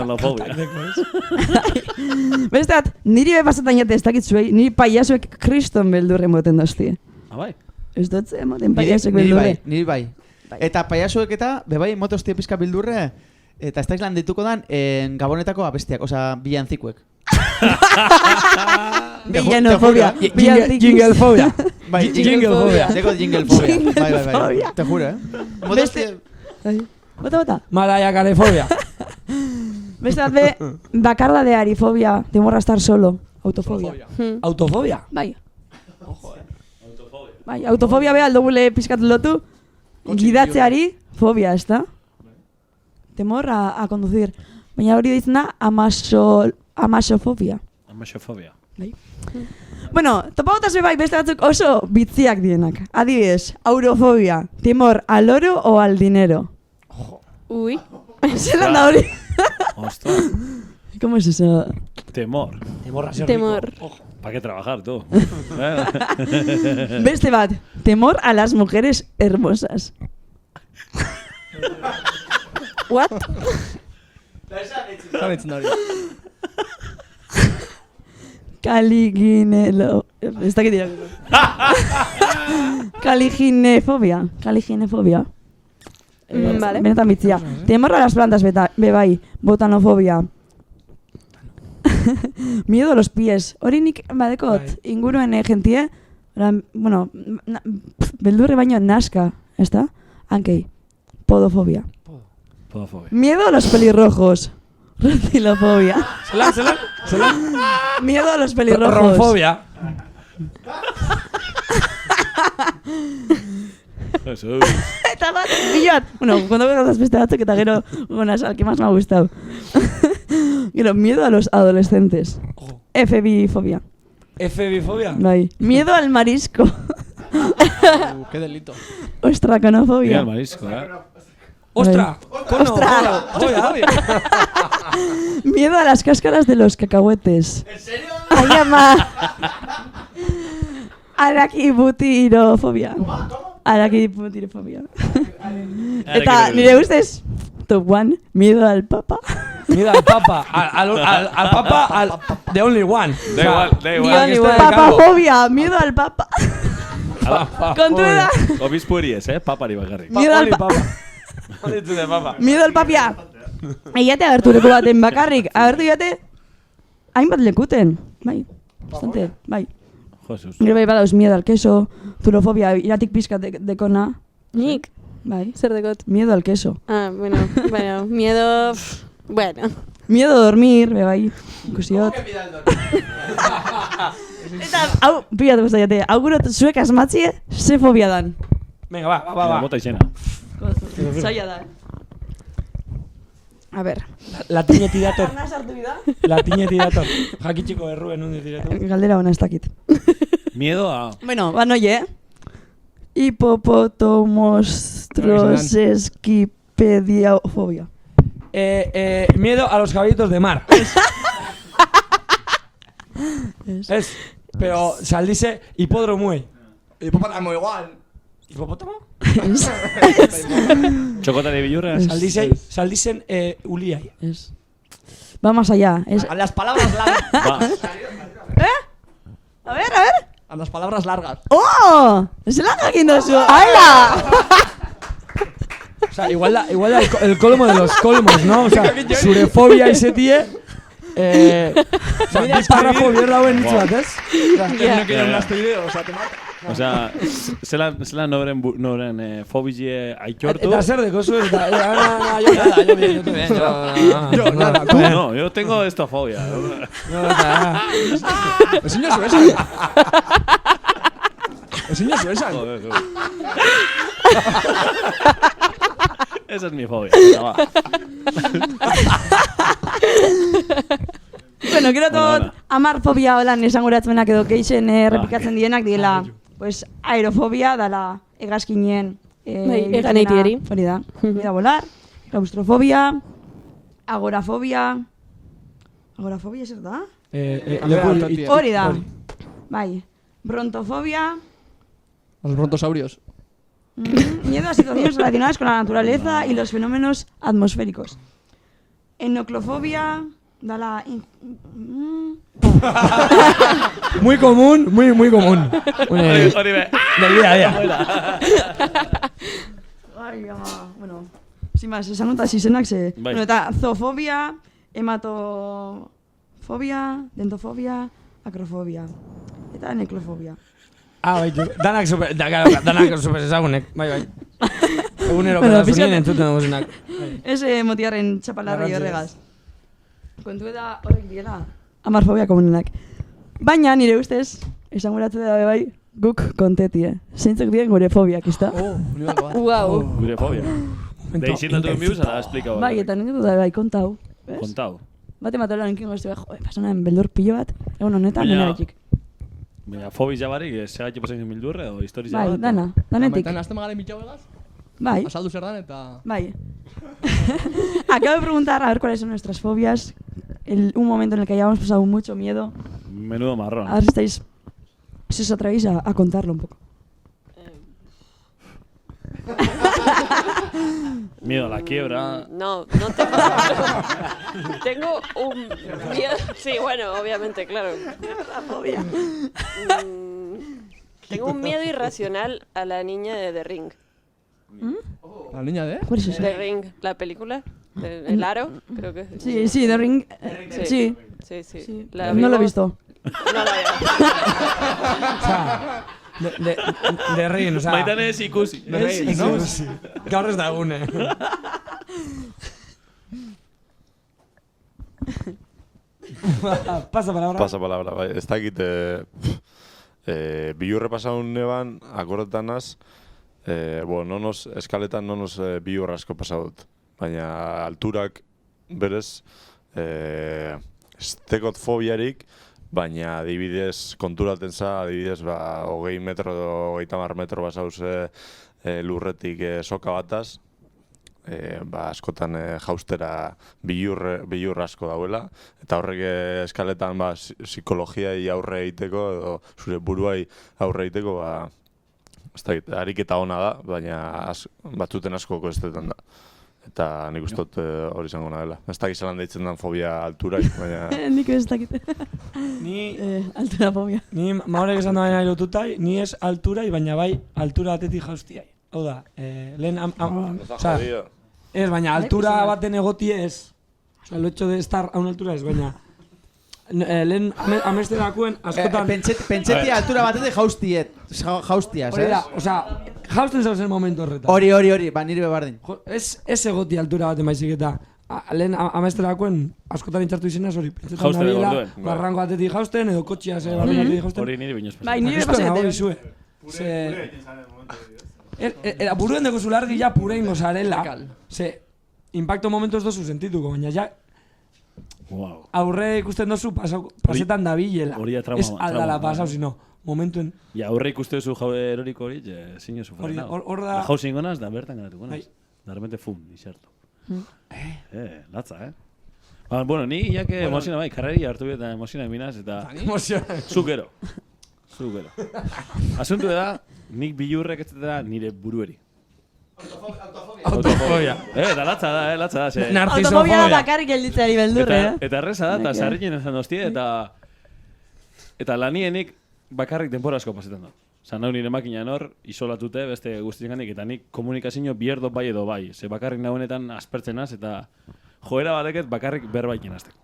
Beste bat, niri be pasatan jate ez dakit zuei, niri paiasuek kriston beldurre moten doztie. Bai. Ez dut emoten paiasuek beldurre. Niri bai. Eta paiasuek eta, bebai, motoztie pizka beldurre, eta ez daiz lan dituko dan, gabonetako abestiak, oza, bilantzikuek. Villanofobia. Jinglefobia. Bai, jinglefobia. Deko jinglefobia. Bai. Te juro, Beste. Bota. Malayakalefobia. Beste bat be, bakardadeari fobia, temor a estar solo. Autofobia. Autofobia? Bai. Bai, autofobia be aldogule pizkat lotu. Gidatzeari fobia, ez da? Temor a conducir. Baina hori ditzen da amasofobia. Amasofobia. Bai. Bueno, topagotaz bai beste batzuk oso bitziak dienak. Adibidez, aurofobia. Temor al oro o al dinero. Uy. Zelan da hori? Ostras. ¿Cómo es eso? Temor. Temor a ser Temor. rico. Ojo. ¿Para qué trabajar, tú? Beste bat, temor a las mujeres hermosas. What? Caliginelo... Ez dakit dira. Caliginefobia. Vale. Benetan bitzia. Temor a las plantas, bebai. Botanofobia. Miedo a los pies. Hori nik badekot inguruen gentie, bueno, beldurre baino naska, ez da? Hankei. Podofobia. Miedo a los pelirrojos. Reptilofobia. Zelan? Miedo a los pelirrojos. Ronfobia. Eta bat, bilot. Bueno, cuando veo las beste batzuk eta gero gonas al que más me ha gustado. Gero, miedo a los adolescentes. FBI-fobia. FBI-fobia? Bai. Miedo al marisco. Qué delito. Ostraconofobia. Mira al marisco, ¡Ostra! ¡Ostra! Miedo a las cáscaras de los cacahuetes. ¿En serio? ¡Ay, ama! Arakibutirofobia. Arakibutirofobia. Eta nire ustez, top one, miedo al papa. Miedo al papa. Al papa, the only one. The only one. Papafobia, miedo al papa. Kontu da. Obispo eries, papari bakarrik. Miedo al papa. Miedo al papia. Eiate agertu leku baten bakarrik. Agertu eiate hainbat lekuten. Bai, bastante, bai. Gero bai badauz miedo al queso, zulofobia, iratik pizkat dekona. Nik? Bai. Zer dekot? Miedo al queso. Ah, bueno, miedo... Bueno. Miedo a dormir, bai. Ikusiot. Eta, hau, pilatu bestaiate, hau gurot zuek asmatzie, ze fobia dan. Venga, va. Bota izena. Zaila da, A ver. Latineti dator. Latineti dator. Jakitxiko erruen hundi diretu. Galdera hona ez dakit. Miedo a... Bueno, ba noie, Hipopotomostroseskipediafobia. Miedo a los caballitos de mar. Es. Pero saldice hipódromo. Hipopótamo igual. ¿Hipopótamo? Chocota de billurras. Saldicen uliai. Es. Va más allá. Es... A las palabras largas. A ver. A las palabras largas. ¡Oh! ¡Se la jaquín dozu! ¡Hala! O sea, igual el colmo de los colmos, ¿no? O sea, surefobia ese tie. Párrafo bierra buen hitz bat, ez? No quiero un asteideo, o sea, te mata. Osea, zela noren fobizie aitortu. Eta zer deko zu ez da, yo nada. No, yo tengo esta fobia. Ezin jozu esan. Ezin jozu esan. Esa es mi fobia. Bueno, gero tot, amar fobia holan esanguratzenak edo geixen errepikatzen dienak diela, pues, aerofobia dala egazkinien. Egan eitieri. Hori da. Hori da volar, claustrofobia, agorafobia. Agorafobia zer da? Hori da. Bai. Brontofobia. Los brontosaurios. Miedo a situaciones relacionadas con la naturaleza y los fenómenos atmosféricos. Enoclofobia. Dala... Muy común, muy común. Hori be. Del día a día. Ay, ama, bueno. Sin más, esan nota zizenak ze... Bai. Bueno, eta zoofobia, hematofobia, dentofobia, acrofobia. Eta neclofobia. Baitu, danak super ezagunek, bai. Egunero pedazunien entzuten duguzenak. Ez motiarren txapalarri horregaz. Kontu eta horrek diela amarfobia komunenak. Baina nire ustez, esanguratze da bai, guk kontetie. Zeintzuk dien gure fobiak, izta? Wow. Gure fobia. Deixindatu mius, ara esplikau. Bai, eta nire da bai, kontau. Kontau. Bate matela nenkin goztu, pasanen beldur pilo bat, egun honetan, nire betxik. Baina fobiz jabarik, segatxe pasatzen mildurre, o historiz Bai, jabarik? danetik. Baina azte magaren mitxau egaz? Bai. Asaldu zer dan eta... Bai. Acabo de preguntar a ver cuáles son nuestras fobias. Un momento en el que hayamos pasado mucho miedo. Menudo marrón. A ver si os atrevéis a contarlo un poco. Miedo a la quiebra. No tengo... tengo un miedo... Sí, bueno, obviamente, claro. La fobia. Tengo un miedo irracional a la niña de The Ring. ¿La niña de? ¿Cuál es esa? The Ring, la película. El Aro, creo que es. Sí, The Ring. Sí. Sí. No lo he visto. No la veo. O sea, de Ring, o sea... Maitane ez ikusi. Ez ikusi. Gaur ez da egune. Pasa palabra. Bai, ez dakit... Bilurre pasaun neban, akordetanaz, eskaletan nonos bilurra asko pasaut. Baina alturak berez, ez tekot fobiarik, baina adibidez konturaten za, adibidez 20 metro edo 30 metro basauz lurretik soka bataz, askotan jaustera bilur asko dauela, eta horrek eskaletan psikologiai aurre egiteko, edo zure buruai aurre egiteko, ez da, ariketa ona da, baina batzuten askoko estetan da. Eta nik ustot hori izango dela. Ez dakit zelan deitzen den fobia alturai, baina... Nik ez dakit. Altura fobia. Ni maorek esan da baina lotutai, ni ez alturai, baina bai altura batetik jaustiai. Hau da, lehen... Ez, baina altura baten egoti ez. Osa, lo hecho de estar a una altura ez, baina... Lehen amesterakuen askotan... Pentsetia altura batetik jaustiaz, hori da, osa, jausten zauzen momentu horretan. Hori, ba, nire bebardin. Ez egoti altura baten baizik eta lehen amesterakuen askotan intxartu izenaz hori. Jausten nabiela, barrango batetik jausten edo kotxia ze batetik jausten. Hori nire binuz Bai, nire pasete. Eta buruen deko zulargi ja purein gozarela. Ze, impacto momentos dozu sentituko, baina ja... Aurre ikusten dozu pasetan dabilela. Ez aldala pasau, sino momentuen... Ja, aurre ikusten dozu jau eroriko hori, zinu zu frenau. Hor da... Jau zingonaz, da bertan garatuko naz. Da repente, fum, izertu. Latza, Bueno, ni jake emozina bai, karreri hartu eta emozina eminaz, eta... Zukero. Asuntu da, nik bilurrek ez da nire burueri. Autofobia. Da latza da. Autofobia da bakarrik gelditzeari beldurre, Eta erreza da, eta sarriken ezan doztie, eta lanienik bakarrik denbora asko pasetan da. Zan hau nire makinan hor, isolatute, beste guztienganik, eta nik komunikazio bierdo bai edo bai. Ze bakarrik nagoenetan aspertzenaz, eta joera badeket bakarrik berbaikin azteko.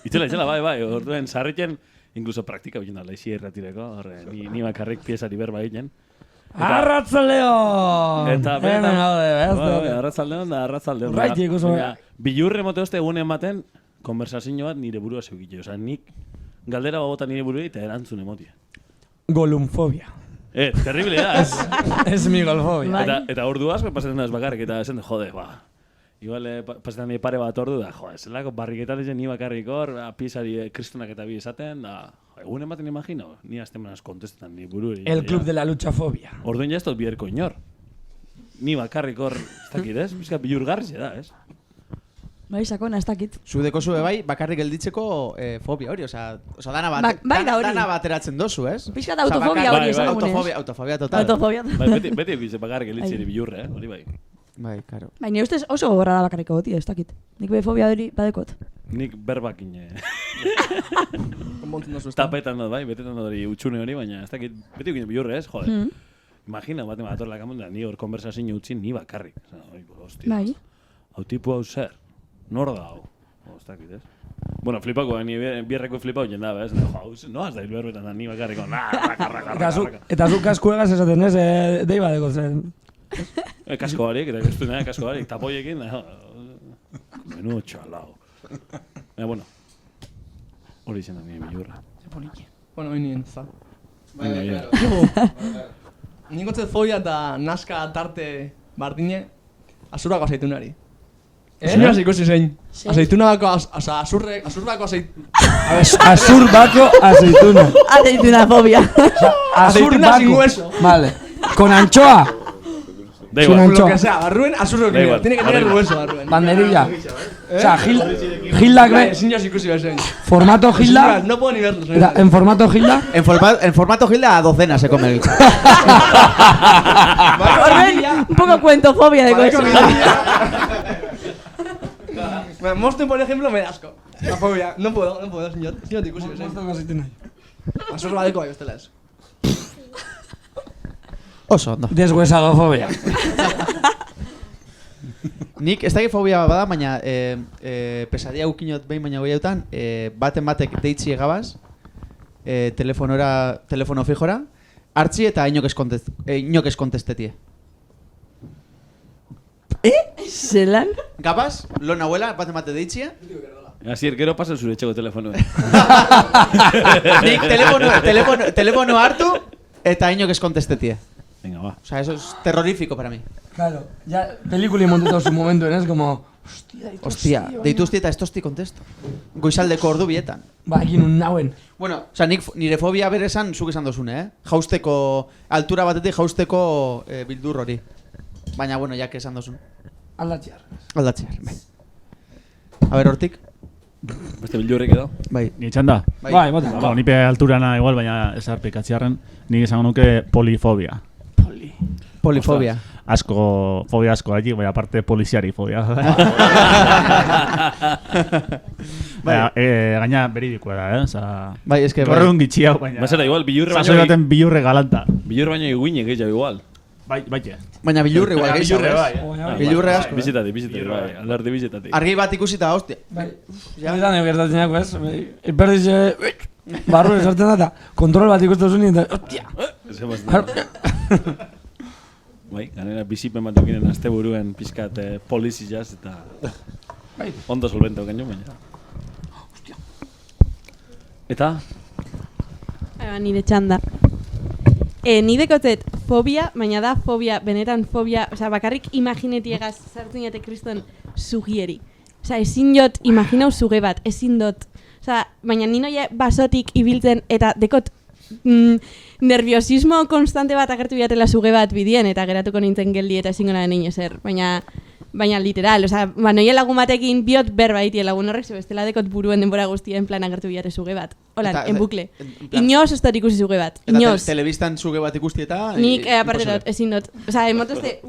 Itzela, bai, orduen, sarriken Incluso praktika binen da, laixi erratireko, ni bakarrik piezari berba egiten. Arratzaldeon! Eta hemen gaude, arratzaldeon da, arratzaldeon. Urraitik oso. Bilurre mote hoste egunen baten, konversazio bat nire burua zeukite. Osa, nik galdera bagota nire burua eta erantzun emotia. Golumfobia. Terrible da, ez? Ez mi golfobia. Eta ordu asko pasatzen da ez bakarrik, eta esan jode, igual pasatzen da pare bat ordu da, zelako barriketan ezen ni bakarrik hor, piezari kristonak eta bi esaten, da, egunen baten imagino, ni aztemanaz kontestetan ni bururi. El club de la luchafobia. Orduan ja ez dut biherko inor. Ni bakarrik hor, ez dakit ez? Bizka bilurgarri da, ez? Bai, sakona, ez dakit. Zudeko zue bai, bakarrik gelditzeko fobia hori, oza, dana bateratzen dozu, ez? Pixka da autofobia hori esan agunez. Autofobia total. Beti egize bakarrik gelditzeri bilurre, hori bai. Bai, karo. Bai, nire ustez oso gogorra da bakarriko goti, ez dakit. Nik be fobia hori badekot. Nik berbakin. Tapetan dut, bai, betetan dut hori utxune hori, baina ez dakit, beti egin bilurre ez, jode. Imagina, baten bat atorla kamon da, ni hor konversazio utzi ni bakarrik. Hostia, bai. Hau tipu hau zer, nor da hau. Ez dakit, ez? Bueno, flipako, ni bierreko flipau jenda, ez? No, ez da hilberbetan da, ni bakarriko, Eta zu kaskuegaz esaten ez, dei badeko zen. Kasko barik, eta gestu nahi kasko barik, tapoiekin, menu txalau. Bueno, hori izan da nire bilurra. Bueno, hori nien, za. Bai. Ningotzet fobia eta naska tarte bardine, azurrako azeitunari. Zinaz ikusi zein. Azeitunako, azurbako Azurbako aceituna. Aceituna fobia. Aceituna sin hueso. Vale. Con anchoa. Da igual. Lo que sea, barruen azurro que tiene que tener el hueso, barruen. Banderilla. O sea, Gildak be... Zinaz ikusi bezein. Formato Gilda... No puedo ni verlos. ¿En formato Gilda? En formato Gilda a docenas se come el... Un poco cuentofobia de cosas. Mosten, por ejemplo, me da asco. La fobia. No puedo, señor. Señor, te ikusi bezein. Azurro badeko bai, bestela ez. Oso, ondo. Deshuesadofobia. Nik ez dakit fobia bada, baina pesadia ukinot behin baina goiautan, baten batek deitzi egabaz, telefono fijora, hartzi eta inok ez kontestetie. Zelan? Gabaz, lo nahuela, baten bate deitzia. Asier, gero pasa zure etxeko telefono. Nik telefono hartu eta inok ez kontestetie. Venga, va. O sea, eso es terrorífico para mí. Claro, ya película montado su momento, ¿no? Es como... Hostia, deitu hostia eta estosti kontesto. Goizaldeko ordu bietan. Ba, egin un nauen. Bueno, o sea, nire fobia bere esan, zuk esan dozune, Jausteko, altura batetik jausteko bildur hori. Baina, bueno, jak esan dozun. Aldatxear. Bai. A ver, hortik. Beste bildurrik edo? Bai. Ni txanda? Bai, bote. Nipe alturana igual, baina ez arpikatziarren, nik esango nuke polifobia. Polifobia. Fobia asko allí, baina aparte poliziari fobia. Gaina beridikoa da, Bai, eske... Gorreun gitxi hau, baina... Basera, igual, bilurre baino... Sasoi baten bilurre galanta. Bilurre baino eguinek gehiago igual. Baite. Baina bilurre igual gehiago, bilurre asko. Bizitati, bai, aldarte bizitati. Argi bat ikusita, hostia. Bai, izan gertatzen dago, ez? Perdiz, barru esartzen da, eta kontrol bat ikustu zuen, eta, hostia! Bai, ganera bizipen bat dukinen azte buruen pizkat polizizaz eta ondo solvento gaino, baina. Hostia. Eta? Nire txanda. Ni dekotzet fobia, baina da fobia, benetan fobia, oza, bakarrik imaginetiegaz sartzen jate kriston sugieri. Oza, ezin jot imaginau suge bat, ezin dot. Oza, baina nino basotik ibiltzen eta dekot nerviosismo konstante bat agertu biatela suge bat bidien eta geratuko nintzen geldi eta ezingo nahi nien ezer. Baina literal, oza, noie lagun batekin biot berba iti lagun horrek, bestela dekot buruen denbora guztien plan agertu biate suge bat. Holan, en bukle. Inoz ez dut ikusi suge bat. Inoz. Eta telebistan suge bat ikusti eta... Nik, aparte dut, ezin dut. Oza, emotozte,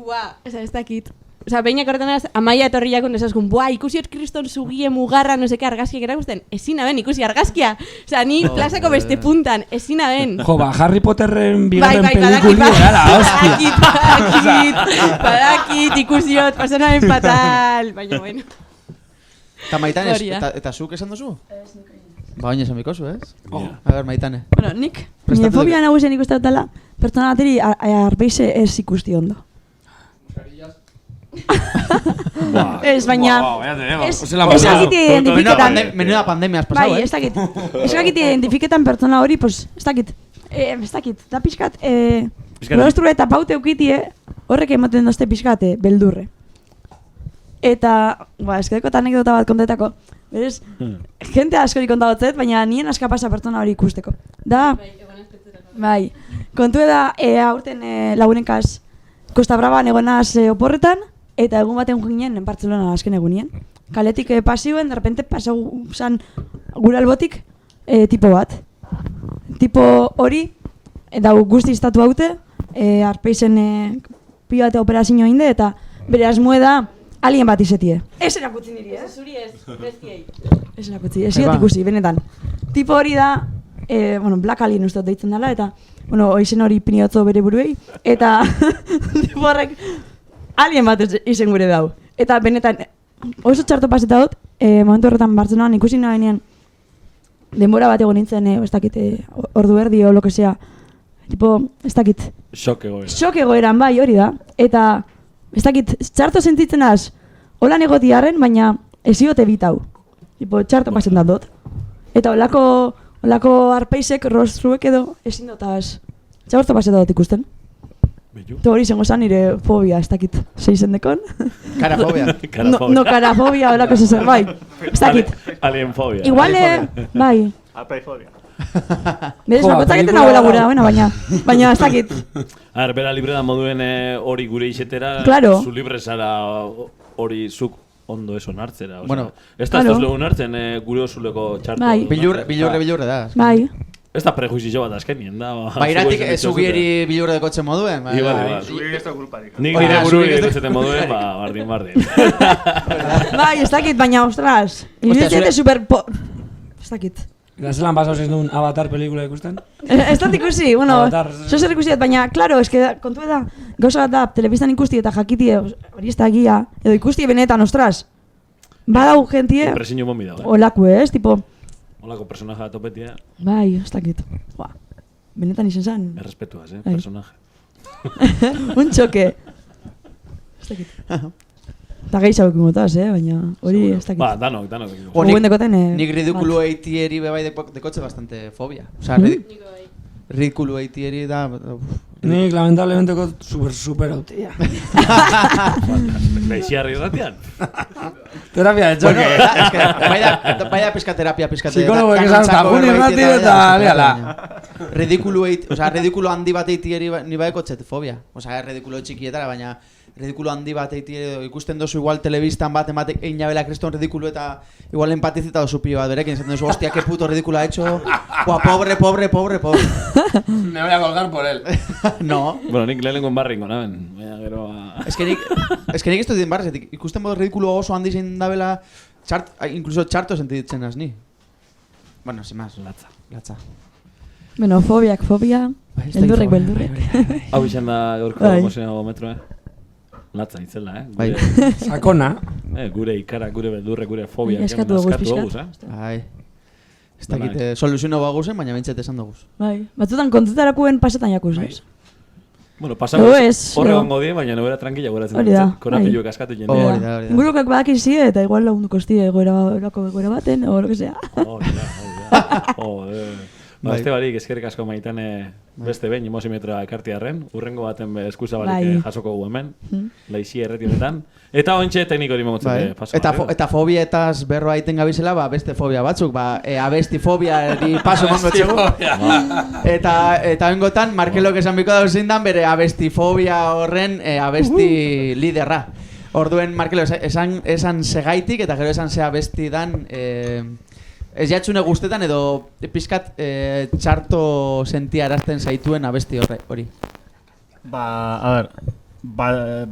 ez dakit. Osa, behinak horretan amaia etorriak ondezazkun, ikusiot kriston zugie mugarra, no seke argazkiak erakusten, ezin aben ikusi argazkia. Osa, ni plazako beste puntan, ezin aben. Jo, Harry Potterren bigarren pelikuli gara, hostia. Badakit, ikusiot, pasan fatal, baina bueno. Eta Maitan, eta zuk esan duzu? Ba, oin esan bikozu, ez? A ber, Maitane. Bueno, nik, nire fobia nagusien ikusten dutela, pertsona bateri arbeize ez ikusti ondo. Ez, baina... Ez dakit identifiketan... Menuda pandemia has pasau, bai, ez dakit. Ez dakit identifiketan pertsona hori, pues, ez dakit. Ez dakit, da pixkat... Rostru eta paute eukitie, horrek ematen dozte pixkat, beldurre. Eta, ez kedeko anekdota bat kontetako. Berez, jente askori kontagotzet, baina nien aska pasa pertsona hori ikusteko. Da, bai, kontu da, aurten lagunenkaz Costa Brava egonaz oporretan, eta egun baten ginen Bartzelona azken egunien. Kaletik pasioen, derrepente pasau zan gure albotik tipo bat. Tipo hori, dau guzti iztatu haute, arpeizen pio bate operazio inde, eta bere asmoe da alien bat izetie. Ez erakutzi niri, Zuri ez, bestiei. Ez erakutzi, ez ikusi, benetan. Tipo hori da, Black Alien uste deitzen dela, eta izen hori piniotzo bere buruei, eta tipo horrek alien bat izen gure dau. Eta benetan, oso txarto paseta dut, momentu horretan Bartzelonan ikusi nahenean, denbora bat egon nintzen, ez dakit, ordu erdi o lokesea, tipo, ez dakit. Shock egoeran. Shock egoeran, bai, hori da. Eta, ez dakit, txarto sentitzen az, holan egoti harren, baina ez iote bitau. Tipo, txarto pasen dut. Eta holako arpeizek, rostruek edo, ezin dutaz, txarto pasen dut ikusten. Eta hori zengo zan nire fobia, ez dakit, zeizen dekon. Karafobia. No, karafobia, holako zezen, bai. Ez dakit. Alienfobia. Igual, bai. Arpeifobia. Berez, bakotzak eten nahuela gure, baina ez dakit. Bera libre da moduen hori gure izetera, Claro. zu libre zara hori zuk ondo ez onartzera. Bueno, ez da ez onartzen gure osuleko txarto. Bai. Bilurre da. Bai. Ez da prejuizio bat azkenien da. Bairatik zugieri bilurre dekotzen moduen. Zugieri ez da kulparik. Nik nire bururi dekotzen moduen, bardin. Bai, ez dakit, baina, ostras. Iruditzen super... Ez dakit. Gazelan pasau zen duen Avatar pelikula ikusten? Ez dut ikusi, zozer ikusiet, baina, klaro, kontu da, gauza bat da, telebistan ikusti eta jakitie, hori ez da egia, edo ikusti benetan, ostras, badau gentie, impresinio bombi da, olako ez, tipo... Olako personaja topetia. Bai, ez dakit, benetan izen zan. Errespetuaz, personaje. Un txoke. Ez dakit. Eta gehiago ikungotaz, baina hori ez dakit. Ba, danok. Nik ridikulu eitieri bebai dekotze bastante fobia. Osa, ridikulu eitieri da... Nik lamentablemente super autia. Beixiarri ratian. Terapia de choque. Baina pizkaterapia. Psikologo esan zaguni rati eta leala. Ridikulu handi bat eitieri ni badekotze fobia. Osa, ridikulu txikietara, baina... Ridikulo handi bat ikusten dozu igual telebistan bat ematek egin jabela kriston ridikulo eta igual empatizita dozu pio bat berekin, esaten dozu, hostia, que puto ridikulo ha hecho. Buah, pobre. Me voy a colgar por él. No. Bueno, nik lehenengo barringo, naben. Es que nik ez dut din barrez, ikusten modu ridikulo oso handi zein dabela, incluso txarto sentitzen az ni. Bueno, sin más, latza. Bueno, fobia. Beldurrek. Hau izan da gaurko emozionagometro, Latza itzela, Bai. Sakona. Gure ikara, gure beldurre, gure fobia. Eskatu dugu, Bai. Ez dakit, soluziono baguzen, baina bintzat esan dugu. Bai. Batzutan kontutarakuen pasetan jakuz, ez? Bueno, pasamos horre gongo die, baina nobera tranquila goratzen dut. Korapiluek askatu jendea. Ingurukak badakizie eta igual lagunduko estie egoera baten, o lo que sea. Beste barik, eskerrik asko Maitane beste behin imosimetroa ekartiarren, urrengo baten eskusa barik jasoko gu hemen, laixi erretionetan. Eta ointxe tekniko hori mogotzen paso. Eta fobietaz berroa egiten gabizela, beste fobia batzuk, abesti fobia paso mongo txegu. Eta bengotan, Markelok esan biko dauzin dan, bere abesti fobia horren abesti liderra. Orduen, Markelo, esan segaitik, eta gero esan ze abesti dan... Ez jatxune guztetan edo pizkat txarto sentiarazten zaituen abesti hori. A ver,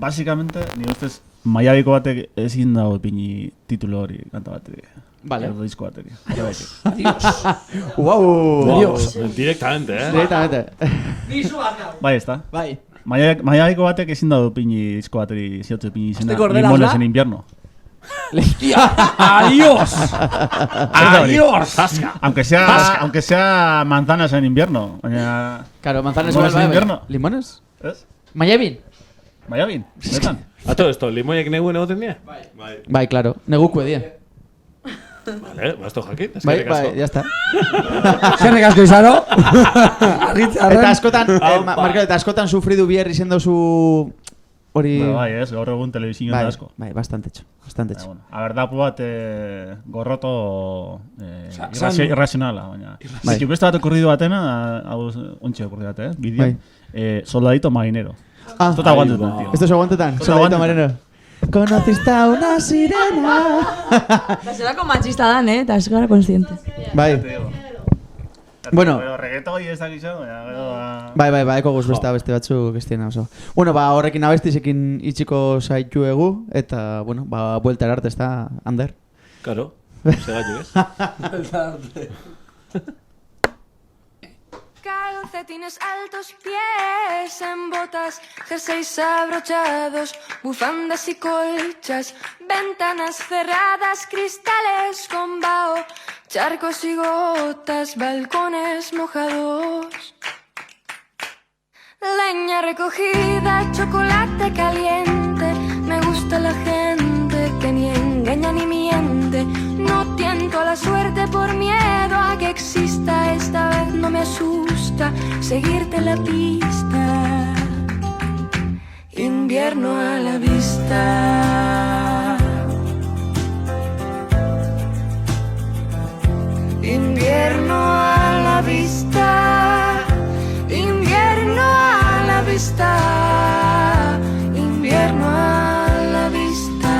básicamente, nire ustez, Maiabiko batek ezin dago pini titulo hori kanta batetik. Vale. Erdo disko batetik. Adiós. Wow. Directamente, Directamente. Bai, ez da? Bai. Maiabiko batek ezin dago pini disko baterik ziotze pini izena Limones en invierno. ¡Adiós! ¡Adiós! Aunque sea manzanas en invierno. Claro, manzanas en invierno. ¿Limones? ¿Es? Mayabin. Mayabin, betan. A todo esto, limoiek neguen egoten dira? Bai, claro. Neguko edia. Vale, basto jakin. Bai, ya está. Zerrik asko izaro. Eta askotan, Markel, eta askotan sufridu bierri sendo zu... Hori... Bai, ez, gaur egun telebizioan da asko. Bai, bastante hecho. A verdad, bat gorroto irrazionala, baina. Ziki beste bat okurridu batena, hau ontxe okurridu bat, bidean. Soldadito marinero. Esto te aguantetan, tío. Esto se aguantetan, soldadito marinero. Conociste a una sirena. Eta zelako machista dan, eta ez gara konstiente. Bai. Bueno. Pero reggaeton y esta gizado, Bai, eko guz beste batzuk ez diena oso. Bueno, horrekin abestizekin itxiko zaituegu, eta, bueno, buelta arte está, Ander. Claro, segaitu, ez? Buelta arte. Calcetines altos, pies en botas, jerseys abrochados, bufandas y colchas, ventanas cerradas, cristales con vaho, charcos y gotas, balcones mojados. Leña recogida, chocolate caliente, me gusta la gente que ni engaña ni miente. No tiento a la suerte por miedo a que exista, esta vez no me asusta seguirte la pista. Invierno a la vista. Invierno a la vista. Invierno a la vista. Invierno a la vista.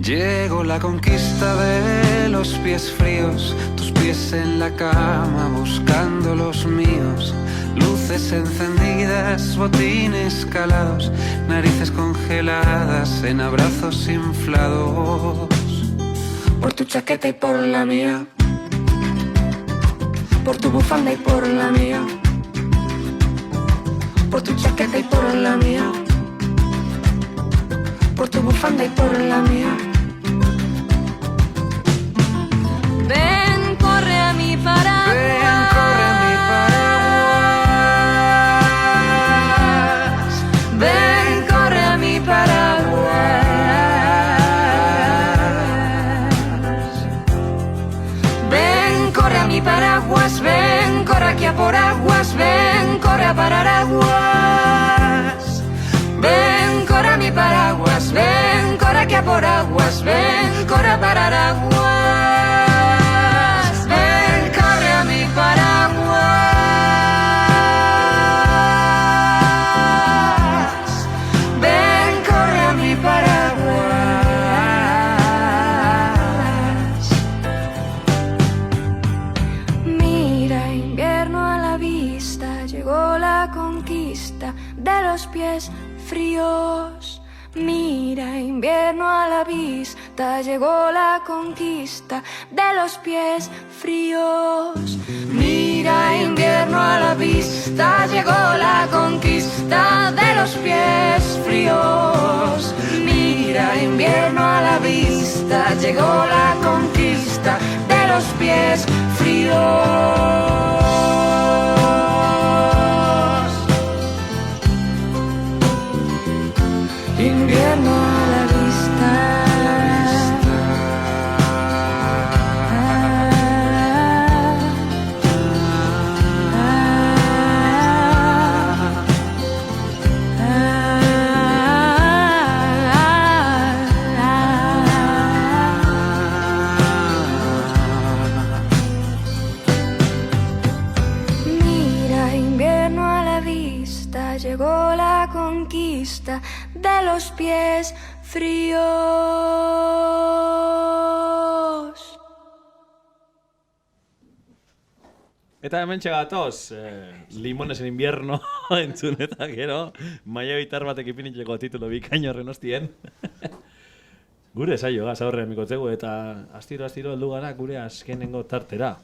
Llegó la conquista de los pies fríos, tus pies en la cama buscando los míos. Luces encendidas, botines calados, narices congeladas en abrazos inflados. Por tu chaqueta y por la mía, por tu bufanda y por la mía, por tu chaqueta y por la mía, por tu bufanda y por la mía. Ven, corre a mi paraguas. Ven, corre a mi paraguas. Ven, corre a mi paraguas. Ven, corre a mi paraguas. Ven, corre aquí a por aguas. Ven, corre a parar aguas. Ven, corre a mi paraguas. Ven, corre aquí a por aguas. Ven, corre a parar aguas. Ven, corre a mi paraguas. Ven, corre a mi paraguas. Mira, invierno a la vista, llegó la conquista de los pies fríos. Mira, invierno a la vista, llegó la conquista de los pies fríos. Mira, invierno a la vista, llegó la conquista de los pies fríos. Mira, invierno a la vista, llegó la conquista de los pies fríos. Invierno a la vista. Mira, invierno a la vista, llegó la conquista de los pies fríos. Eta hemen txegatoz, limones en invierno entzun eta gero, maia bitar batek ipinitzeko titulo bikaino horren hostien. Gure saio gaz aurrean mikotzegu eta astiro heldu gara gure azkenengo tartera.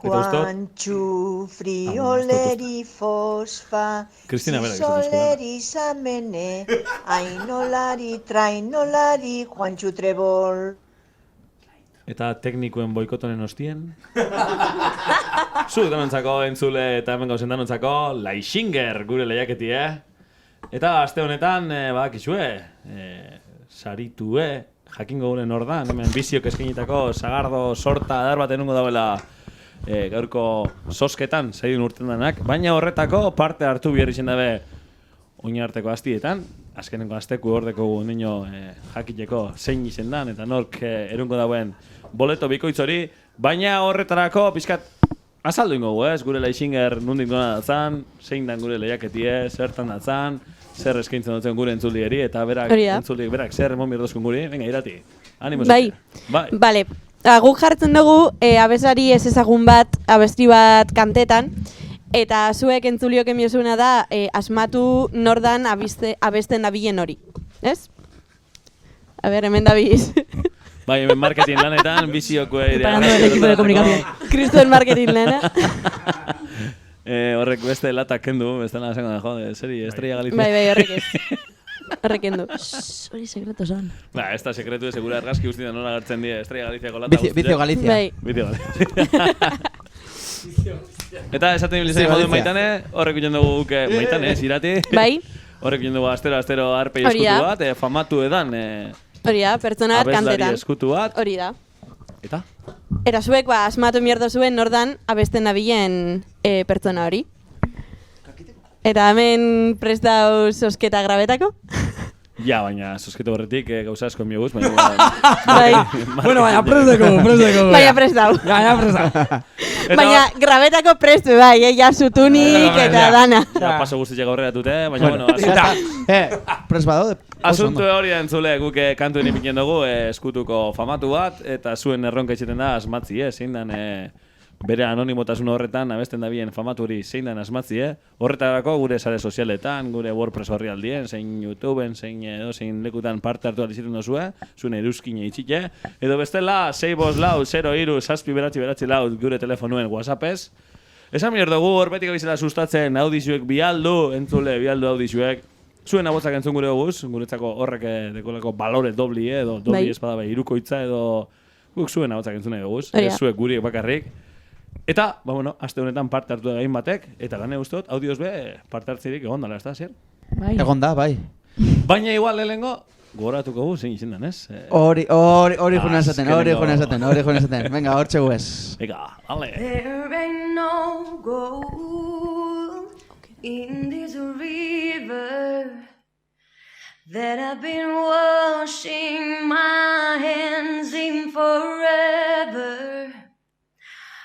Juantxu, frioleri fosfa, zizoleri zamene, ainolari, trainolari, Juantxu trebol. Eta teknikoen boikotonen ostien. Zu danontzako entzule eta hemen gauzen danontzako Laixinger gure lehiaketi, Eta aste honetan, badakizue, saritue, jakingo gure nordan, hemen biziok eskenitako sagardo sorta adar bat enungo dauela gaurko sosketan, zaidun urten denak, baina horretako parte hartu bihar izan dabe oinarteko astietan, azkenengo asteku ordeko nino jakiteko zein izen dan, eta nork erungo dauen boleto bikoitz hori, baina horretarako pizkat azaldu ingo gure Laixinger nundik duna datzan, zein dan gure lehiaketie, zertan datzan, zer eskaintzen dutzen gure entzulieri, eta berak entzuliek berak zer emon birdozkun guri, venga, irati, animo bai. Bale, guk jartzen dugu abeslari ez ezagun bat, abesti bat kantetan, eta zuek entzuliok emiozuna da asmatu nordan abesten dabilen hori, ez? A ber, hemen dabiz. Bai, hemen marketing lanetan, bizioko ere. Preparando el equipo de comunicación. Cristo marketing lana. Horrek beste latak kendu, beste lana esango da, jode, seri, Estrella Galicia. Bai, horrek ez. Horrek kendu. Hori sekreto son. Ba, ez da sekretu, segura argazki guztietan nola gartzen die Estrella Galiciako lata guztietan. Vicio Galicia. Bai. Vicio Galicia. Eta esaten bilizari modu Maitane, horrek ikutzen dugu Maitane, irati. Bai. Horrek ikutzen dugu astero arpei eskutu bat, famatu edan. Hori da, pertsona bat kantetan. Abeslari eskutu bat. Hori da. Eta? Eta zuek asmatu mierdo zuen nordan abesten dabilen pertsona hori. Eta hemen prest dauz sosketa grabetako? Ja, baina sosketa horretik gauza asko mioguz, baina... Bai. Bueno, baina prest deko. Baina prest dau. Baina grabetako prestu bai, ja sutunik eta dana. Ja, paso guztiak aurreratute, baina bueno... Prest badau? Asuntu hori da entzule, guk kantu ipinen dugu eskutuko famatu bat, eta zuen erronka itxeten da asmatzi, zein dan bere anonimotasun horretan abesten dabien famatu hori zein dan asmatzi, horretarako gure sare sozialetan, gure WordPress horri aldien, zein YouTubeen, zein lekutan parte hartu alizitun dozue, zuen eruskine itxike, edo bestela 6-5-0-3-7-9 gure telefonuen WhatsAppez. Esan mier dugu, horbetik abizela sustatzen audizioek bialdu, entzule bialdu audizioek, zuen abotzak entzun gure guz, guretzako horrek dekoleko balore dobli edo dobli espada irukoitza edo guk zuen abotzak entzun dugu, ez zuek guriek bakarrik. Eta, bueno, aste honetan parte hartu egin batek, eta gane guztot, audioz be, parte hartzirik egon dala, ez da, zer? Egon da, bai. Baina igual lehenengo, goratuko gu, zein izen dan, ez? Hori juna esaten. Venga, hor txegu ez. Venga, ale. There ain't no gold in this river that I've been washing my hands in forever.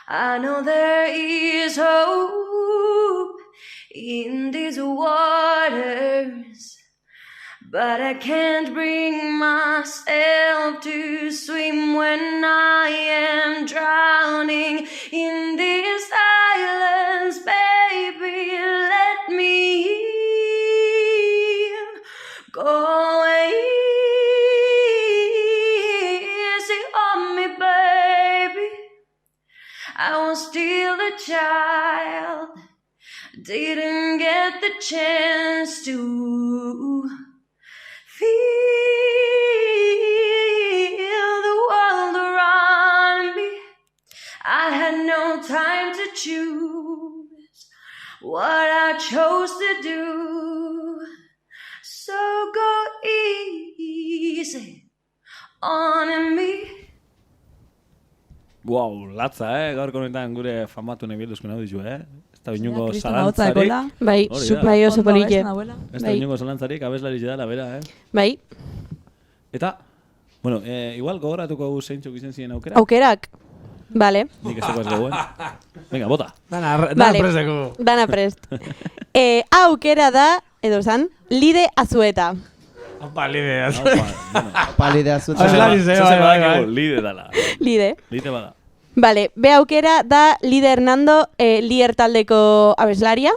I know there is hope in these waters, but I can't bring myself to swim when I am drowning in this silence. Baby, let me go easy on me, baby. I was still a child, didn't get the chance to feel the world around me. I had no time to choose what I chose to do. So go easy on me. Wow, latza, gaurko honetan gure famatu nebilduzko naudizu, ez da inungo zalantzarik. Bai, bai oso polike. Ez da inungo zalantzarik, abeslari zidala, bera, Bai. Eta, bueno, igual gogoratuko zeintzuk izen ziren aukerak. Aukerak? Vale. Nik ez dugu gogoen. Venga, bota. Dana prest deko. Dana prest. Aukera da, edo zan, Lide Azueta. Opa, Lide Azueta. Opa, Lide Azueta. Lide dala. Lide. Lide bada. Vale, be aukera da Lide Hernando, Lier taldeko abeslaria.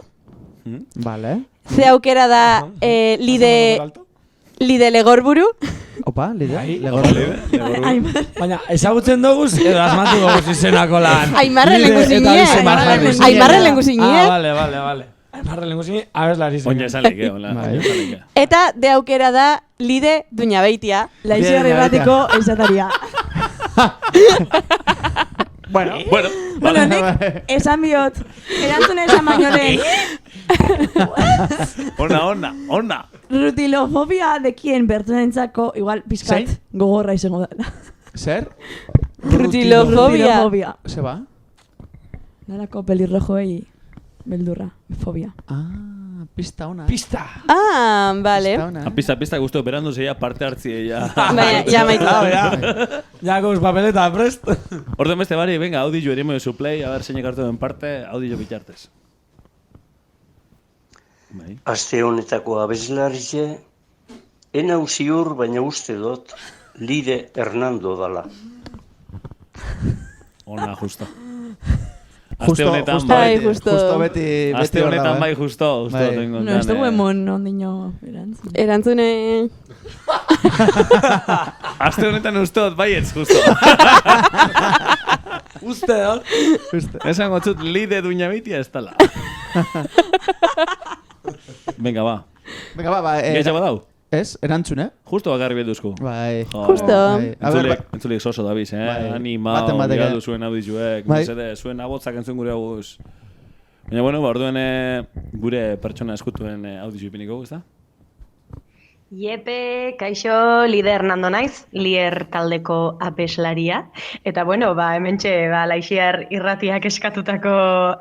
Vale. Ze aukera da Lide Legorburu. Opa, Lide? Baina, ezagutzen doguz, edo asmatu doguz izenako lan. Aimarren lengu zinen. Aimarren lengu zinen. Vale. Aimarren lengu zinen, abeslari zinen. Oina esan leke, hola. Eta de aukera da Lide Duñabeitia, laixiarri bateko esataria. Bueno, nik esan biot, erantzun esan baino lehen. Ona. Rutilofobia dekien bertzenentzako, igual, pizkat, gogorra izango da. Zer? Rutilofobia. Se ba? Nalako pelirrojoei beldurra, fobia. Pista ona. Pista! Vale. Pista guztu berandu zeia parte hartzie ja. Baina, ja maitu. Ja, guz papeleta, prest. Orden beste bari, venga, audio erimo de su play, a ver, zeinek hartu den parte, audio bitartez. Aste honetako abeslaritze, enau ziur baina uste dut Lide Hernando dala. Ona, justo. Justo beti Aste honetan bai justo tengo. No, esto huemon ondino erantzun. Erantzune... Aste honetan ustot, baietz justo. Uste dut. Esan gotzut Lide Duñabeitia ez tala. Venga, ba. Gehiago badau? Ez, erantzun, Justo bakarri belduzku. Bai. Justo. Entzuliek soso dabiz, Animao, galdu zuen audizuek, zuen abotzak entzun gure aguz. Baina, bueno, orduen gure pertsona eskutuen audizu ipiniko, ez da? Iepe, kaixo, Lide Hernando naiz, Lier taldeko abeslaria. Eta bueno, hementxe laixiar irratiak eskatutako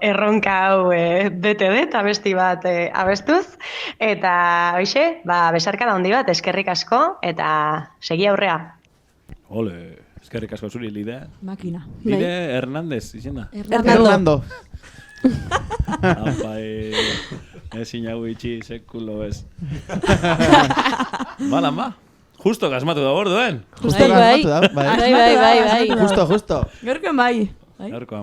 erronka hau bete dut, abesti bat abestuz. Eta hoxe, besarkada handi bat, eskerrik asko, eta segi aurrea. Ole, eskerrik asko zuri, Lide. Makina. Lide Hernandez, izena? Hernando. Ezin hau itxi, sekulo ez. Bala, ma. Justo gasmatu da borduen. Justo gasmatu da, bai. Justo. Gaurkoan bai.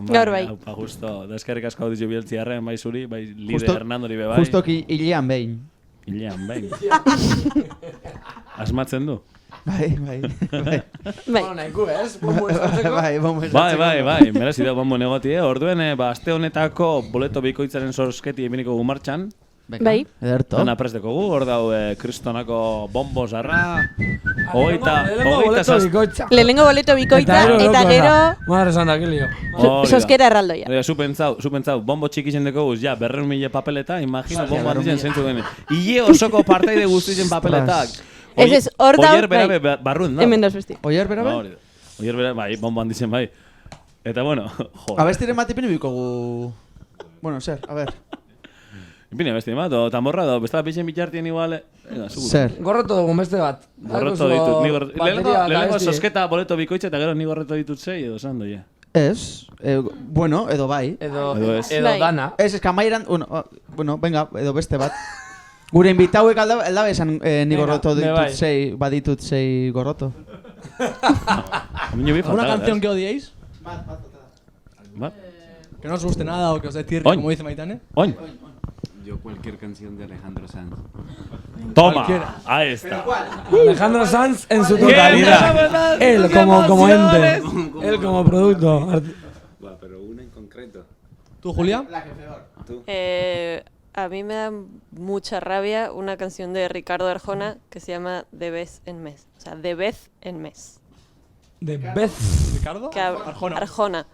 Gaur bai. Haupa, justo. Da eskerrik asko audizu bieltzi harren, bai zuri, bai Lide Hernandori be bai. Justo hilean behin. Hilean behin. Asmatzen du? Bai. Naiku, ez? Bai, merezi da bombo negotie. Orduen, aste honetako boleto bikoitzaren sorsketi eminiko gu martxan. Bai. Ederto. Dena presteko gu, hor dau kristonako bombo zarra. Lehenengo boleto bikoitza eta gero... Madre santa, que lío. Soskera erraldoia. Zu pentsau, bombo txiki jendeko guz, ja, 200.000 papeleta, imagino bombo handizen zentzu dene. Ile osoko partaide guztizen papeletak. Ez, hor da... Oier berabe barruen da. Hemen dauz besti. Oier berabe? Oier berabe, bai, bombo handizen bai. Eta bueno, jo. Abestiren bat ipini bikogu... Bueno, zer, a ver. Ipini abestiren bat, o tamborra da, bestela pixen bitxartien igual... Zer. Gorroto dugu beste bat. Gorroto ditut. Lehenengo sosketa boleto bikoitza eta gero ni gorroto ditut zei edo zando, ja. Ez, bueno, edo bai. Edo dana. Ez, eskamaieran, bueno, venga, edo beste bat. Gure invitauek aldabe esan ni gorroto ditut zei, baditut zei gorroto. ¿Alguna canción que odiéis? Bat. Que no os guste nada o que os dé tirri, como dice Maitane. Oin. Yo cualquier canción de Alejandro Sanz. Toma, ahí está. Alejandro Sanz en su totalidad. Él como ente. Él como producto. Pero una en concreto. ¿Tú, Julia? La que peor. ¿Tú? A mí me da mucha rabia una canción de Ricardo Arjona que se llama De vez en mes. O sea, de vez en mes. ¿De vez? ¿Ricardo? Arjona.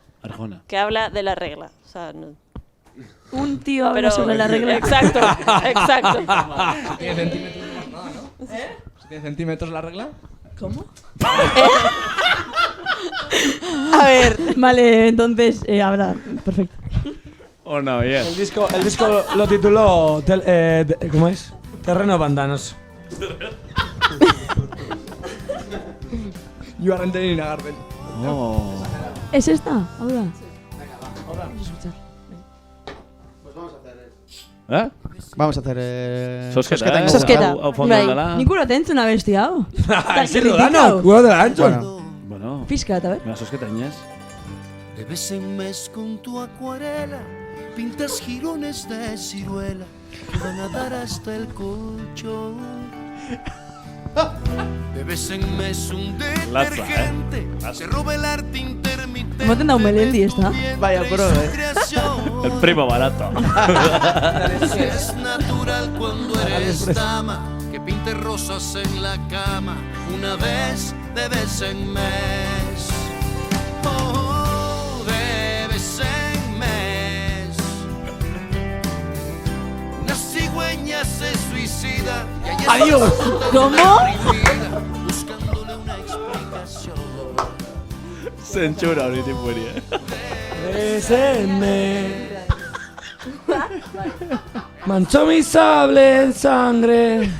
Que habla de la regla. O sea, no. Un tío habla sobre la regla. Exacto. ¿Tiene centímetros no nada, no? ¿Tiene centímetros la regla? ¿Cómo? A ver, vale, entonces habla. Perfecto. Oh, no, yeah. El disco lo tituló ¿cómo es? Terreno Pantanos. You are entering in a garden. Oh. ¿Es esta? Ahora. Vamos a hacer Sosketa. Nik uro tentzun abesti hau. Ezirro dano, guro dela antzun. Bueno. Fiskat, a ver. Mira, sosketa inez. De vez en mes con tu acuarela pintas jirones de ciruela que van a dar hasta el colchón. de vez en mes un Latza, detergente, se roba el arte intermitente. Moten da un Melendi, ez da? Vaya, pro, El primo barato. Es natural cuando eres dama, que pinte rosas en la cama una vez de vez en mes. Oh, de vez en mes. Una cigüeña se suicida y ahí está Adiós. la puta ¿Cómo? deprimida, buscándole una explicación. Zentsura hori tipueria. Besenme. Manchó mi sable en sangre.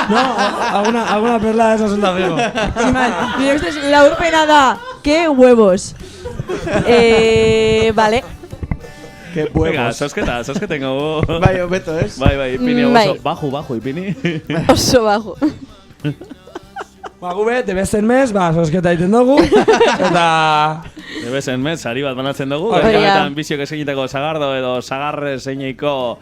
No, alguna perla de esas suelta fijo. Sí, man. Nire ustez, laurpena da. Qué huevos. Vale. Qué Venga, huevos. sosketa tengo. Bai, hobeto, ez? Bai, ipini Bai. oso bajo, ipini. Oso bajo. Ba, gube, de bezen mes, ba, sosketa egiten dugu. Eta... De vez en mes, sari bat banatzen dugu. Hori da. Gaitametan biziok eskainitako sagardo edo sagarre zeineiko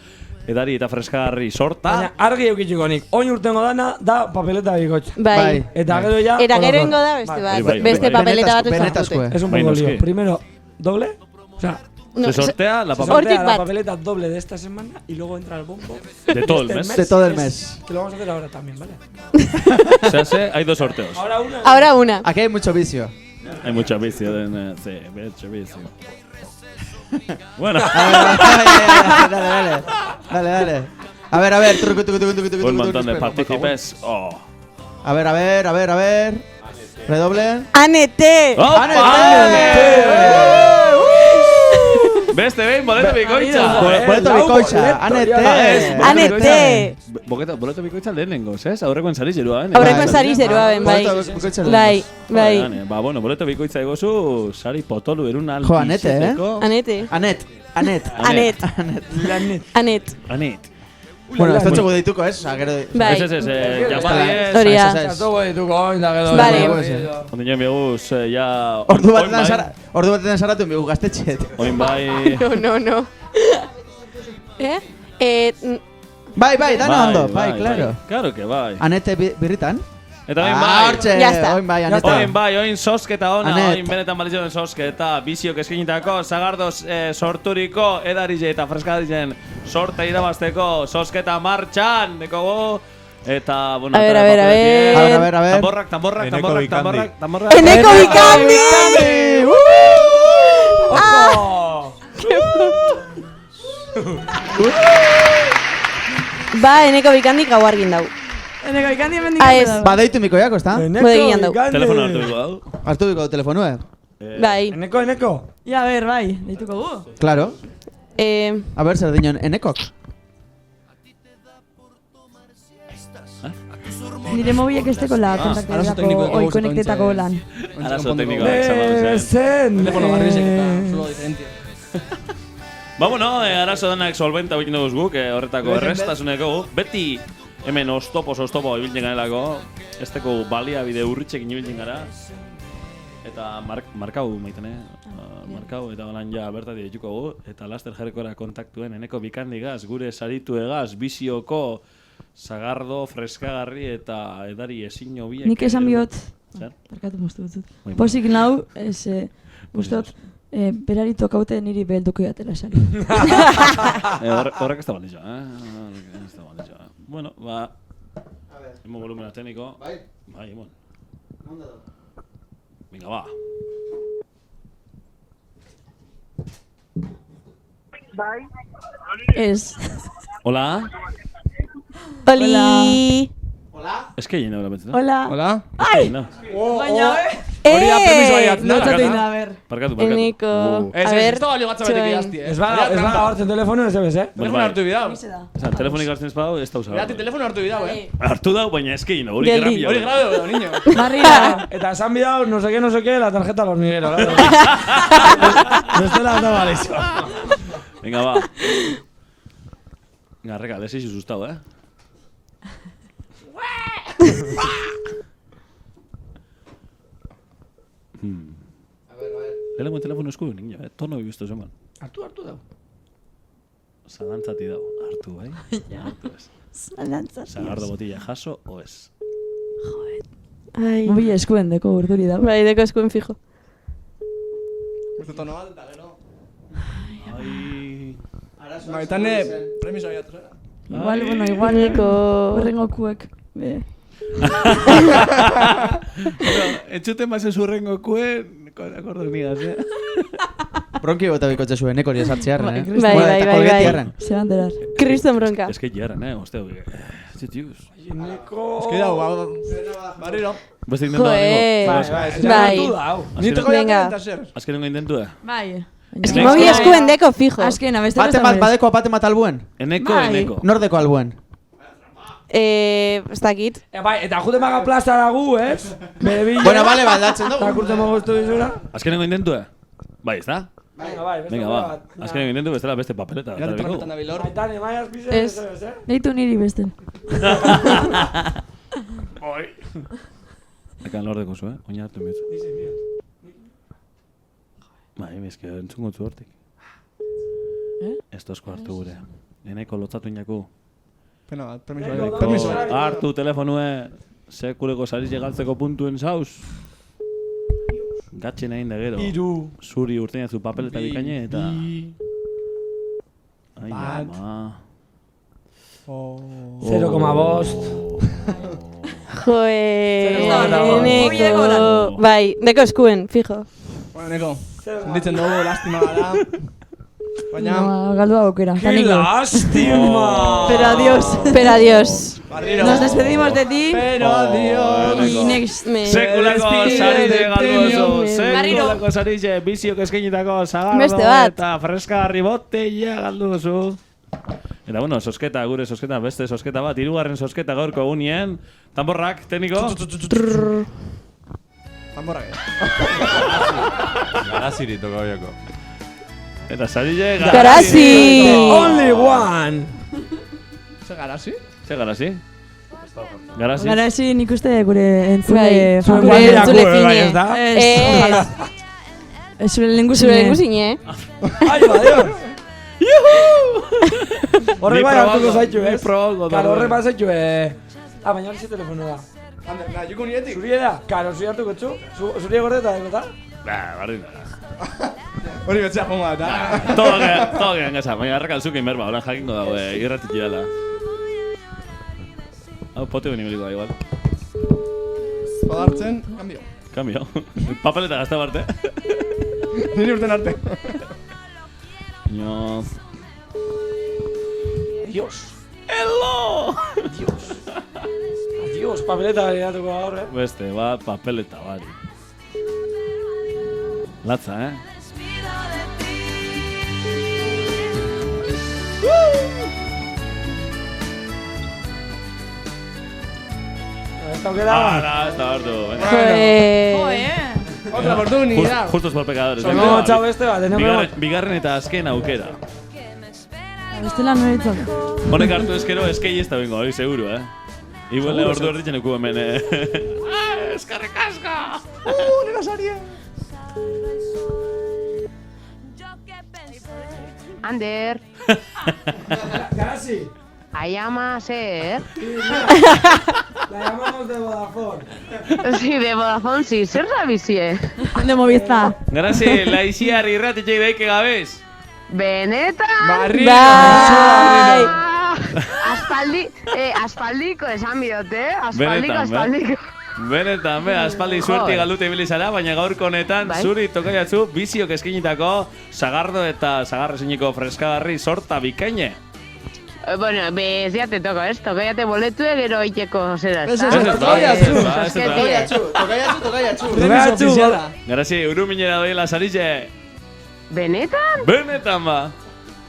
edari eta freskagarri sorta. Baina argi eukitxuko nik, oin urtengo dana da papeleta bikotx. Bai. Eta gero ya... Eta gero kolokor. ingo da beste bat. Bai. Beste papeleta bat Benetazkoa. Es un Bai, poco noski. lío. Primero, doble. O sea, No, se sortea la se papeleta sortea Hortik la bat. papeleta doble de esta semana y luego entra el bombo. de todo el este mes. De todo el mes. Que lo vamos a hacer ahora también, ¿vale? Se hace, hay 2 sorteos. Ahora una. Ahora una. Aquí hay mucho vicio. Hay mucho vicio, sí, mucho vicio. Bueno. Dale. A ver, truco. Un montón de partícipes. Oh. A ver. Redoble. Anete. Beste behin, boleto bikoitza. Boleto bikoitza. Anete. Anete. Boleto bikoitza lehenengo, ez? Aurrekoen sari zerua, Aurrekoen sari zerua ben, bai. Bai. Ba, bueno, boleto bikoitza egozu, sari potolu erun aldi. Jo, Anete, Anete. Anet. Bueno, esto txogu deituko, ez? Gero... Bai. Ez, llama Hori da. Zartuko dituko, oin da gero. Vale. Ondino bioguz, ja... Ordu batetan saratu bigu gaztetxeet. Oin bai... No. Bai, dana ondo. Bai, claro. Claro que bai. Anete birritan. Eta oin bai. Hortxe, Ya está. oin bai, Anete. Oin bai, oin sosketa ona, Anet. oin benetan balizioen sosketa, biziok eskinitako, sagardoz sorturiko, edarize eta freskadarizen sorta irabazteko, sosketa martxan, dekogu. Eta, bueno, A ver. A ver. Tamborrak. Eneko Bikandi! Ba, Eneko Bikandi gau argin dau. Eneko Bikandi hemen Ah, ez. Ba, deitu miko jako, ezta? Bodegian dau. Telefono hartu biko dau. Hartu biko telefonue. Bai. Eneko. Ja, bai, deituko gu. Claro. A ver, zer dinon, Enekok. Nire mobilek esteko la kontaktetako, oi konektetako lan. Arazo teknikoak zabaltzen. Telefono garrizek solo diferentia. Ba, bueno, arazo denak solventa bikin duguz guk, horretako errestasuneko guk. Beti hemen ostopo ibiltzen garelako, ez teko baliabide urritxekin ibiltzen gara. Eta markau maiten, markau eta balan ja bertatik dituko gu. Eta laster jarrikora kontaktuen Eneko Bikandigaz, gure saritu egaz, bizioko, sagardo, freskagarri eta edari ezin hobiek. Nik esan bihot, Zer? barkatu moztu batzut. Posik nau, guztot, berari tokaute niri behelduko jatela sari. Horrek ez da balditza, Ez da balditza. Bueno, ba... Hemo volumena tekniko. Bai, hemo. Venga, ba. Bai. Ez. Hola. Oli. Ez que llena beratzen. Hola. Hola. Ai! Baina, hori da premisoa jatzen da. Notzatu inda, a ber. Parkatu. Eneko. Ez, ez da balio gatza betek idazti, Ez bada hartzen telefono, ez ebes, Telefono hartu bidau. Telefonik hartzen ez badau, ez da usabatu. Berati telefono hartu bidau, Hartu dau, baina ez que llena, hori grabio. Hori grabio, niño. Barria. Eta esan bidau, no sé qué, la tarjeta a los Miguelos. Bestela da balizo. Venga, ba. Venga, reka, lesi sustau, Lehenko telefono esku, niño, tono bibistu zeman. Hartu dau. Zalantzati dau, hartu, Hartu ez. Zalantzati. Sagardo botilla jaso, o ez. Ai. Mobil eskuen deko urduri dago. Bai, deko eskuen fijo. Beste tono bat, eta gero. Ai. Maitane, premiso abiatu zera. Igual, bueno, igual horrengo kuek. Entzuten base zurrengo kuen, akordos nigaz, Bronki bota bikotze zuen, ekori esartzearen, Bai. Se van enterar. Kriston bronka. Ez que jarren, osteo. Zitius. Ez que dau, barriro. Beste intentu da. Bai. Niteko jaten eta zer. Azkenengo intentu da. Bai. Eski mobi eskuen deko fijo. Azkena, beste Badeko apate mat albuen? Eneko. Nordeko albuen? Ez dakit. Bai, eta jute maga plaza dagu, ez? Bueno, vale, baldatzen dugu. Eta kurtzen mago estu bizura. Azkenengo intentu da? Bai, ez da? Venga, ba. Azkenengo intentu bestela beste papeleta. Aitane, bai, azpizen, ez? Neitu niri besten. Oi. Ekan lordeko zu, oina hartu mitzu. Bai, eske entzungo zu hortik. Ez tozko hartu gure. Eneko lotzatu inaku. Pena bat, permiso. Hartu telefonue, sekuleko sariz galtzeko puntuen zauz. Gatxen egin da gero. Zuri urteina zu papel eta bikaine eta... Ai, ama. 0,5. Eneko. Bai, deko eskuen, fijo. Bueno, Neko, senditzen dugu, lastima gara. Baina... Galdu aukera. ¡Qué lástima! Pero adiós. Nos despedimos de ti. Pero adiós. Y next me... Sekulako sarize galduzu. Sekulako sarize biziok eskainitako sagardo eta freskagarri botella galduzu. Eta bueno, sosketa, gure sosketa, beste sosketa bat, 3. sosketa gaurko egunien. Tamborrak, tekniko. Tamborrak. Garasiri toka hoiako. Eta sarize Garasi! Only one! Ze garasi? Ze garasi? Garasi? Garasi nik uste gure entzule... Gure entzule fine. Ez zure lengu zine. Ai, badios! Horre bai hartuko zaitu, ez? Karo, horre bai zaitu, baina hori ze telefonu da. Na, juko nietik? Zuri da? Karo, zuri hartuko txu? Zuri egordeta, eta? Bardin da. Hori betzea jonga eta. Todo gehan gaza, baina harrak alzuke inberba, horan jakingo dago irratik dela. Hau, pote beni beliko da, igual. Podartzen, cambio. Cambio. Papeleta gazta barte. Niri urten arte. No. Dios. Elo! Dios. Adiós, papeleta geratuko gaur, Beste, bat, papeleta bari. Latza, Esta aukera. Ez da hartu. Otra oportunidad. Justos por pecadores. No, txau beste bat, Bigarren eta azken aukera. Bestela no ditzen. Honek hartu eskero eskei ez da bengo, hori seguro, Igual ordu erditzen eku hemen, eskarrik asko! Nera saria! Ander. Garasi. Ayama, ser. La llamamos de Vodafone. Sí, de Vodafone, sí. Zer da bizie? De Movistar. Garasi, laiziar irratitxei daike gabez. Benetan! Barri! Bai! Aspaldiko esan biote, aspaldiko. Benetan, aspaldi suerte galute ibilizara, baina gaurko honetan zuri tokaiatzu biziok eskinitako sagardo eta sagarreziniko freskagarri sorta bikaine. Bueno, bez ya te toca esto, tokaiate boletue gero iteko zera. Tokaiatzu. Garasi, uruminera doiela sarize. Benetan? Benetan ba.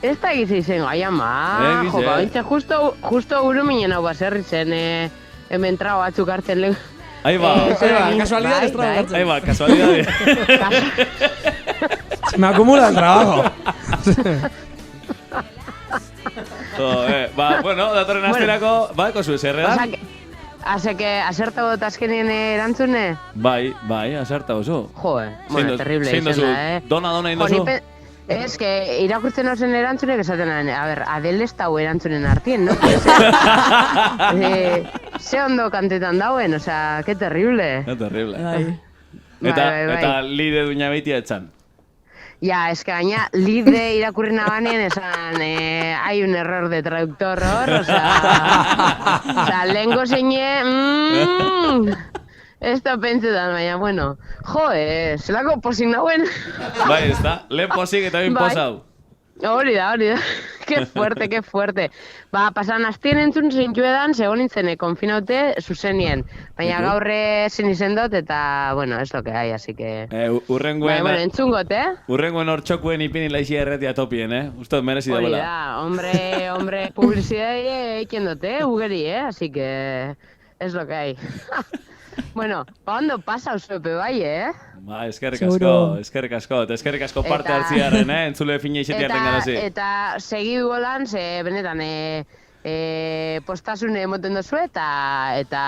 Ez da gizi zen gaiama. Jo, baintza justo uruminen hau baserritzen hemen trago batzuk hartzen lehen. Ahí va. Casualidades trago hartzen. Ahí va, casualidades. Se me acumula el trabajo. Bueno, datorren asterako, badeko zu eserrean? Aserta bot azkenien erantzune? Bai, aserta oso. Joe, bueno, terrible izan da, Dona indozu? Ez, que irakurtzen hausen erantzunek esaten, a ber, Adele ez dau erantzunen artien, no? ze ondo kantetan dauen, osea, que terrible. Que terrible. Bai, Eta lide duina beitia etxan. Ja, es que gaina, lide irakurri nabanean esan, hay un error de traductor hor, osea, lehenko zeine, ez da pentsetan, baina, bueno, zelako posik nauen. Bai, ez da, lehen posik eta bin posau. Hori da, que fuerte. Ba, pasan astien entzun zintxuedan, segon nintzen konfinaute zuzenien. Baina gaurre ezin izen dut eta, bueno, es lo que hay, así que... Urrengoen... Bueno, entzungot, Urrengoen hor txokuen ipini laixia erretia topien, Uste merezi da bola. Hori da, hombre, publicidade eiken dut, ugeri, así que... Es lo que hay. Bueno, ondo pasa usupe bai, Ba, eskerrik asko, eta eskerrik asko parte hartziaren, entzule fina izetiaren garazi. Eta segidu golan, ze benetan, postasune emoten dozu eta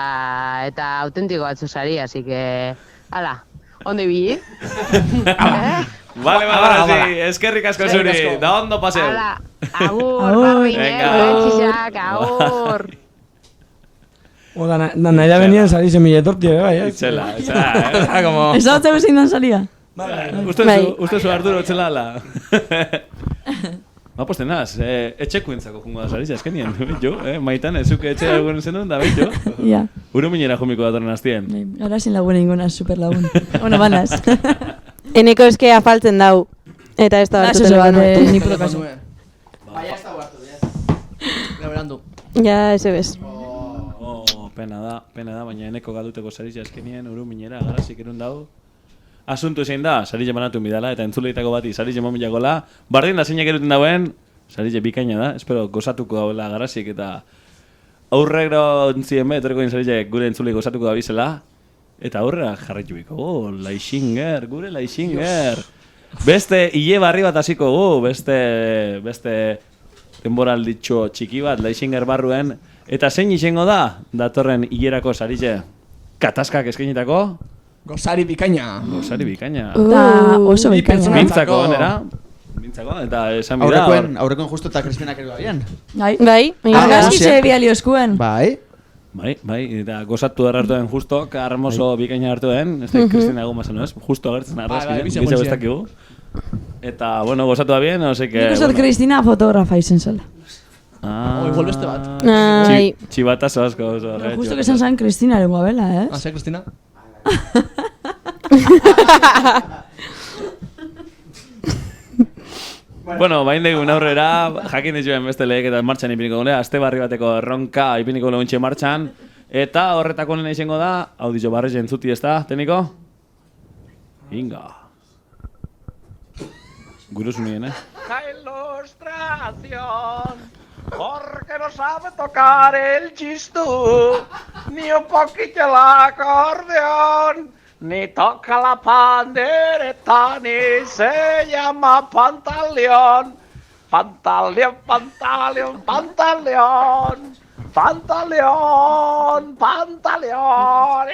autentiko batzu sari, así que, ala, ondo ibili. Vale, eskerrik asko zuri, da ondo paseu. Ala, agur, barriñek, agur. Oda, nahi da benien sari semille torti, bai, Itzela, como... Eso te ves sin salida. Uste zu Arturo txelala. Ba, posten naz, etxekuentzako jungo da sariz, eskenien, jo, maitan, ezuke etxe egun zenun, da, jo. Ja. Uru minera jomiko datorren aztien. Gara sin lagun inguna, super lagun. Bueno, banaz. Eneko eske afaltzen dau. Eta ez da hartu telebanu. Ni puro kasu. Baina ez da hartu, ya. Graberandu. Ja, ese bez. Pena da, baina eneko galduteko sarizia eskenien, uru minera, garazik erun dago. Asuntu zein da, sarizia manatu bidala, eta entzuleitako bati sarizia momilakola. Bardin da zeinak eruten dauen, sarizia bikaina da, espero gozatuko dagoela garazik, eta aurrero entzien etorreko sarizia gure entzulei gozatuko da bizela. Eta aurrera jarraitu biko, Laixinger, gure Laixinger. Beste hile barri bat hasiko beste denboralditxo txiki bat, Laixinger barruen. Eta zein izango da, datorren hilerako sarize? Katazkak eskainitako? Gozari bikaina. Oso bikaina. Mintzako, nera? Mintzako, eta esan bida. Aurrekoen justo eta Kristinak erua bian. Bai, gaski ze biali oskuen. Bai, eta gozatu hartuen justo, hermoso bikaina hartuen, ez da Kristina egun bazen, ez? Justo agertzen arrazki, bizeo ez dakigu. Eta, bueno, gozatu da bien, no sé que... Nik usat Kristina fotografa izen zela. Igual beste bat. Txibatazo asko. Justo que esan Kristina erengoa bela, ez? Ze, Kristina? Bueno, bain degun aurrera, jakin dituen beste lehek eta martxan ipiniko gure, aste barri bateko erronka ipiniko lehuntxe martxan. Eta horretako nena izango da, audizio barri jentzuti ez da, teniko? Inga. Guruzu nien, Ilustración, porque no sabe tocar el chistú, ni un poquito el acordeón, ni toca la pandereta, ni se llama pantaleón. Pantaleón, pantaleón, pantaleón, pantaleón, pantaleón.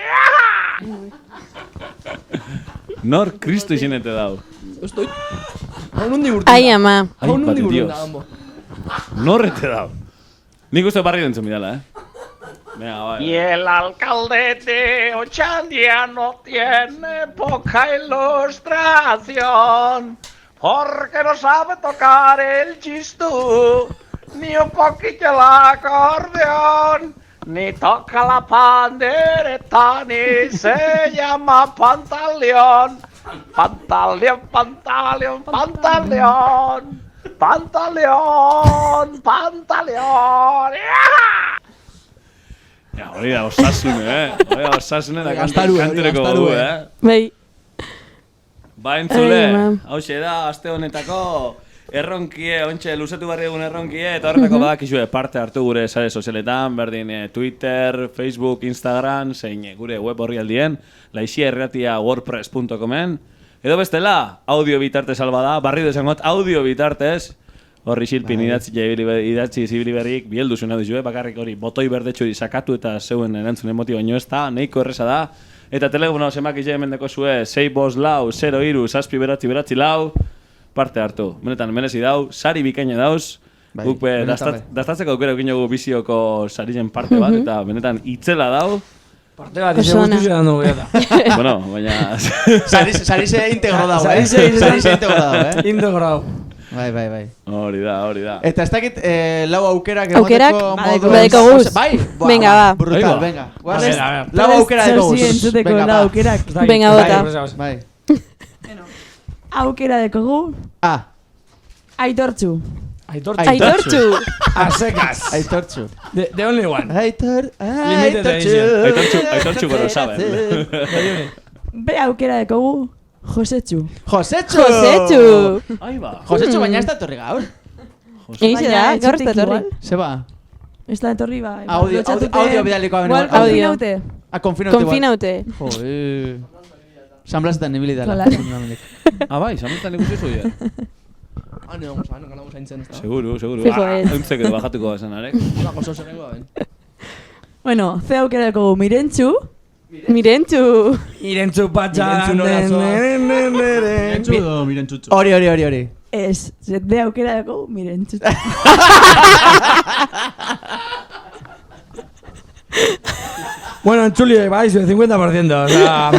Nor Kristo izenete dau. Estoy. Haunundi urtuna. Ai, ama. Haunundi urtuna, ambo. Norrete dau. Nik uste barri dentzun bidala, Y el alcalde de Ochandia no tiene poca ilustración, porque no sabe tocar el chistú, ni un poquito el acordeón, ni toca la pandereta, ni se llama pantaleón. Pantaleón, pantaleón, pantaleón, pantaleón, pantaleón. Ja, hori da osasune, da kantereko dugu, Bai. Ba, entzule, hauxe da, aste honetako erronkie, ontxe luzatu barri egun erronkie, eta horretako badakizue parte hartu gure sare sozialetan, berdin Twitter, Facebook, Instagram, zein gure web horri aldien, laixiaerratia.wordpress.comen, edo bestela, audio bitartez alba da, barri desangot, audio bitartez, horri xilpin idatzi zibili berrik, bieldu zuen adizue, bakarrik hori botoi berdetxo sakatu eta zeuen erantzun emoti baino ez da, nahiko erreza da. Eta telefono zemak izan mendeko zue, 6-5-0-0-7-0-7-0, parte hartu. Benetan, merezi dau, sari bikaina dauz, Guk dastatzeko aukera eukin jogu bizioko sarien parte bat, eta benetan itzela dau. Parte bat, ize guztu zelan dugu eta. Bueno, baina... Sarize integro dago, Sarize integro dago, Integro dago. Bai. Hori da. Eta ez dakit lau aukerak Aukerak, badeko guz. Bai? Venga, ba. Brutal, venga. Lau aukera deko guz. Venga, bota. Bai. Aukera dekogu. Aitortzu. Aitortzu. Asekaz. Aitortzu. The only one. Aitortzu goro saben. Be aukera dekogu. Josetxu. Josetxu. Josetxu baina ez da etorri gaur. Egize da, gaur ez da etorri. Se ba. Ez da etorri ba. Audio bidalikoa beno. Konfinaute. Konfinaute. Joder. Sanblazetan nibili dela. Bai, sanblazetan ikusi zu ya. Hane vamos a, ganamos aintzen ez da. Seguro. Fijo ez. Hauntzek edo bajatuko da zen, arek. Bako zozenengo ben. Bueno, ze aukera dekogu Mirentxu. Mirentxu patxan. Mirentxu edo Mirentxutxu? Hori. Ez, de aukera dekogu Mirentxu. Bueno, Entzuli, bai, 50%. O sea...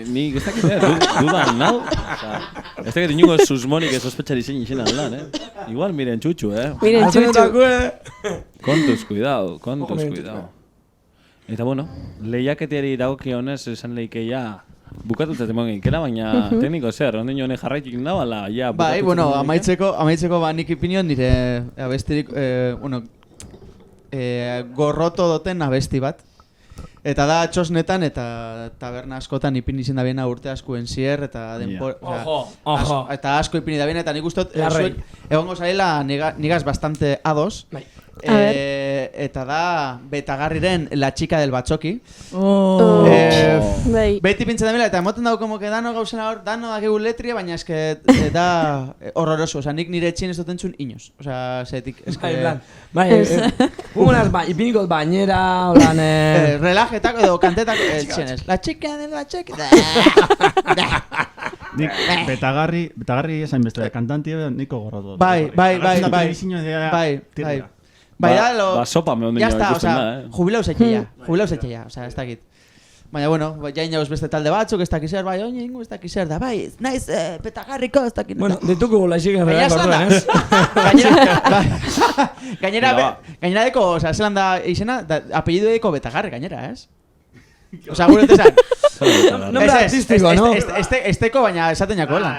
Ni ez dakit, dudan nau. Ez dakit inungo susmonik sospetxari zein izan aldan, Igual Mirentxutxu, Mirentxutxu. Kontuz, cuidado. Eta bueno, lehiaketiari dagokionez esan leikeia bukatutzat eman genkera, baina tekniko zer, ondino honek jarraitik nago, ala, ja... Bai, bueno, amaitzeko ba nik ipinion nire abestirik, gorroto doten abesti bat. Eta da txosnetan eta taberna askotan ipini izan da biena urte askuen zier, eta denpor... Ojo. Eta asko ipini da biena, eta nik ustot, egongo zaila nigaz bastante ados. Eta da Betagarriren La chica del batzoki. Beti pintzen da bila, eta emoten dago como que dano gauzena hor, dano dakigu letria, baina eske da horroroso. Osa, nik nire etxien ez dut entzun inoz. Osa, zetik, eske... Bai, ugunaz, ipiniko bainera, holan... Relajetako edo kantetako etxien ez. La chica del batzoki... Nik Betagarri esain beste, kantanti niko gorrotu. Bai. Bai, ba, sopa me ondino ikusten da, jubilauz etxeia, oza, ez dakit. Baina, bueno, jain jauz beste talde batzuk, ez dakizer, bai, oin ingo ez dakizer, da, bai, naiz Betagarriko, ez dakit. Bueno, dituko laixik erreak orduen, Gainera deko, oza, zelan da izena, apellido deko Betagarri, gainera, ez? Oza, gure tesan. Nombre artistiko, no? Esteko, baina esaten jako, hola.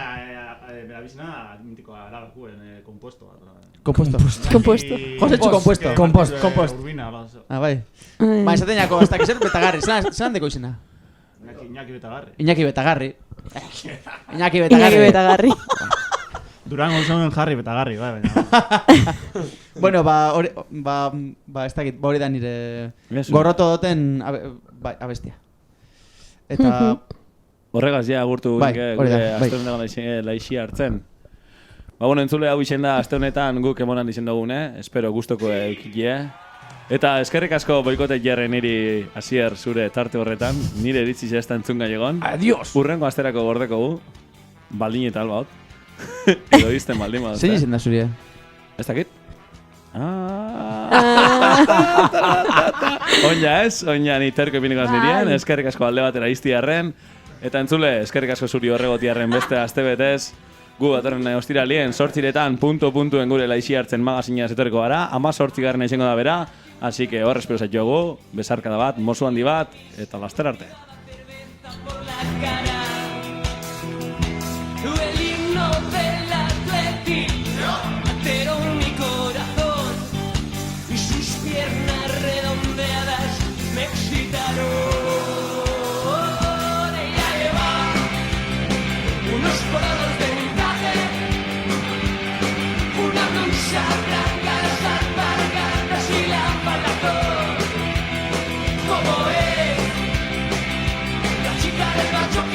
Berabizena, mintikoa, aragakuen, kompuesto. Josetxu kompuesto. Kompost. Urbina, bai. Ba, esaten jako, ez dakizer Betagarri, zelan deko izena? Iñaki Betagarri. Durango zonen Jarri Betagarri, bai. Bueno, ez dakit, hori da nire gorroto doten abestia. Eta... Horregaz, ja, agurtu gure asteundago laixia hartzen. Ba, bueno, entzule hau izen da, aste honetan guk emonan izen dugune, espero gustoko eukikie. Eta eskerrik asko boikote jarre niri hasier zure tarte horretan, nire iritzi zesta entzunga egon. Adiós! Urrengo asterako gordeko gu, baldin eta albaot. Edo izten baldin badozte. Zein izen da zuria? Ez dakit? Oina ez, oina ni terko ipinikoaz nirien, eskerrik asko alde batera iztiarren. Eta entzule, eskerrik asko zuri horregotiarren beste aste betez. Gu batorren ostiralien, 8 puntu-puntuen gure laixi hartzen magazina zetoreko gara, 18 izango da bera, así que hor espero zaitugu, besarkada bat, mozu handi bat, eta laster arte. El himno del Atlético, pero mi corazón y sus piernas redondeadas me excitaron. Ella lleva unos colores de una blusa blanca, las alpargatas y la falda como es la chica del macho y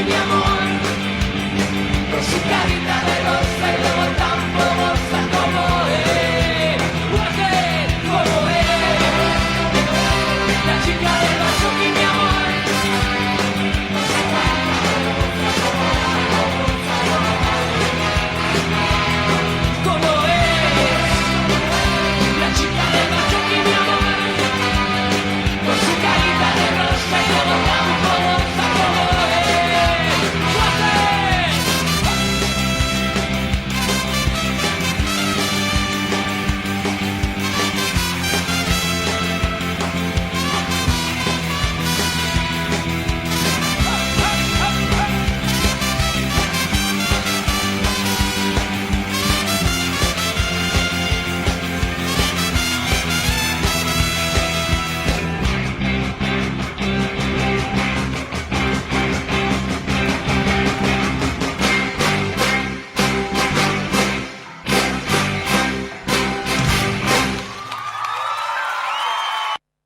mi amor.